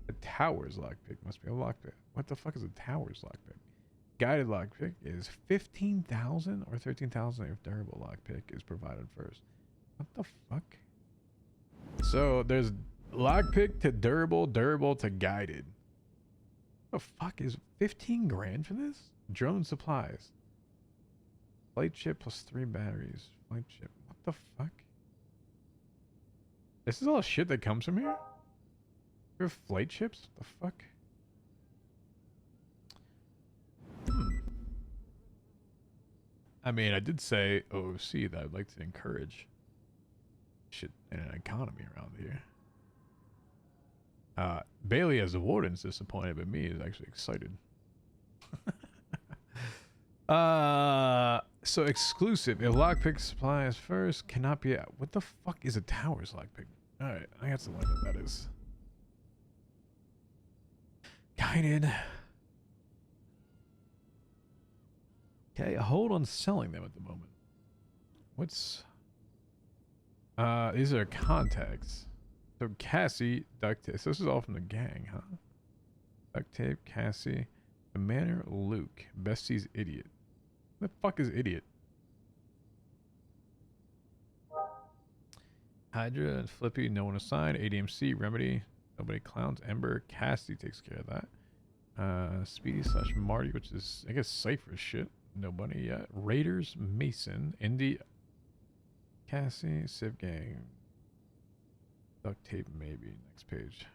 a tower's lockpick. Must be a lockpick. What the fuck is a tower's lockpick? Guided lockpick is 15,000 or 13,000 if durable lockpick is provided first. What the fuck? So there's lockpick to durable, durable to guided. What the fuck is 15 grand for this? Drone supplies. Flight chip plus 3 batteries. Flight chip. What the fuck? This is all shit that comes from here? We have flight chips? The fuck? I mean, I did say OOC that I'd like to encourage shit in an economy around here. Bailey as the warden's disappointed, but me is actually excited. So exclusive. If lockpick supplies first, cannot be. What the fuck is a tower's lockpick? All right, I got to learn what that is. Guided. Okay, hold on selling them at the moment. What's these are contacts. So Cassie, duct tape. So this is all from the gang, huh? Duct tape, Cassie, Commander Luke, Bestie's idiot. Who the fuck is idiot? Hydra and Flippy, no one assigned. ADMC, Remedy, nobody clowns. Ember, Cassie takes care of that. Speedy / Marty, which is I guess safer as shit. Nobody yet. Raiders, Mason, Indy, Cassie, Civ Gang, duct tape, maybe. Next page.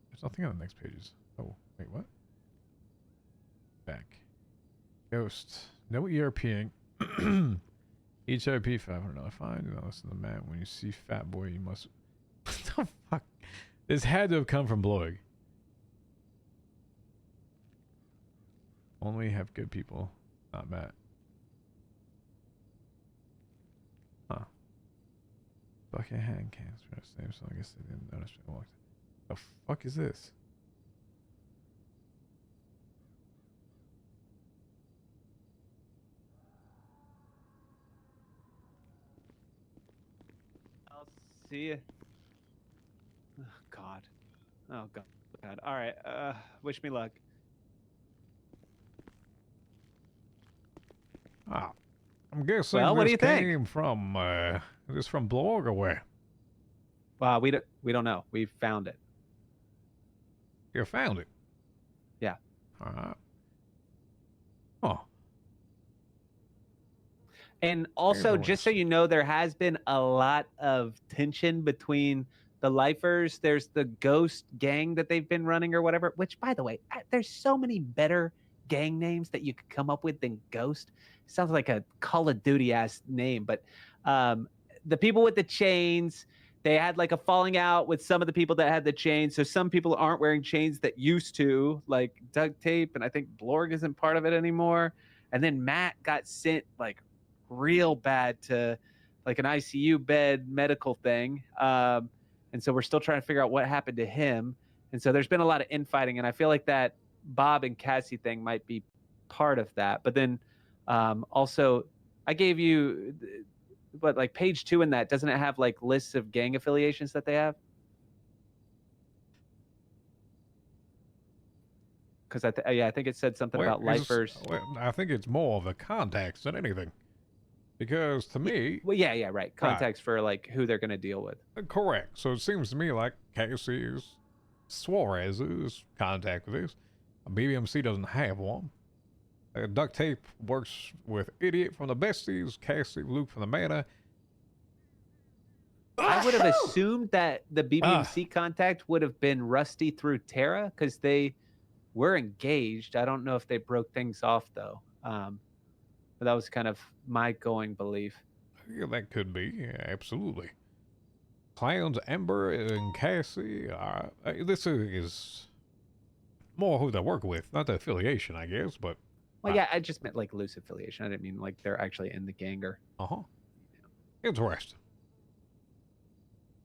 There's nothing on the next pages. Oh, wait, what? Back. Ghost. No ERPing. HIP $500 fine. Do not listen to the man. When you see Fat Boy, you must. What the fuck? This had to have come from Blog. Only have good people, not Matt. Huh. Bucket hand cans for the same, so I guess they didn't notice me walked. The fuck is this? I'll see you. Oh God. Oh God. God. All right. Wish me luck. Ah, I'm guessing Well, what do this you think? came from, is this from Blog or where? Well, we don't know. We found it. You found it? Yeah. Alright. Oh. And also, just so you know, there has been a lot of tension between the lifers. There's the ghost gang that they've been running or whatever, which, by the way, there's so many better gang names that you could come up with than Ghost. Sounds like a Call of Duty ass name, but the people with the chains, they had like a falling out with some of the people that had the chains. So some people aren't wearing chains that used to, like duct tape, and I think Blorg isn't part of it anymore. And then Matt got sent like real bad to like an ICU bed medical thing. And so we're still trying to figure out what happened to him. And so there's been a lot of infighting, and I feel like that Bob and Cassie thing might be part of that. But then also I gave you, but like page 2 in that, doesn't it have like lists of gang affiliations that they have? Because I think it said something about lifers. I think it's more of the contacts than anything. Because to me... Well, yeah, right. Contacts for like who they're going to deal with. Correct. So it seems to me like Cassie's Suarez's contact with this. BBMC doesn't have one. Duct Tape works with Idiot from the Besties, Cassie, Luke from the Mana. I would have assumed that the BBMC contact would have been Rusty through Tara, because they were engaged. I don't know if they broke things off, though. But that was kind of my going belief. Yeah, that could be. Yeah, absolutely. Clowns, Ember, and Cassie. This is more who they work with, not the affiliation, I guess, but... Well, yeah, I just meant like loose affiliation. I didn't mean like they're actually in the ganger. Uh-huh. Interesting.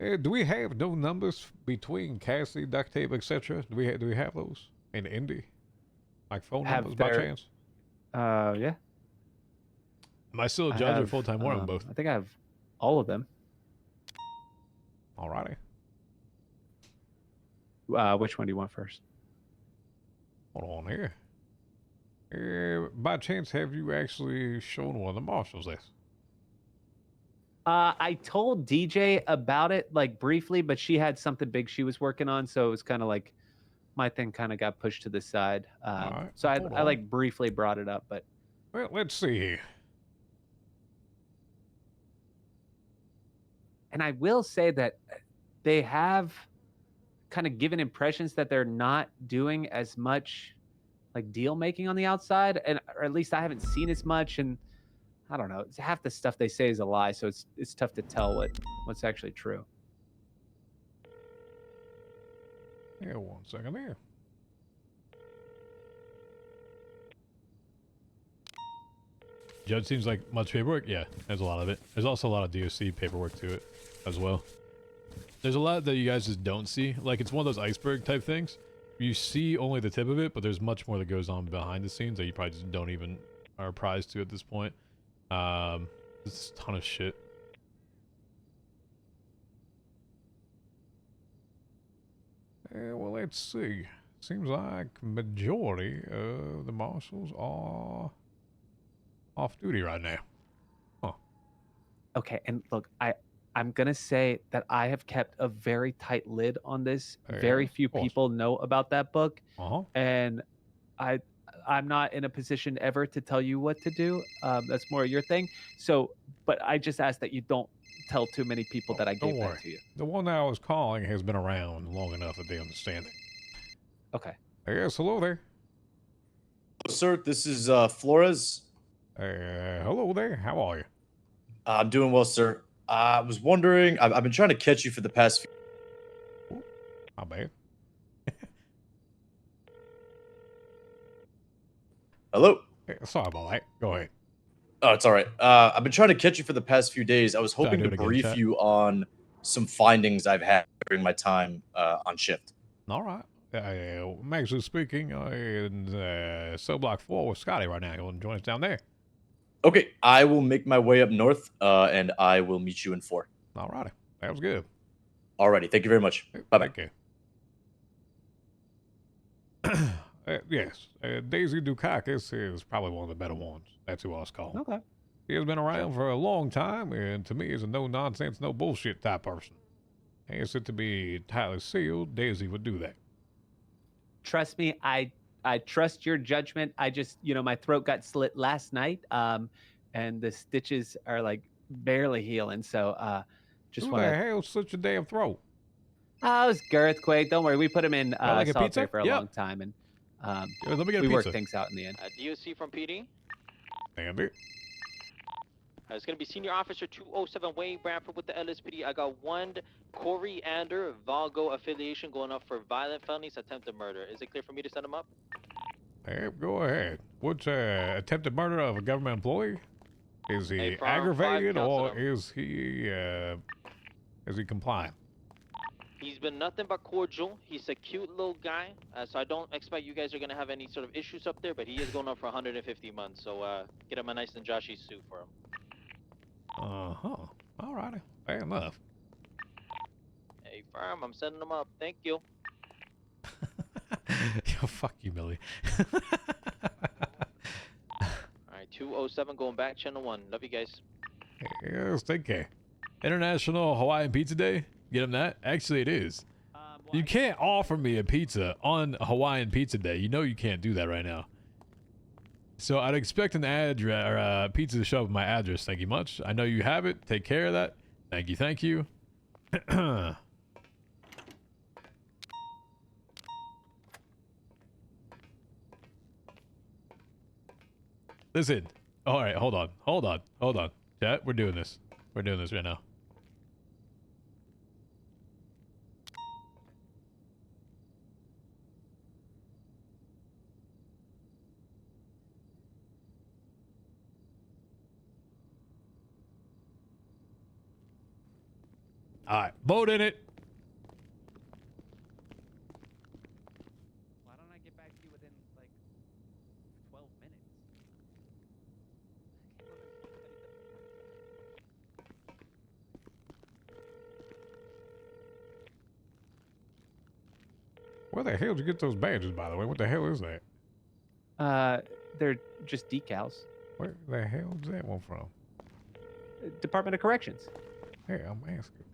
Do we have no numbers between Cassie, Duct Tape, etc.? Do we have those in Indy? Like phone numbers by chance? Yeah. Am I still a judge or full-time one of both? I think I have all of them. Alrighty. Which one do you want first? Hold on here. By chance, have you actually shown one of the marshals this? I told DJ about it, like briefly, but she had something big she was working on, so it was kind of like my thing kind of got pushed to the side. Right, so I like briefly brought it up, but... Well, let's see here. And I will say that they have kind of given impressions that they're not doing as much like deal making on the outside, or at least I haven't seen as much. And I don't know, it's half the stuff they say is a lie, so it's tough to tell what's actually true. Yeah, 1 second here. Judge seems like much paperwork. Yeah, there's a lot of it. There's also a lot of DOC paperwork to it as well. There's a lot that you guys just don't see. Like, it's one of those iceberg type things. You see only the tip of it, but there's much more that goes on behind the scenes that you probably just don't even are apprised to at this point. There's a ton of shit. Well, let's see. Seems like majority of the marshals are off duty right now. Huh. Okay, and look, I'm gonna say that I have kept a very tight lid on this. Very few people know about that book, and I'm not in a position ever to tell you what to do. That's more your thing. So, but I just ask that you don't tell too many people that I gave that to you. The one that I was calling has been around long enough that they understand it. Okay. Yes, hello there. Sir, this is Flores. Hello there. How are you? I'm doing well, sir. I was wondering, I've been trying to catch you for the past few... My bad. Hello? Hey, sorry about that. Go ahead. Oh, it's all right. I've been trying to catch you for the past few days. I was hoping do to it again, brief chat? you on some findings I've had during my time on shift. All right. I'm actually speaking in cell block 4 with Scotty right now. You want to join us down there? Okay, I will make my way up north, and I will meet you in 4. All righty. That was good. Alrighty, thank you very much. Bye-bye. Thank you. Yes, Daisy Dukakis is probably one of the better ones. That's who I was calling. Okay. He has been around for a long time, and to me is a no-nonsense, no-bullshit type person. Is it to be tightly sealed, Daisy would do that. Trust me, I trust your judgment. I just, my throat got slit last night, and the stitches are like barely healing. So, just Who want the to. hell slit your damn throat? Oh, it was Girthquake. Don't worry, we put him in like a solitary pizza? for a Yep. long time, and Let me get a we pizza. worked things out in the end. DOC from PD. Andy. It's going to be Senior Officer 207 Wayne Bradford with the LSPD. I got one Corey Ander, Valgo affiliation going up for violent felonies, attempted murder. Is it clear for me to set him up? Hey, go ahead. What's attempted murder of a government employee? Is he Hey, firm, aggravated 5 or counts is he compliant? He's been nothing but cordial. He's a cute little guy, so I don't expect you guys are going to have any sort of issues up there, but he is going up for 150 months, so get him a nice and Joshy suit for him. Uh-huh. All righty. Fair enough. Hey, firm, I'm setting him up. Thank you. Yo, fuck you, Millie. Alright, 207 going back, channel 1. Love you guys. Yes, take care. International Hawaiian Pizza Day? Get him that? Actually, it is. You can't offer me a pizza on Hawaiian Pizza Day. You know you can't do that right now. So I'd expect an address or pizza to show up with my address. Thank you much. I know you have it. Take care of that. Thank you. Thank you. Listen. All right. Hold on. Hold on. Hold on. Chat. We're doing this. We're doing this right now. All right, vote in it. Why don't I get back to you within like 12 minutes? Where the hell did you get those badges, by the way? What the hell is that? They're just decals. Where the hell is that one from? Department of Corrections. Hey, I'm asking.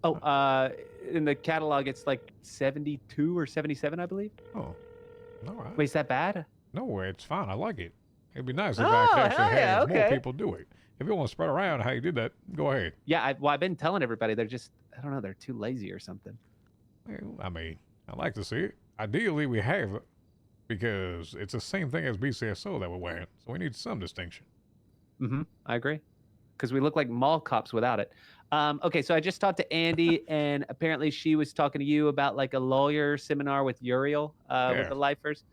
Oh, in the catalog, it's like 72 or 77, I believe. Oh, all right. Wait, is that bad? No, it's fine. I like it. It'd be nice if Oh, I could actually hell yeah, have more okay. people do it. If you want to spread around how you did that, go ahead. Yeah, I've been telling everybody. They're just, I don't know, they're too lazy or something. Well, I mean, I like to see it. Ideally, we have it because it's the same thing as BCSO that we're wearing, so we need some distinction. Mm-hmm. I agree. Because we look like mall cops without it. Okay, so I just talked to Andy, and apparently she was talking to you about like a lawyer seminar with Uriel with the lifers.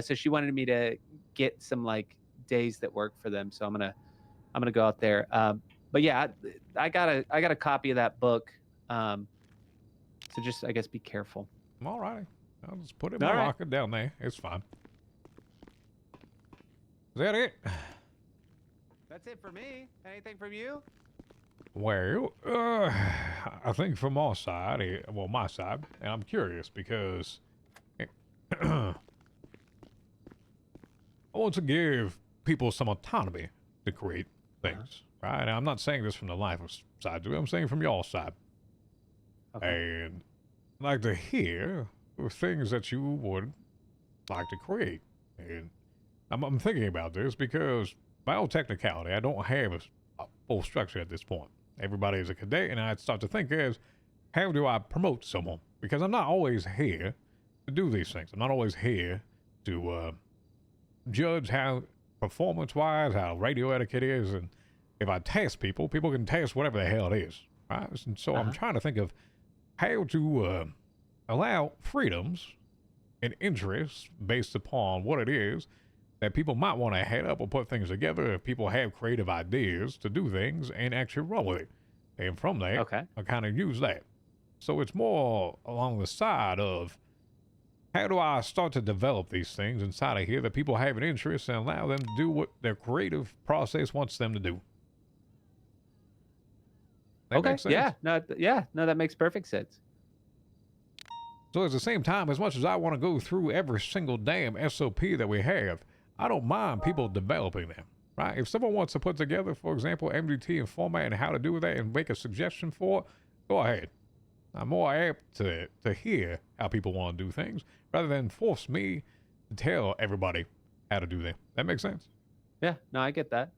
So she wanted me to get some like days that work for them. So I'm gonna go out there. But yeah, I got a copy of that book. So just I guess be careful. All righty. I'll just put it in my locker down there. It's fine. Is that it? That's it for me. Anything from you? Well, I think from our side, well, my side, and I'm curious because I want to give people some autonomy to create things, right? And I'm not saying this from the life side, I'm saying from your side. Okay. And I'd like to hear things that you would like to create. And I'm thinking about this because, by all technicality, I don't have a full structure at this point. Everybody is a cadet, and I start to think as, how do I promote someone? Because I'm not always here to do these things. I'm not always here to judge how performance-wise, how radio etiquette is, and if I task people, people can task whatever the hell it is, right? And so I'm trying to think of how to allow freedoms and interests based upon what it is that people might want to head up or put things together if people have creative ideas to do things and actually run with it. And from that, I kind of use that. So it's more along the side of how do I start to develop these things inside of here that people have an interest and allow them to do what their creative process wants them to do. That makes sense? Yeah, no, that makes perfect sense. So at the same time, as much as I want to go through every single damn SOP that we have, I don't mind people developing them, right? If someone wants to put together, for example, MDT and format and how to do that and make a suggestion for it, go ahead. I'm more apt to hear how people want to do things rather than force me to tell everybody how to do them. That makes sense? Yeah, no, I get that.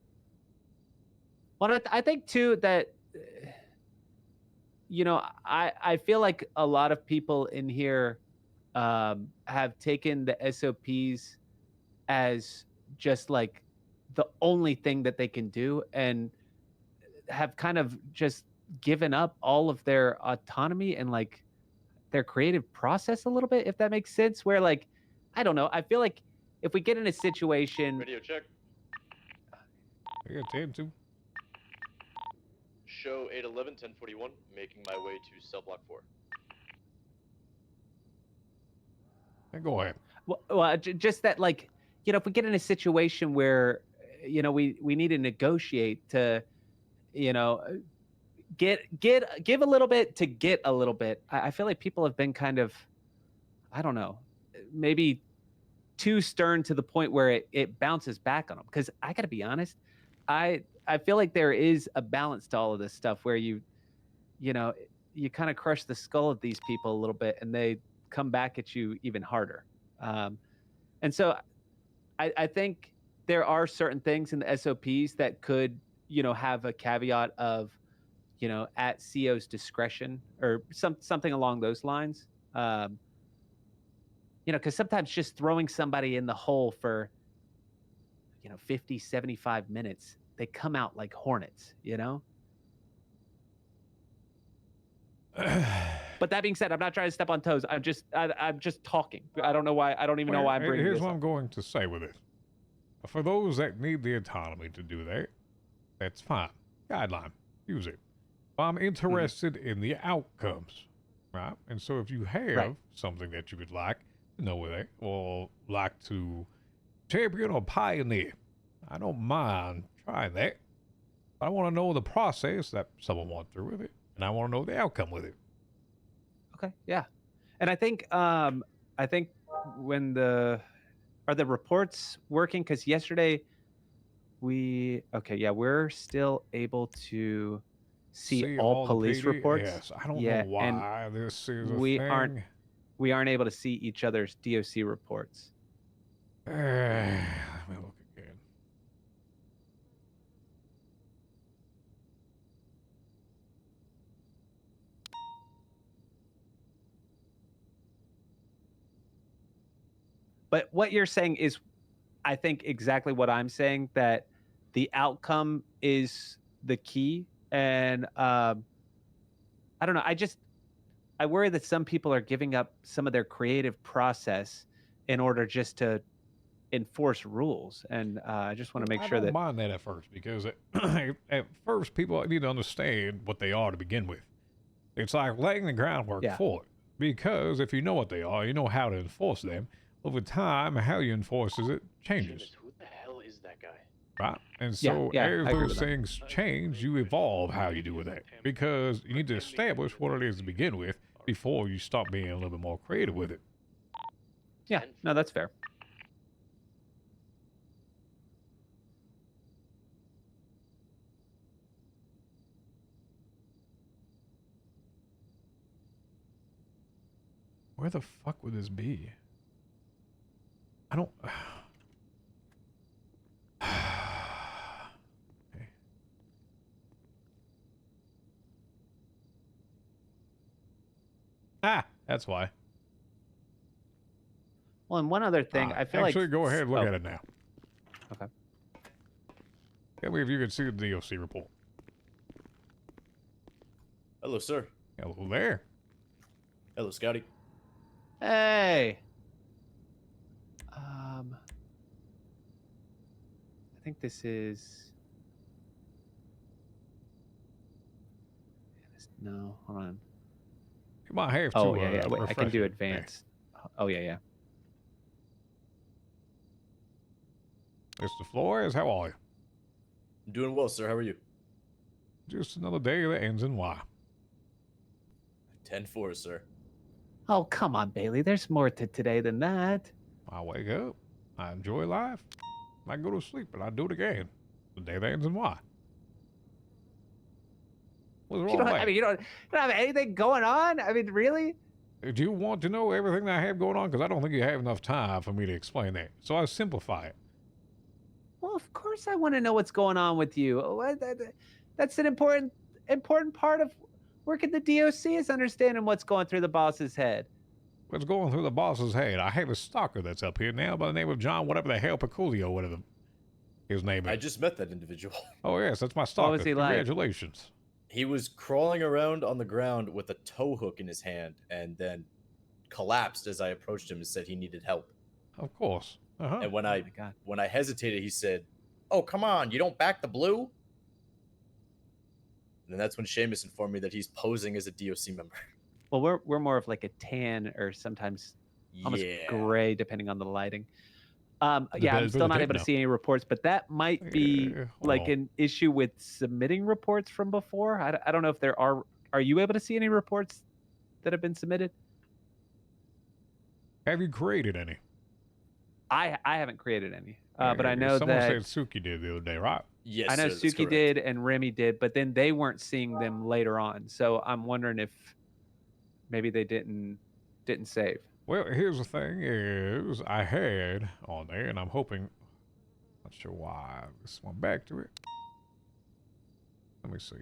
Well, I think too that, you know, I feel like a lot of people in here have taken the SOPs as just like the only thing that they can do and have kind of just given up all of their autonomy and like their creative process a little bit, if that makes sense. Where like, I don't know, I feel like if we get in a situation. Radio check. Yeah, 10-2. Show 811, 1041, making my way to cell block 4. Hey, go ahead. Well, just that, like, you know, if we get in a situation where, you know, we need to negotiate to, you know, give a little bit to get a little bit. I feel like people have been kind of, I don't know, maybe too stern to the point where it bounces back on them. Because I got to be honest, I feel like there is a balance to all of this stuff where you know, you kind of crush the skull of these people a little bit and they come back at you even harder. And so I think there are certain things in the SOPs that could, you know, have a caveat of, you know, at CO's discretion or something along those lines. You know, because sometimes just throwing somebody in the hole for, you know, 50, 75 minutes, they come out like hornets, you know? But that being said, I'm not trying to step on toes. I'm just talking. I don't know why. I don't even know why I'm bringing Here's this what up. I'm going to say with it. For those that need the autonomy to do that, that's fine. Guideline. Use it. I'm interested in the outcomes, right? And so if you have something that you would like to know with it or like to champion or pioneer, I don't mind trying that. I want to know the process that someone went through with it, and I want to know the outcome with it. Okay, yeah. And I think when are the reports working? Because yesterday we're still able to see all police PD? reports. Yes, I don't know why this is a we thing. We aren't able to see each other's DOC reports. Let me look again. But what you're saying is, I think, exactly what I'm saying, that the outcome is the key. And I don't know. I worry that some people are giving up some of their creative process in order just to enforce rules. And I just want to make sure that. I don't mind that at first, because at first people need to understand what they are to begin with. It's like laying the groundwork for it. Because if you know what they are, you know how to enforce them. Over time, how you enforce it changes. Who the hell is that guy? Right? And so as those things change, you evolve how you do with that. Because you need to establish what it is to begin with before you start being a little bit more creative with it. Yeah, no, that's fair. Where the fuck would this be? I don't... Okay. Ah, that's why. Well, and one other thing, I feel actually, like... go ahead and look at it now. Okay. Yeah, me if you can see the DOC report. Hello, sir. Hello there. Hello, Scotty. Hey. I think this is. No, hold on. You might have to. Oh yeah. Wait, I can refresh do it. advanced. Oh yeah. Mr. Flores, how are you? I'm doing well, sir. How are you? Just another day that ends in Y. 10-4, sir. Oh come on, Bailey. There's more to today than that. I wake up, I enjoy life, I go to sleep, and I do it again. The day that ends in Y. What's wrong with that? You don't have anything going on? I mean, really? Do you want to know everything that I have going on? Because I don't think you have enough time for me to explain that. So I simplify it. Well, of course I want to know what's going on with you. That's an important part of working the DOC is understanding what's going through the boss's head. What's going through the boss's head? I have a stalker that's up here now by the name of John, whatever the hell, Peculio, whatever his name is. I just met that individual. Oh, yes, that's my stalker. What was he like? Congratulations. He was crawling around on the ground with a tow hook in his hand and then collapsed as I approached him and said he needed help. Of course. Uh-huh. And when I hesitated, he said, "Oh, come on, you don't back the blue?" And then that's when Seamus informed me that he's posing as a DOC member. Well, we're more of like a tan or sometimes almost gray, depending on the lighting. Yeah, I'm still not able to see any reports, but that might be like an issue with submitting reports from before. I don't know if there are. Are you able to see any reports that have been submitted? Have you created any? I haven't created any, but I know someone that said Suki did the other day, right? Yes, I know sir, that's Suki correct. did and Remy did, but then they weren't seeing them later on. So I'm wondering if maybe they didn't save. Well, here's the thing is I had on there, and I'm hoping, not sure why this one back to it. Let me see.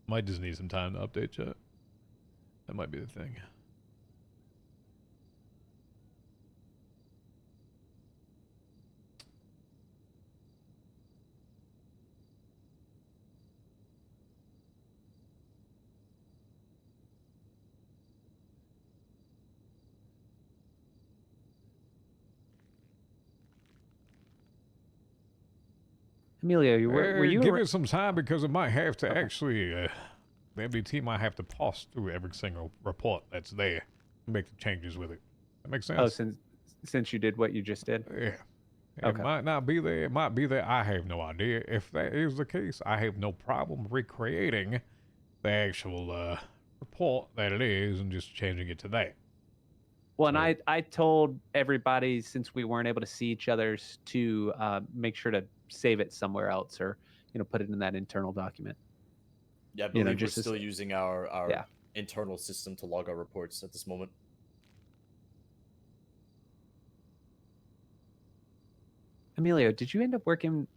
Might just need some time to update chat. That might be the thing. Emilio, were you? Give it some time because it might have to actually, the MDT might have to pause through every single report that's there, make the changes with it. That makes sense. Oh, since you did what you just did. Yeah. It Okay. might not be there. It might be there. I have no idea. If that is the case, I have no problem recreating the actual report that it is and just changing it to that. Well, and I told everybody, since we weren't able to see each other's, to make sure to save it somewhere else or put it in that internal document. Yeah, I believe we're still using our internal system to log our reports at this moment. Emilio, did you end up working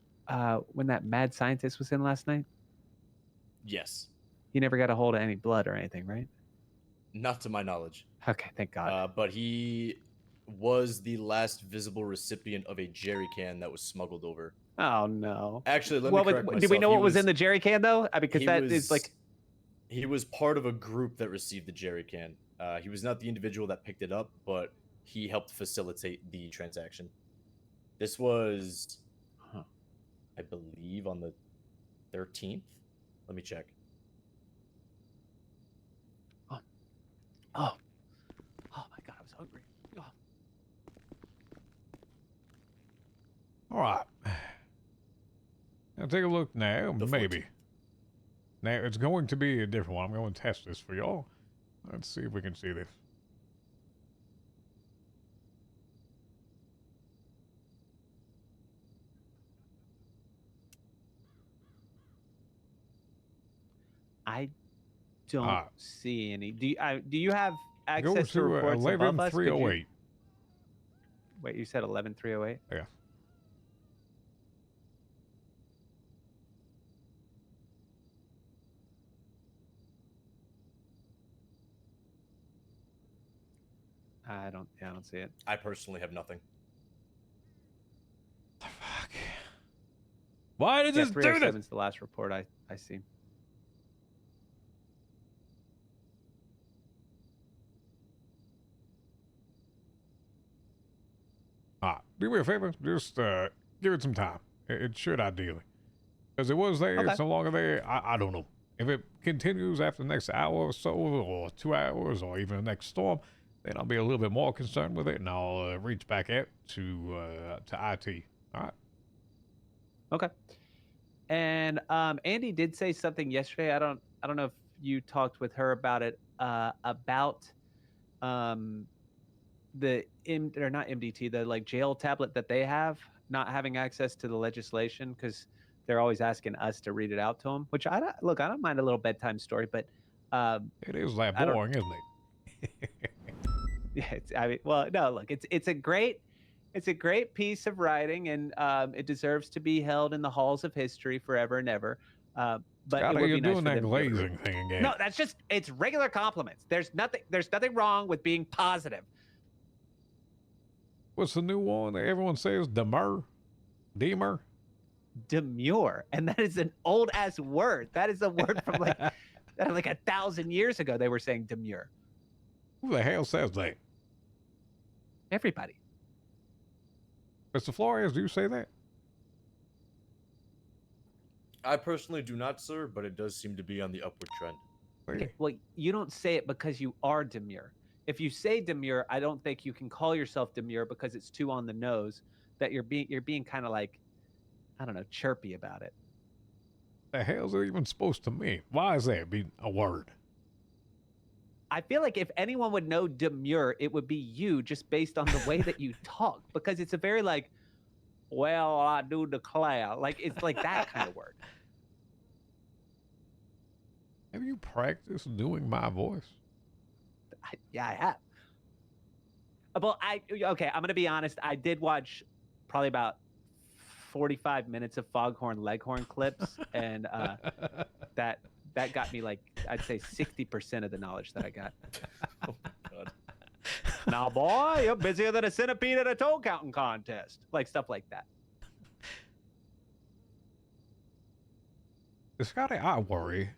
when that mad scientist was in last night? Yes. You never got a hold of any blood or anything, right? Not to my knowledge. Okay, thank God. But he was the last visible recipient of a jerry can that was smuggled over. Oh no! Actually, let me correct myself. Do we know what was in the jerry can though? Because he that is like he was part of a group that received the jerry can. He was not the individual that picked it up, but he helped facilitate the transaction. This was, I believe, on the 13th. Let me check. Oh my God, I was hungry. Oh. All right. Now take a look now, maybe. Now it's going to be a different one. I'm going to test this for y'all. Let's see if we can see this. I don't see any. Do you have access Go to to reports above us? Could you- 11308. Wait, you said 11308? Yeah. I don't see it. I personally have nothing. Why did this do this? 307 is the last report I see. Do me a favor, just give it some time. It should ideally, because it was there, it's no longer there. I don't know if it continues after the next hour or so, or 2 hours, or even the next storm. Then I'll be a little bit more concerned with it, and I'll reach back out to IT. All right. Okay. And Andy did say something yesterday. I don't know if you talked with her about it. About the not MDT, the like jail tablet that they have, not having access to the legislation because they're always asking us to read it out to them. Which I don't mind a little bedtime story, but it is that boring, isn't it? Yeah, it's a great piece of writing, and it deserves to be held in the halls of history forever and ever. But Scotty, it would you're be nice doing for that them to be able to glazing thing again. No, it's regular compliments. There's nothing wrong with being positive. What's the new one that everyone says? Demur? Demure, and that is an old ass word. That is a word from like 1,000 years ago. They were saying demure. Who the hell says that? Everybody. Mr. Flores, do you say that? I personally do not, sir, but it does seem to be on the upward trend. Okay, well, you don't say it because you are demure. If you say demure, I don't think you can call yourself demure because it's too on the nose. That you're being kind of like, I don't know, chirpy about it. The hell's it even supposed to mean? Why is that be a word? I feel like if anyone would know demure, it would be you, just based on the way that you talk, because it's a very like, well, I do declare, like it's like that kind of word. Have you practiced doing my voice? Yeah, I have. Well, okay, I'm gonna be honest. I did watch probably about 45 minutes of Foghorn Leghorn clips, and that got me like, I'd say 60% of the knowledge that I got. Oh my God. Now, boy, you're busier than a centipede at a toe counting contest. Like stuff like that. Scotty, I worry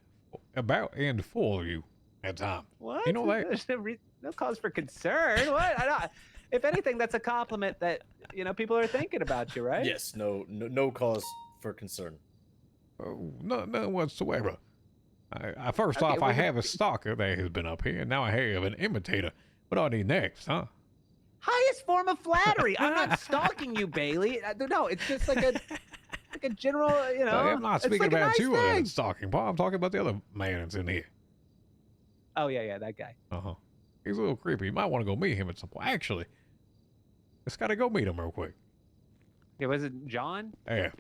about and for you at times. What? You know that? There's no cause for concern. What? If anything, that's a compliment that, people are thinking about you, right? Yes, no cause for concern. Oh, none whatsoever. First off, I have a stalker that has been up here, and now I have an imitator. What do I need next, huh? Highest form of flattery. I'm not stalking you, Bailey. No, it's just like a general, I'm not speaking like about nice you thing. stalking, Paul. I'm talking about the other man that's in here. Oh, yeah, that guy. Uh-huh. He's a little creepy. You might want to go meet him at some point. Actually, let's gotta go meet him real quick. Yeah, was it John? Yeah.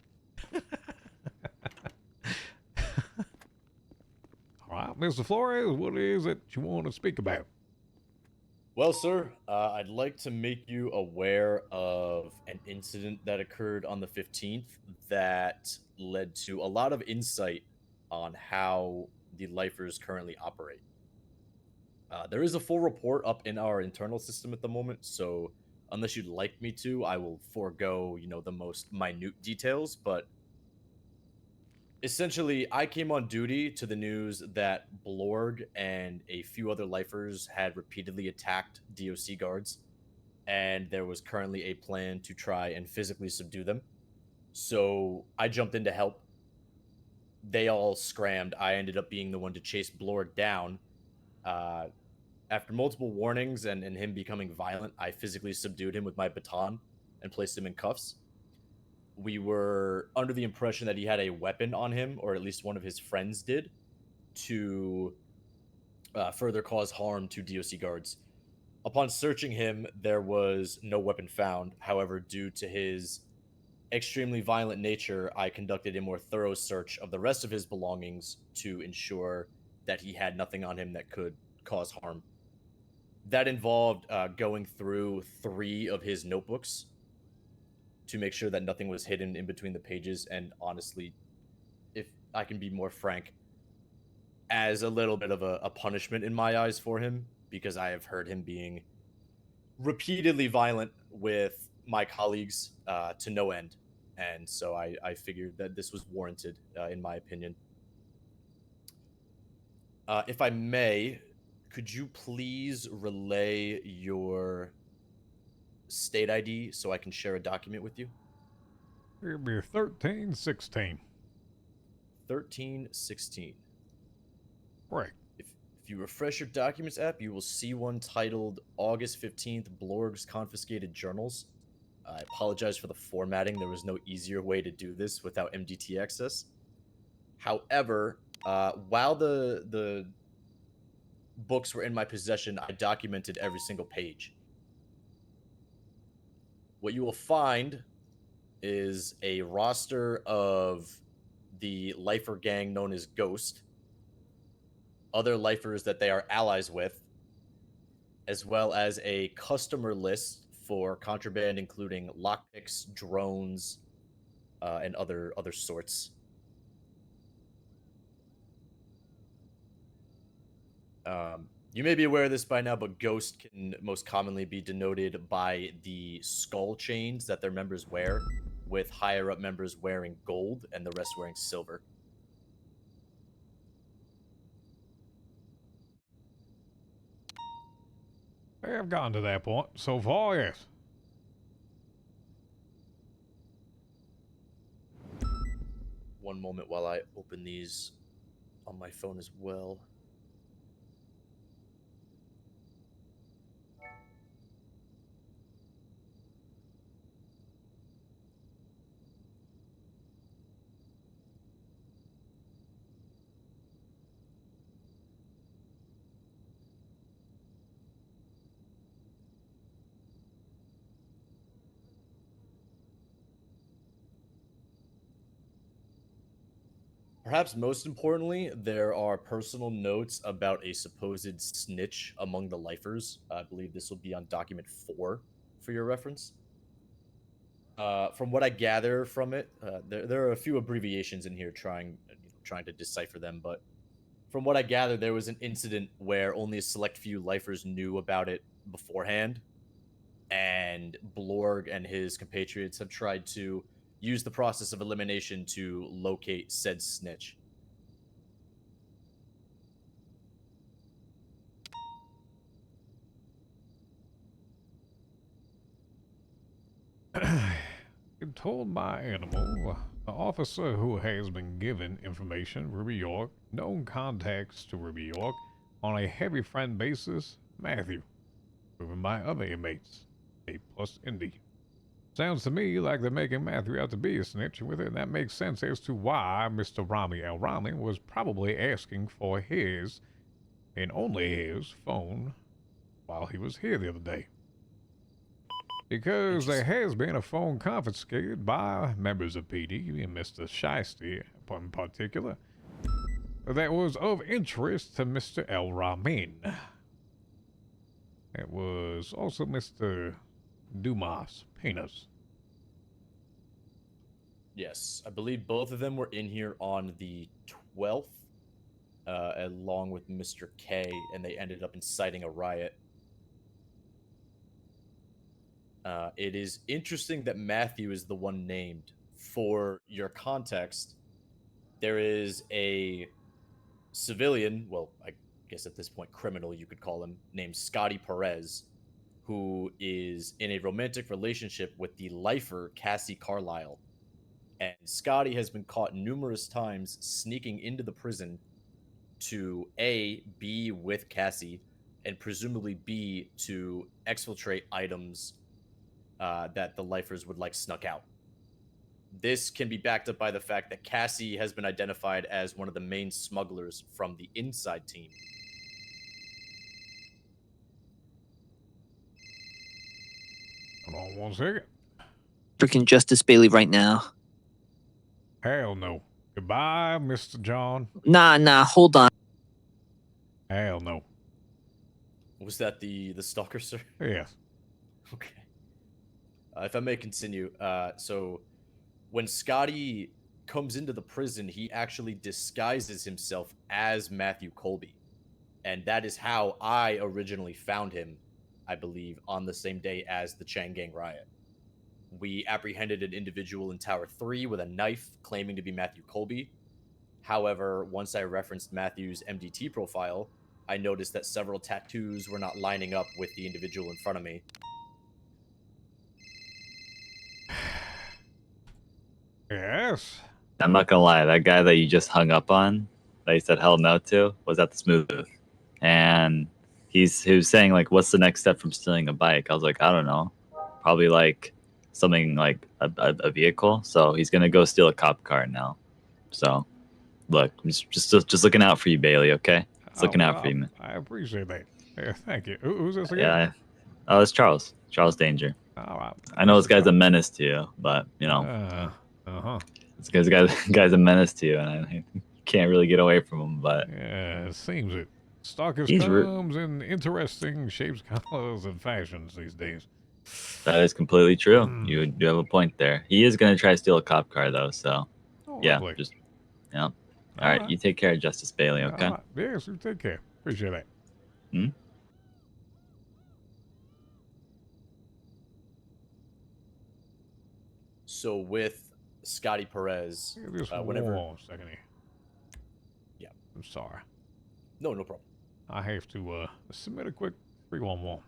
All right, Mr. Flores, what is it you want to speak about? Well, sir, I'd like to make you aware of an incident that occurred on the 15th that led to a lot of insight on how the lifers currently operate. There is a full report up in our internal system at the moment, so unless you'd like me to, I will forego, the most minute details, but essentially, I came on duty to the news that Blorg and a few other lifers had repeatedly attacked DOC guards, and there was currently a plan to try and physically subdue them. So I jumped in to help. They all scrammed. I ended up being the one to chase Blorg down. After multiple warnings and him becoming violent, I physically subdued him with my baton and placed him in cuffs. We were under the impression that he had a weapon on him, or at least one of his friends did, to further cause harm to DOC guards. Upon searching him, there was no weapon found. However, due to his extremely violent nature, I conducted a more thorough search of the rest of his belongings to ensure that he had nothing on him that could cause harm. That involved going through 3 of his notebooks to make sure that nothing was hidden in between the pages, and honestly, if I can be more frank, as a little bit of a punishment in my eyes for him, because I have heard him being repeatedly violent with my colleagues to no end. And so I figured that this was warranted, in my opinion. If I may, could you please relay your state ID so I can share a document with you? It'll be 1316. 1316. Right. If you refresh your documents app, you will see one titled August 15th, Blorg's Confiscated Journals. I apologize for the formatting. There was no easier way to do this without MDT access. However, while the books were in my possession, I documented every single page. What you will find is a roster of the lifer gang known as Ghost, other lifers that they are allies with, as well as a customer list for contraband, including lockpicks, drones, and other sorts. You may be aware of this by now, but Ghost can most commonly be denoted by the skull chains that their members wear, with higher up members wearing gold and the rest wearing silver. I have gotten to that point so far, yes. One moment while I open these on my phone as well. Perhaps most importantly, there are personal notes about a supposed snitch among the lifers. I believe this will be on document 4 for your reference. From what I gather from it, there are a few abbreviations in here trying to decipher them, but from what I gather, there was an incident where only a select few lifers knew about it beforehand, and Blorg and his compatriots have tried to use the process of elimination to locate said snitch. It told my animal, the officer who has been given information, Ruby York, known contacts to Ruby York, on a heavy friend basis, Matthew, proven by other inmates, A+ Indy. Sounds to me like they're making Matthew out to be a snitch, and with it, that makes sense as to why Mr. Rami El Rami was probably asking for his, and only his, phone while he was here the other day. Because there has been a phone confiscated by members of PD, and Mr. Shiesty in particular, that was of interest to Mr. El Ramin. It was also Mr. Dumas Penas. Yes, I believe both of them were in here on the 12th, along with Mr. K, and they ended up inciting a riot. It is interesting that Matthew is the one named. For your context, there is a civilian, well, I guess at this point criminal you could call him, named Scotty Perez, who is in a romantic relationship with the lifer Cassie Carlisle. And Scotty has been caught numerous times sneaking into the prison to A, be with Cassie, and presumably B, to exfiltrate items that the lifers would like snuck out. This can be backed up by the fact that Cassie has been identified as one of the main smugglers from the inside team. Hold on one second. Freaking Justice Bailey right now. Hell no. Goodbye, Mr. John. Nah, hold on. Hell no. Was that the stalker, sir? Yes. Okay. If I may continue, so when Scotty comes into the prison, he actually disguises himself as Matthew Colby. And that is how I originally found him I believe, on the same day as the Chang Gang riot. We apprehended an individual in Tower 3 with a knife claiming to be Matthew Colby. However, once I referenced Matthew's MDT profile, I noticed that several tattoos were not lining up with the individual in front of me. Yes? I'm not gonna lie, that guy that you just hung up on, that you said hell no to, was at the smooth booth. And he was saying, like, what's the next step from stealing a bike? I was like, I don't know. Probably like something like a vehicle. So he's gonna go steal a cop car now. So look, I'm just looking out for you, Bailey, okay? Just looking out for you, man. I appreciate that. Yeah, thank you. Who's this again? Yeah. Oh, it's Charles. Charles Danger. I know this guy's a menace to you, but you know. This guy's a menace to you, and I can't really get away from him. But yeah, it seems it. Stalkers He's comes in interesting shapes, colors, and fashions these days. that is completely true. You do have a point there. He is gonna try to steal a cop car though, so yeah, lovely. just yeah. All right, you take care of Justice Bailey, okay? Yes, you take care. Appreciate that. Hmm? So with Scotty Perez, Just whenever... one second here. Yeah. I'm sorry. No problem. I have to submit a quick 311.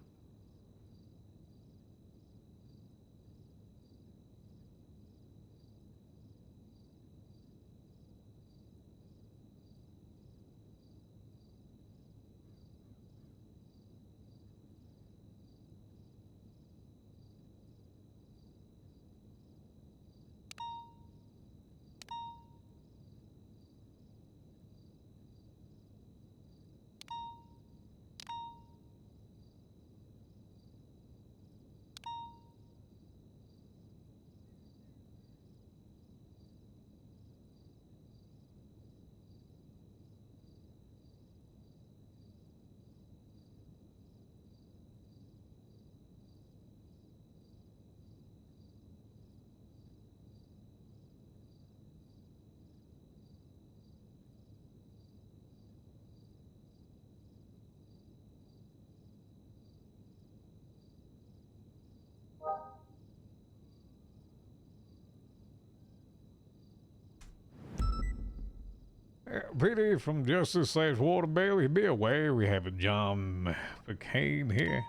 PD from Justice / Water Bailey, be aware we have a John McCain here.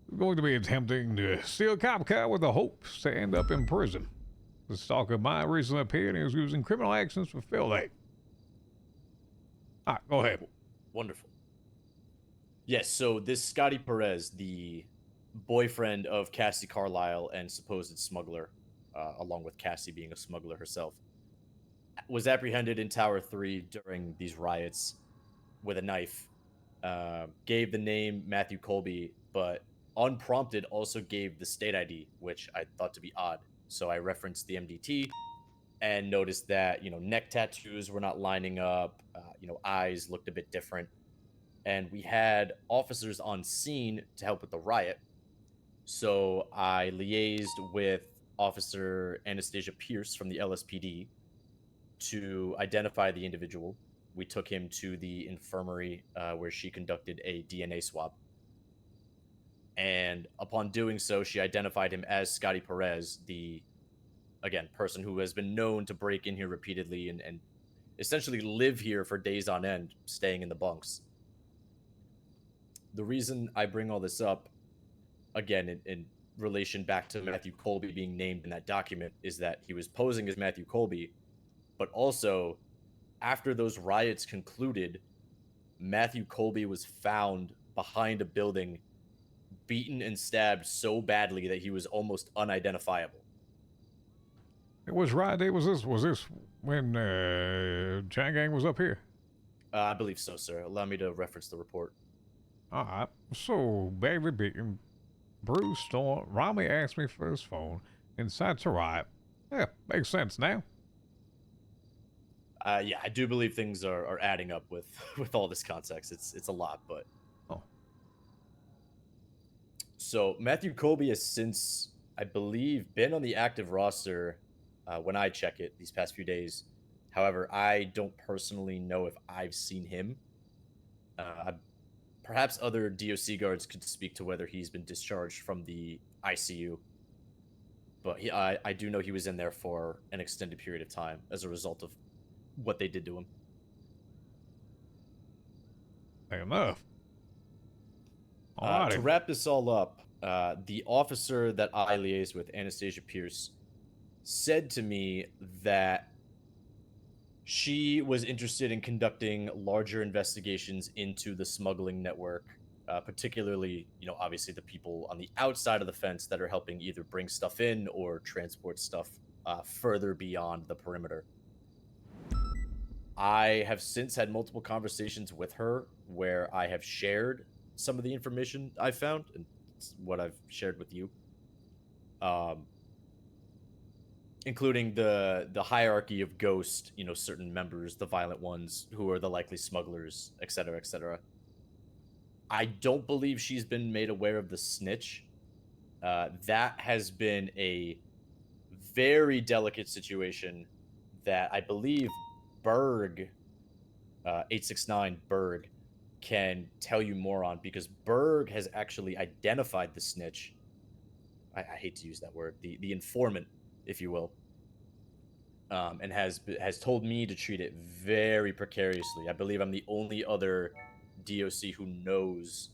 We're going to be attempting to steal a cop car with the hopes to end up in prison. The stalker mine recently appeared and was using criminal actions for fill aid. All right, go ahead. Wonderful. Yes, so this Scotty Perez, the boyfriend of Cassie Carlisle and supposed smuggler, along with Cassie being a smuggler herself, was apprehended in Tower 3 during these riots with a knife. Gave the name Matthew Colby, but unprompted also gave the state ID, which I thought to be odd. So I referenced the MDT and noticed that, neck tattoos were not lining up, eyes looked a bit different. And we had officers on scene to help with the riot. So I liaised with Officer Anastasia Pierce from the LSPD to identify the individual. We took him to the infirmary where she conducted a DNA swab. And upon doing so, she identified him as Scotty Perez, the, again, person who has been known to break in here repeatedly and essentially live here for days on end, staying in the bunks. The reason I bring all this up, again, in relation back to Matthew Colby being named in that document, is that he was posing as Matthew Colby, but also, after those riots concluded, Matthew Colby was found behind a building, beaten and stabbed so badly that he was almost unidentifiable. Which riot day was this? Was this when Chang Gang was up here? I believe so, sir. Allow me to reference the report. All right. So, badly beaten, bruised, Rami asked me for his phone, incites a riot. Yeah, makes sense now. Yeah, I do believe things are adding up with all this context. It's a lot, but... Oh. So, Matthew Colby has since, I believe, been on the active roster when I check it these past few days. However, I don't personally know if I've seen him. perhaps other DOC guards could speak to whether he's been discharged from the ICU. But I do know he was in there for an extended period of time as a result of what they did to him. Fair enough. To wrap this all up, the officer that I liaised with, Anastasia Pierce, said to me that she was interested in conducting larger investigations into the smuggling network, particularly, obviously the people on the outside of the fence that are helping either bring stuff in or transport stuff further beyond the perimeter. I have since had multiple conversations with her where I have shared some of the information I found and what I've shared with you, including the hierarchy of Ghost, certain members, the violent ones who are the likely smugglers, etc., etc. I don't believe she's been made aware of the snitch. That has been a very delicate situation that I believe Berg, 869 Berg, can tell you more on, because Berg has actually identified the snitch. I hate to use that word, the informant, if you will, and has told me to treat it very precariously. I believe I'm the only other DOC who knows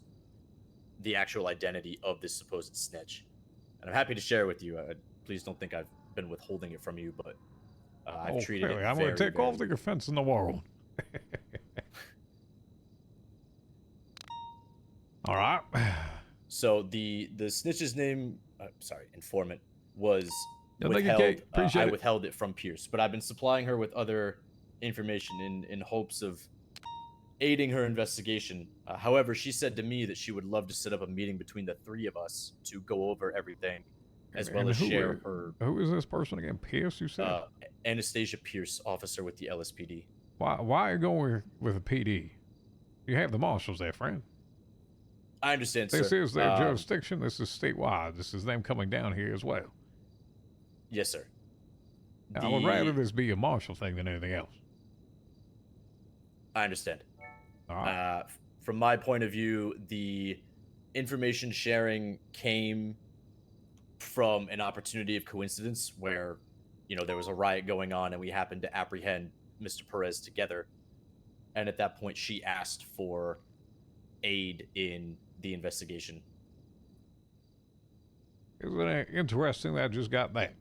the actual identity of this supposed snitch, and I'm happy to share it with you. Please don't think I've been withholding it from you, but I've treated it I'm going to take all the offense in the world. All right. So the snitch's name, informant, was Thank you, withheld. Kate. Appreciate I it. withheld it from Pierce, but I've been supplying her with other information in hopes of aiding her investigation. However, she said to me that she would love to set up a meeting between the three of us to go over everything, as well as share her. Who is this person again? Pierce, you said? Anastasia Pierce, officer with the LSPD. Why are you going with a PD? You have the marshals there, friend. I understand, This sir. is their jurisdiction. This is statewide. This is them coming down here as well. Yes, sir. I would rather this be a marshal thing than anything else. I understand. All right. From my point of view, the information sharing came from an opportunity of coincidence where, there was a riot going on and we happened to apprehend Mr. Perez together. And at that point, she asked for aid in the investigation. Isn't it interesting that I just got that?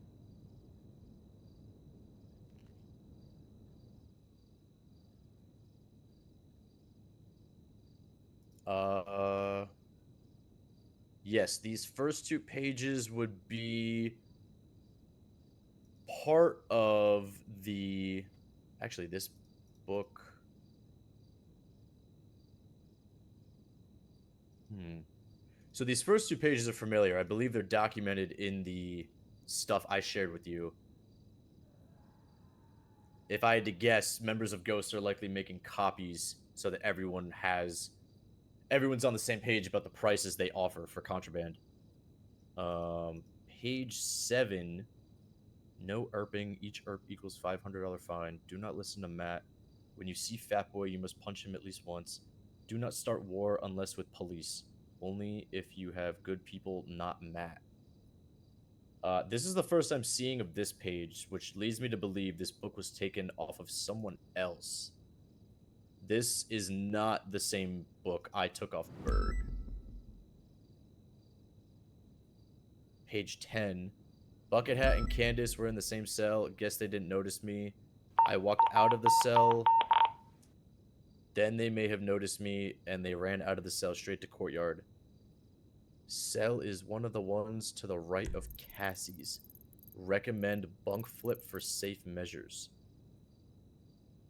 Yes, these first 2 pages would be part of the, actually, this book. So these first 2 pages are familiar. I believe they're documented in the stuff I shared with you. If I had to guess, members of Ghost are likely making copies so that everyone's on the same page about the prices they offer for contraband. Page 7, no ERPing. Each ERP equals $500 fine. Do not listen to Matt. When you see Fat Boy, you must punch him at least once. Do not start war unless with police. Only if you have good people, not Matt. This is the first I'm seeing of this page, which leads me to believe this book was taken off of someone else. This is not the same book I took off Berg. Page 10. Bucket Hat and Candace were in the same cell. Guess they didn't notice me. I walked out of the cell. Then they may have noticed me, and they ran out of the cell straight to courtyard. Cell is one of the ones to the right of Cassie's. Recommend bunk flip for safe measures.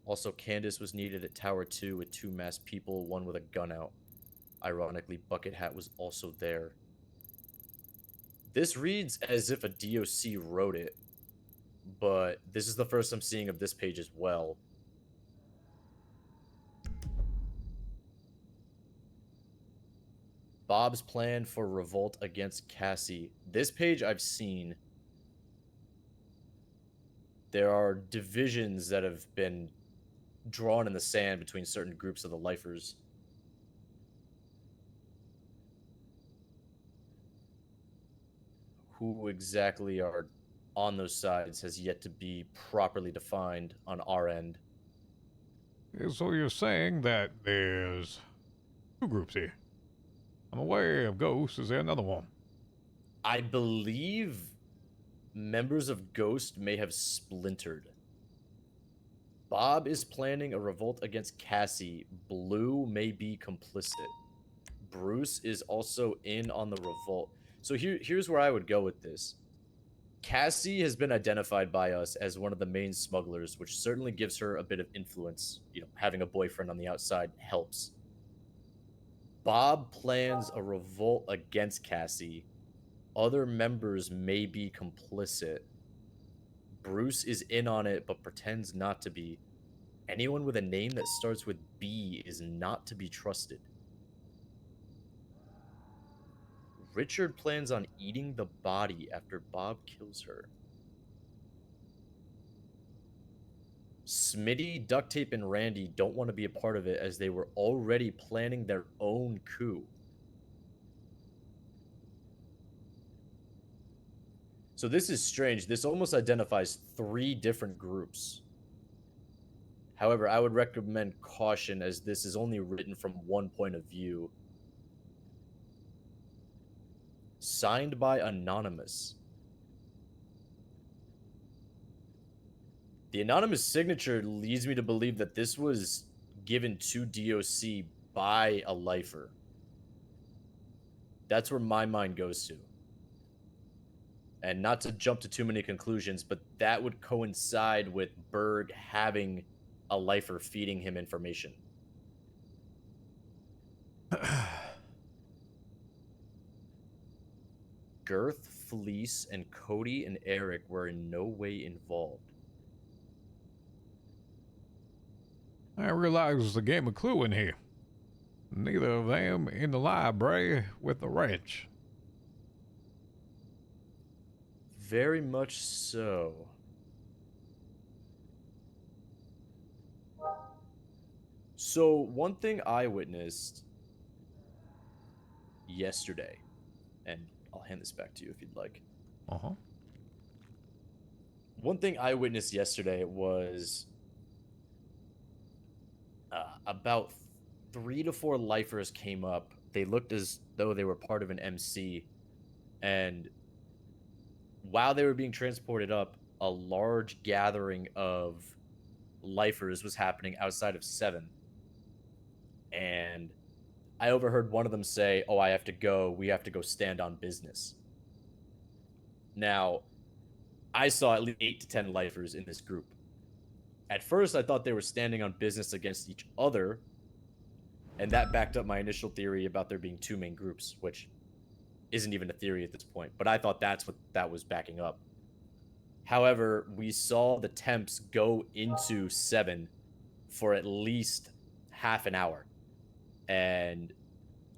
Also, Candace was needed at Tower 2 with 2 masked people, one with a gun out. Ironically, Bucket Hat was also there. This reads as if a DOC wrote it, but this is the first I'm seeing of this page as well. Bob's plan for revolt against Cassie. This page I've seen. There are divisions that have been drawn in the sand between certain groups of the lifers. who exactly are on those sides has yet to be properly defined on our end. So you're saying that there's 2 groups here. I'm aware of Ghost. Is there another one? I believe members of Ghost may have splintered. Bob is planning a revolt against Cassie. Blue may be complicit. Bruce is also in on the revolt. So here's where I would go with this. Cassie has been identified by us as one of the main smugglers, which certainly gives her a bit of influence. You know, having a boyfriend on the outside helps. Bob plans a revolt against Cassie. Other members may be complicit. Bruce is in on it, but pretends not to be. Anyone with a name that starts with B is not to be trusted. Richard plans on eating the body after Bob kills her. Smitty, Duct Tape, and Randy don't want to be a part of it as they were already planning their own coup. So this is strange. This almost identifies 3 different groups. However, I would recommend caution as this is only written from one point of view. Signed by Anonymous. The anonymous signature leads me to believe that this was given to DOC by a lifer. That's where my mind goes to. And not to jump to too many conclusions, but that would coincide with Berg having a lifer feeding him information. Girth, Fleece, and Cody and Eric were in no way involved. I realize there's a game of Clue in here. Neither of them in the library with the wrench. Very much so. So, one thing I witnessed yesterday, and I'll hand this back to you if you'd like. Uh-huh. One thing I witnessed yesterday was about 3 to 4 lifers came up. They looked as though they were part of an MC, and while they were being transported up, a large gathering of lifers was happening outside of 7. And I overheard one of them say, "Oh, I have to go. We have to go stand on business." Now, I saw at least 8 to 10 lifers in this group. At first, I thought they were standing on business against each other, and that backed up my initial theory about there being 2 main groups, which isn't even a theory at this point, but I thought that's what that was backing up. However, we saw the temps go into 7 for at least half an hour, and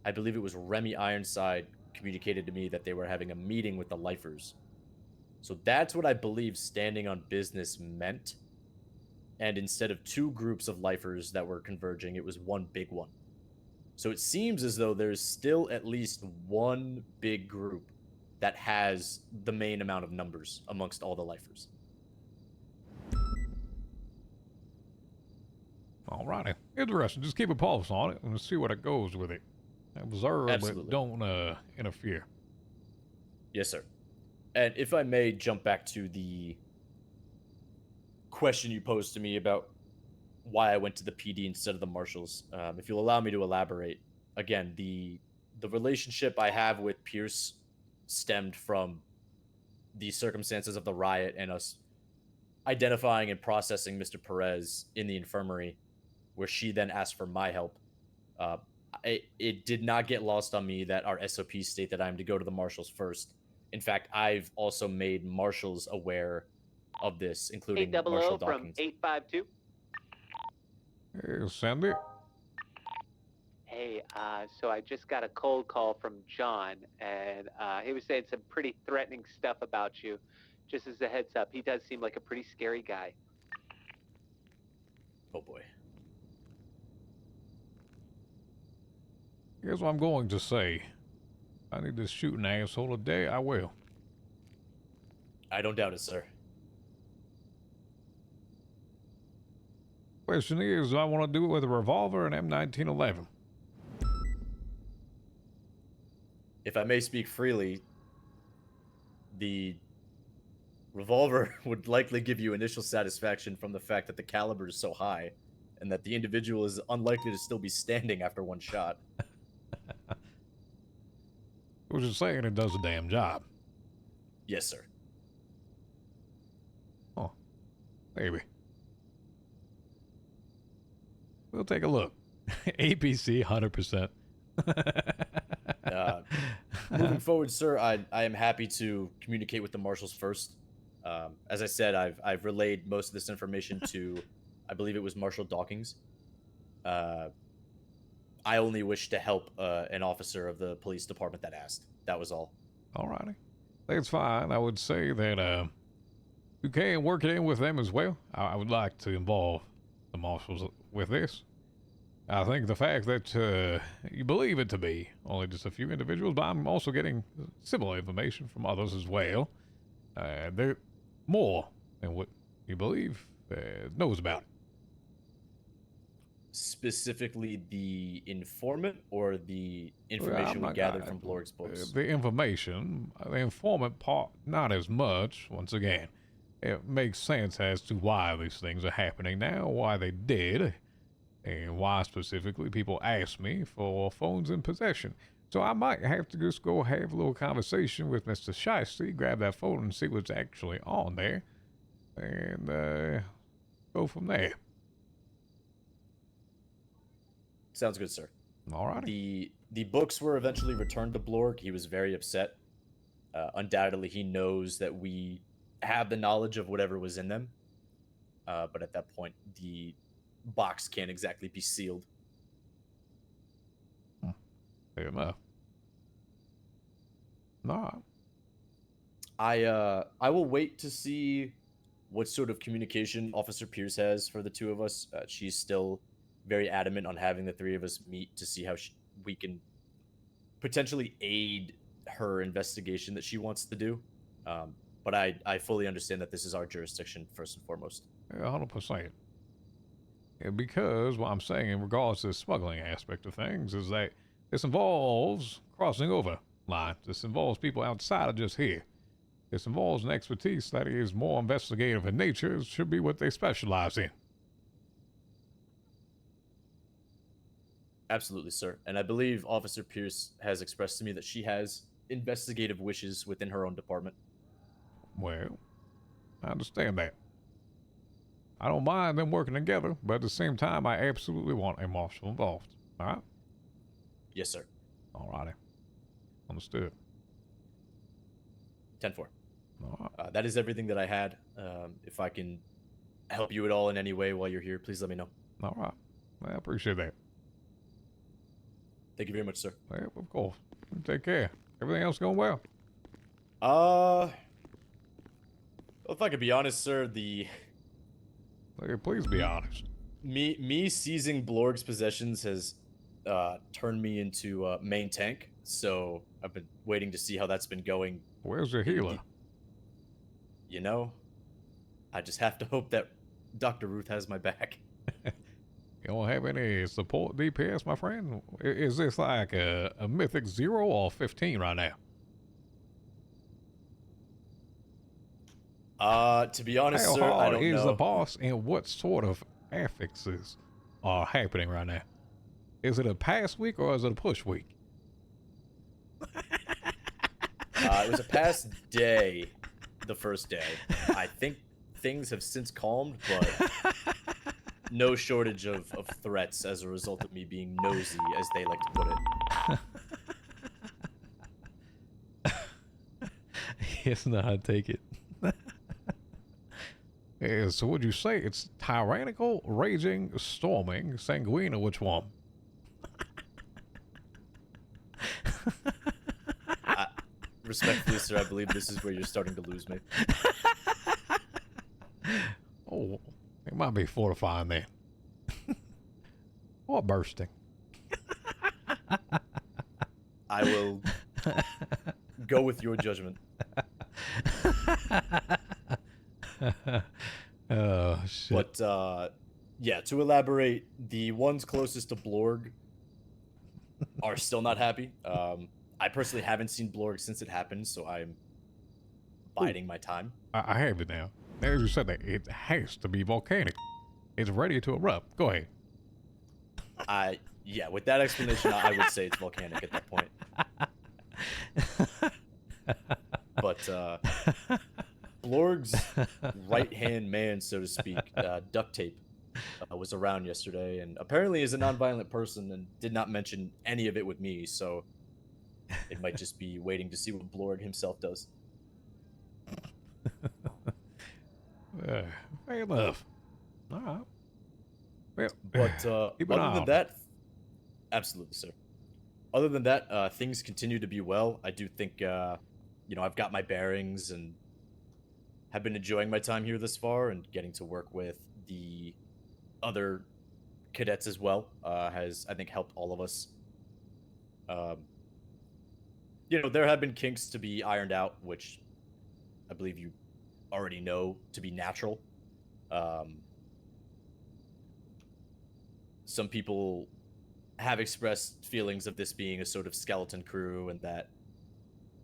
I believe it was Remy Ironside communicated to me that they were having a meeting with the lifers. So that's what I believe standing on business meant. And instead of 2 groups of lifers that were converging, it was one big one. So it seems as though there's still at least one big group that has the main amount of numbers amongst all the lifers. Alrighty. Interesting. Just keep a pulse on it and see what it goes with it. Observe, Absolutely. but don't interfere. Yes, sir. And if I may jump back to the question you posed to me about why I went to the PD instead of the marshals, if you'll allow me to elaborate. Again, the relationship I have with Pierce stemmed from the circumstances of the riot and us identifying and processing Mr. Perez in the infirmary, where she then asked for my help. It did not get lost on me that our SOPs state that I'm to go to the marshals first. In fact, I've also made marshals aware of this, including 800 Marshal from Dawkins. 852. Hey, Sandy. Hey, so I just got a cold call from John, and he was saying some pretty threatening stuff about you. Just as a heads up, he does seem like a pretty scary guy. Oh boy. Here's what I'm going to say. I need to shoot an asshole today, I will. I don't doubt it, sir. Question is, do I want to do it with a revolver and M1911? If I may speak freely, the revolver would likely give you initial satisfaction from the fact that the caliber is so high and that the individual is unlikely to still be standing after one shot. I was just saying it does a damn job. Yes, sir. Oh, maybe. We'll take a look. APC 100%. Moving forward, sir, I am happy to communicate with the marshals first. As I said, I've relayed most of this information to, I believe it was Marshal Dawkins. I only wish to help an officer of the police department that asked. That was all. Alrighty. That's fine. I would say that you can work it in with them as well. I would like to involve the marshals with this. I think the fact that you believe it to be only just a few individuals, but I'm also getting similar information from others as well. They're more than what you believe knows about it. Specifically the informant or the information we gathered from Blorg's books? The information, the informant part, not as much. Once again, it makes sense as to why these things are happening now, why they did, and why specifically people ask me for phones in possession. So I might have to just go have a little conversation with Mr. Shiesty, grab that phone and see what's actually on there, and go from there. Sounds good, sir. Alrighty. The books were eventually returned to Blorg. He was very upset. Undoubtedly, he knows that we have the knowledge of whatever was in them. But at that point, the box can't exactly be sealed. Fair enough. No. I will wait to see what sort of communication Officer Pierce has for the two of us. She's still very adamant on having the three of us meet to see how we can potentially aid her investigation that she wants to do. But I fully understand that this is our jurisdiction first and foremost. 100%. Because what I'm saying in regards to the smuggling aspect of things is that this involves crossing over lines. This involves people outside of just here. This involves an expertise that is more investigative in nature. It should be what they specialize in. Absolutely, sir. And I believe Officer Pierce has expressed to me that she has investigative wishes within her own department. Well, I understand that. I don't mind them working together, but at the same time, I absolutely want a marshal involved. All right? Yes, sir. Alrighty. Understood. 10-4. That is everything that I had. If I can help you at all in any way while you're here, please let me know. All right. I appreciate that. Thank you very much, sir. Yeah, of course. Take care. Everything else going well? If I could be honest, sir, please be honest. Me seizing Blorg's possessions has turned me into main tank, so I've been waiting to see how that's been going. Where's your healer? You know, I just have to hope that Dr. Ruth has my back. You don't have any support DPS, my friend? Is this like a mythic 0 or 15 right now? To be honest, How sir, I don't is know. the boss, and what sort of affixes are happening right now? Is it a pass week or is it a push week? It was a past day, the first day. I think things have since calmed, but no shortage of threats as a result of me being nosy, as they like to put it. Yes, no, I take it. Yeah, so would you say it's tyrannical, raging, storming, sanguine, or which one? Respectfully, sir, I believe this is where you're starting to lose me. Oh, it might be fortifying then. Or bursting. I will go with your judgment. Oh shit. But yeah, to elaborate, the ones closest to Blorg are still not happy. I personally haven't seen Blorg since it happened, so I'm biding my time. I have it now. As you said, that it has to be volcanic. It's ready to erupt. Go ahead. Yeah, with that explanation, I would say it's volcanic at that point. But Blorg's right-hand man, so to speak, Duct Tape, was around yesterday, and apparently is a non-violent person and did not mention any of it with me, so it might just be waiting to see what Blorg himself does. Fair enough. All right. Well, But keep an eye other than on that, absolutely, sir. Other than that, things continue to be well. I do think, I've got my bearings and have been enjoying my time here this far, and getting to work with the other cadets as well has, I think, helped all of us. There have been kinks to be ironed out, which I believe you already know to be natural. Some people have expressed feelings of this being a sort of skeleton crew, and that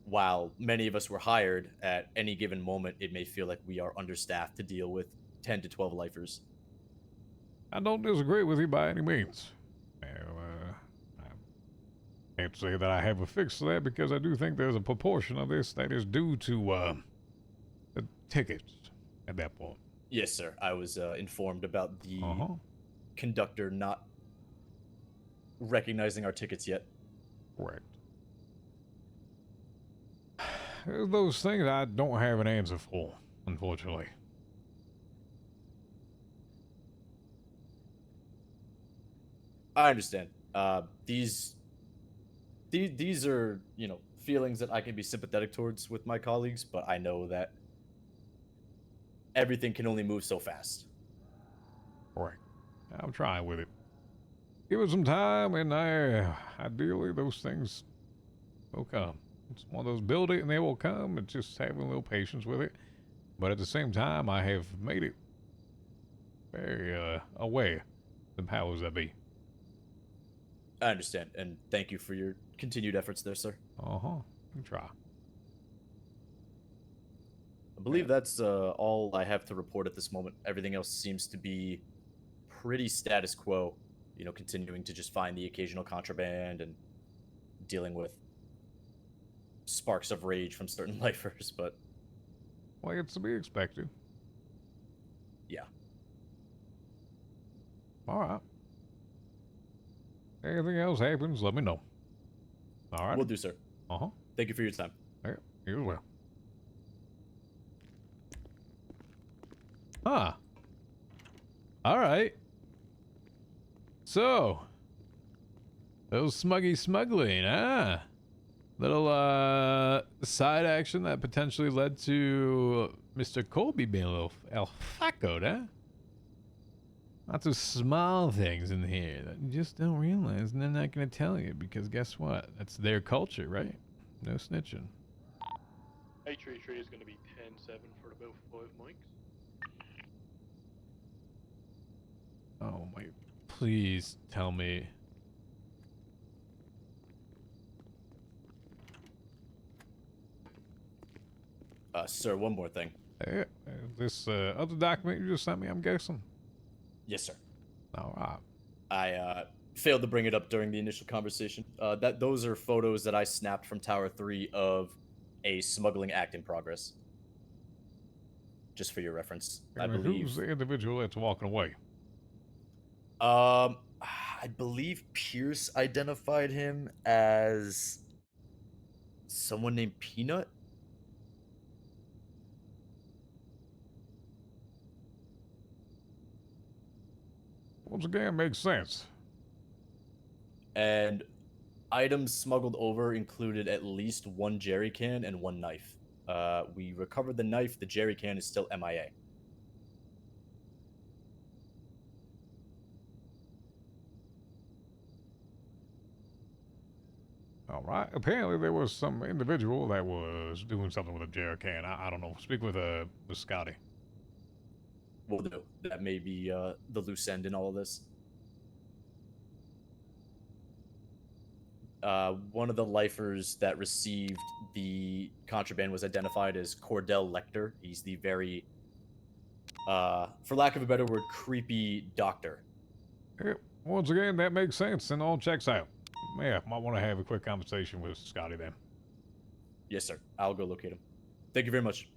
while many of us were hired, at any given moment, it may feel like we are understaffed to deal with 10 to 12 lifers. I don't disagree with you by any means. I can't say that I have a fix to that, because I do think there's a proportion of this that is due to the tickets at that point. Yes, sir. I was informed about the conductor not recognizing our tickets yet. Correct. Those things I don't have an answer for, unfortunately. I understand. These are, feelings that I can be sympathetic towards with my colleagues, but I know that everything can only move so fast. Correct. I'm trying with it. Give it some time, and ideally those things will come. It's one of those, build it and they will come, and just having a little patience with it. But at the same time, I have made it very aware of the powers that be. I understand, and thank you for your continued efforts there, sir. You try. I believe that's all I have to report at this moment. Everything else seems to be pretty status quo. Continuing to just find the occasional contraband and dealing with sparks of rage from certain lifers, but... Well, it's to be expected. Yeah. Alright. Anything else happens, let me know. Alright? Will do, sir. Thank you for your time. Yeah, you as well. Huh. Alright. So, little smuggling, huh? Little side action that potentially led to Mr. Colby being a little alfacoed, huh? Lots of small things in here that you just don't realize, and they're not gonna tell you, because guess what? That's their culture, right? No snitching. 833 is going to be 10-7 for about 5 mics. Oh my, please tell me. Sir, one more thing. This other document you just sent me, I'm guessing? Yes, sir. All right. I failed to bring it up during the initial conversation. Those are photos that I snapped from Tower 3 of a smuggling act in progress. Just for your reference, I believe. Who's the individual that's walking away? I believe Pierce identified him as someone named Peanut. Once again, makes sense. And items smuggled over included at least one jerry can and one knife. We recovered the knife. The jerry can is still MIA. All right. Apparently, there was some individual that was doing something with a jerry can. I don't know. Speak with Scotty. Will do. That may be the loose end in all of this. One of the lifers that received the contraband was identified as Cordell Lecter. He's the very, for lack of a better word, creepy doctor. Yeah, once again, that makes sense and all checks out. Yeah, might want to have a quick conversation with Scotty then. Yes, sir. I'll go locate him. Thank you very much.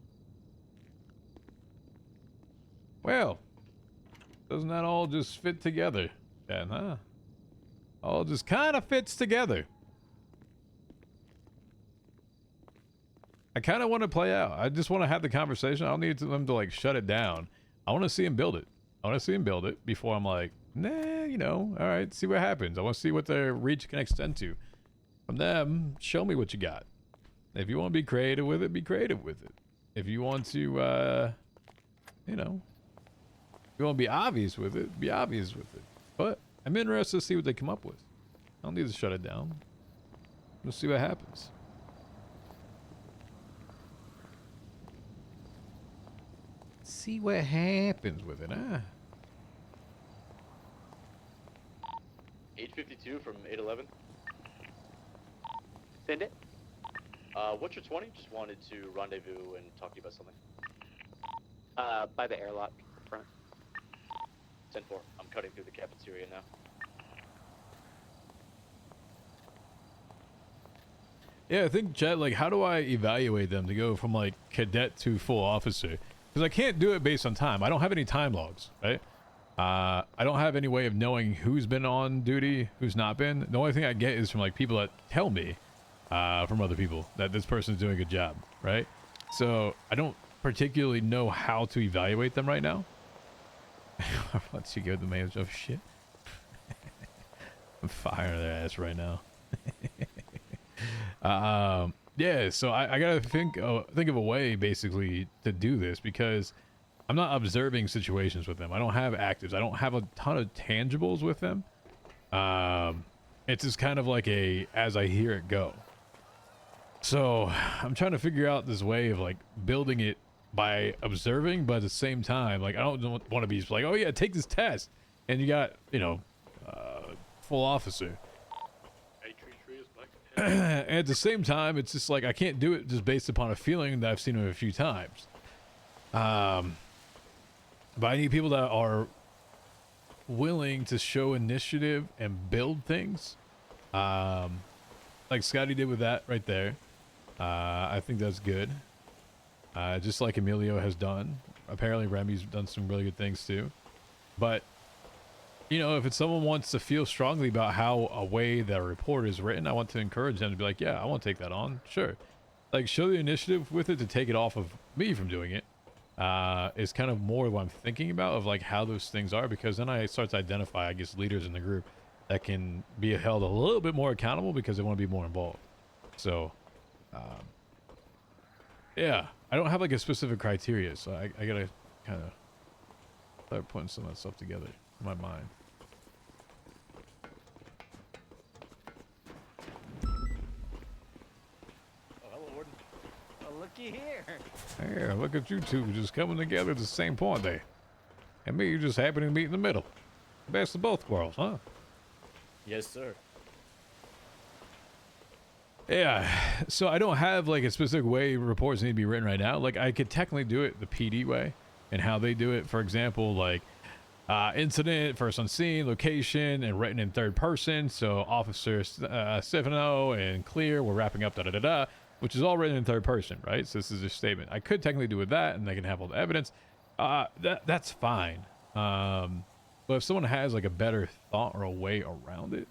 Well, doesn't that all just fit together then, huh? All just kind of fits together. I kind of want to play out. I just want to have the conversation. I don't need them to like shut it down. I want to see him build it. I want to see him build it before I'm like, nah, you know, all right, see what happens. I want to see what their reach can extend to. From them, show me what you got. If you want to be creative with it, be creative with it. If you want to, you know, if you want to be obvious with it, be obvious with it. But I'm interested to see what they come up with. I don't need to shut it down. Let's see what happens. See what happens with it, huh? 852 from 811. Send it. What's your 20? Just wanted to rendezvous and talk to you about something. By the airlock front. 10-4. I'm cutting through the cafeteria now. Yeah, I think, Chet, like, how do I evaluate them to go from, like, cadet to full officer? Because I can't do it based on time. I don't have any time logs, right? I don't have any way of knowing who's been on duty, who's not been. The only thing I get is from, like, people that tell me from other people that this person's doing a good job, right? So I don't particularly know how to evaluate them right now. Once you give the manager, oh shit. I'm firing their ass right now. Yeah, so I gotta think of a way basically to do this, because I'm not observing situations with them. I don't have actives. I don't have a ton of tangibles with them. It's just kind of like a as I hear it go. So I'm trying to figure out this way of like building it by observing, but at the same time, like I don't want to be just like, oh yeah, take this test, and you got, you know, full officer. And at the same time, it's just like I can't do it just based upon a feeling that I've seen him a few times. But I need people that are willing to show initiative and build things, like Scotty did with that right there. I think that's good. Just like Emilio has done. Apparently Remy's done some really good things too. But you know, if it's someone wants to feel strongly about how a way that a report is written, I want to encourage them to be like, yeah, I want to take that on. Sure. Like, show the initiative with it to take it off of me from doing it. Is kind of more what I'm thinking about of like how those things are, because then I start to identify, I guess, leaders in the group that can be held a little bit more accountable because they want to be more involved. So, yeah, I don't have like a specific criteria, so I gotta kind of start putting some of that stuff together in my mind. Looky here. Yeah, look at you two just coming together at the same point there. And me, you just happen to meet in the middle. Best of both worlds, huh? Yes, sir. Yeah, so I don't have like a specific way reports need to be written right now. Like I could technically do it the PD way and how they do it. For example, like incident, first on scene, location, and written in third person. So Officer Stefano and clear, we're wrapping up, da-da-da-da. Which is all written in third person, right? So this is a statement. I could technically do with that, and they can have all the evidence. That's fine. But if someone has like a better thought or a way around it,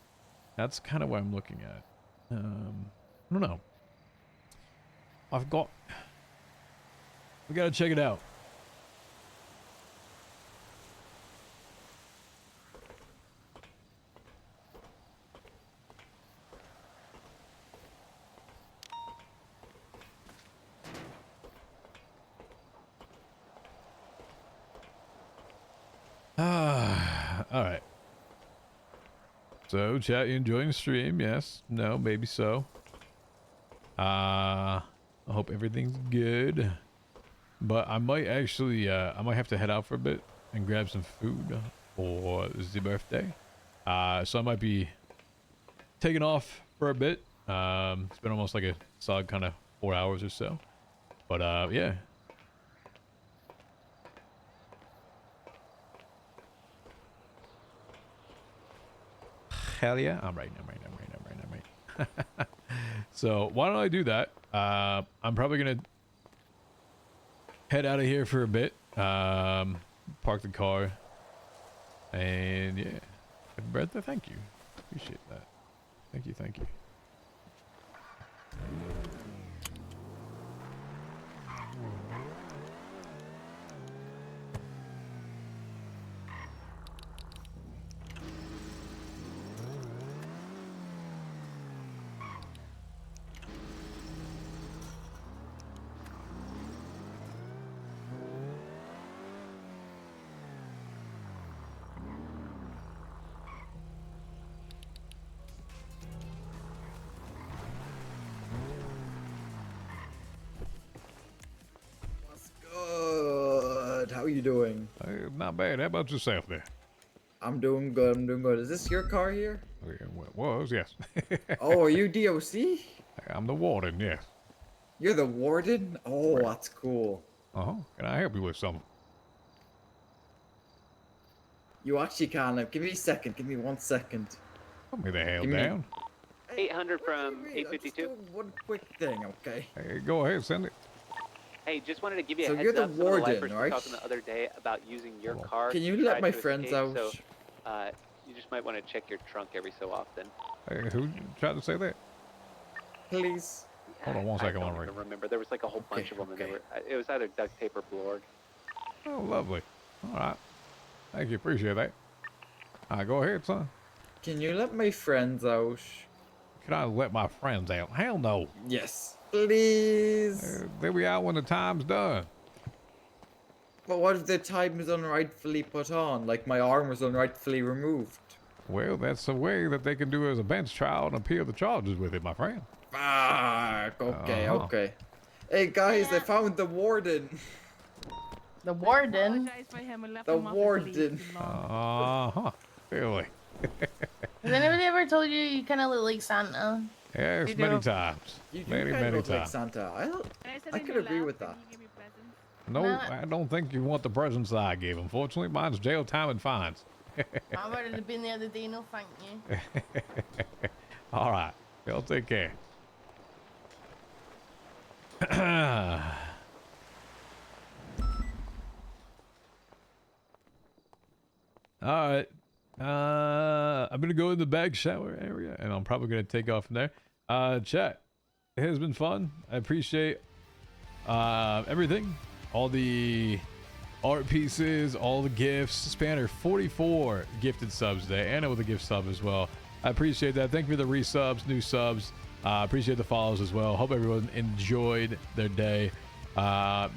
that's kind of what I'm looking at. I don't know. We gotta check it out. All right. So, chat, you enjoying the stream? Yes. No, maybe so. I hope everything's good. But I might actually, I might have to head out for a bit and grab some food for the birthday. So I might be taking off for a bit. It's been almost like a solid kind of 4 hours or so. But, yeah. Hell yeah. I'm right. So why don't I do that? I'm probably going to head out of here for a bit. Park the car. And yeah. Happy birthday. Thank you. Appreciate that. Thank you. Good. How are you doing? Not bad. How about yourself there? I'm doing good. Is this your car here? It was, yes. Oh, are you DOC? I'm the warden, yes. You're the warden? Oh, that's cool. Uh-huh. Can I help you with something? You actually can. Give me a second. Give me 1 second. Put me the hell Give me- down. 800 from 852. One quick thing, okay? Hey, go ahead, send it. Hey, just wanted to give you a So heads you're the up. Some of warden, lifers were right? talking the other day about using your car. Can you to let try my to friends escape, out? So, you just might want to check your trunk every so often. Hey, who tried to say that? Please. Hold on one second. I don't even remember. There was like a whole bunch of them, and they were. It was either duct tape or board. Oh, lovely. All right. Thank you. Appreciate that. All right, go ahead, son. Can you let my friends out? Can I let my friends out? Hell no. Yes. Please. They'll be out when the time's done. But what if the time is unrightfully put on? Like my arm was unrightfully removed? Well, that's the way that they can do as a bench trial and appeal the charges with it, my friend. Fuck. Okay, Uh-huh. okay. Hey guys, I found the warden. The warden? The warden. Uh-huh. Really? Has anybody ever told you you kind of look like Santa? Yes, You many do. times. You do Many kinda look like times. Santa. I could agree with that. No, I don't think you want the presents that I gave. Unfortunately, mine's jail time and fines. I would have been the other day, no thank you. All right. Y'all take care. All right. I'm going to go in the bag shower area, and I'm probably going to take off from there. Chat, it has been fun. I appreciate everything. All the art pieces, all the gifts. Spanner, 44 gifted subs today. Anna with a gift sub as well. I appreciate that. Thank you for the resubs, new subs. Appreciate the follows as well. Hope everyone enjoyed their day.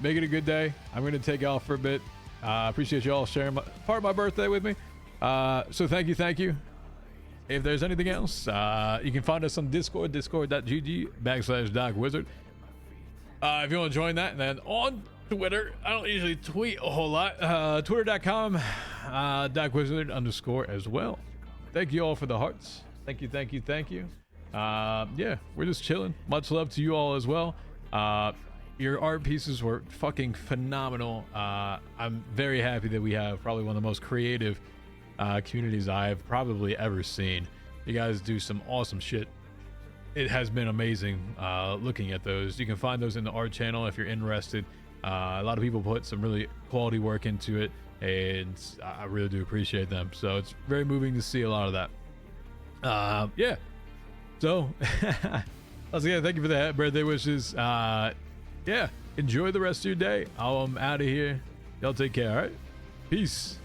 Make it a good day. I'm going to take off for a bit. Appreciate you all sharing part of my birthday with me. So thank you. If there's anything else, you can find us on Discord, discord.gg/DocWizard. If you want to join that, and then on Twitter, I don't usually tweet a whole lot. Twitter.com, DocWizard_ as well. Thank you all for the hearts. Thank you. Yeah, we're just chilling. Much love to you all as well. Your art pieces were fucking phenomenal. I'm very happy that we have probably one of the most creative communities I've probably ever seen. You guys do some awesome shit. It has been amazing looking at those. You can find those in the art channel if you're interested. A lot of people put some really quality work into it, and I really do appreciate them. So it's very moving to see a lot of that. Yeah. So, once again, thank you for the birthday wishes. Yeah, enjoy the rest of your day. I'm out of here. Y'all take care, all right? Peace.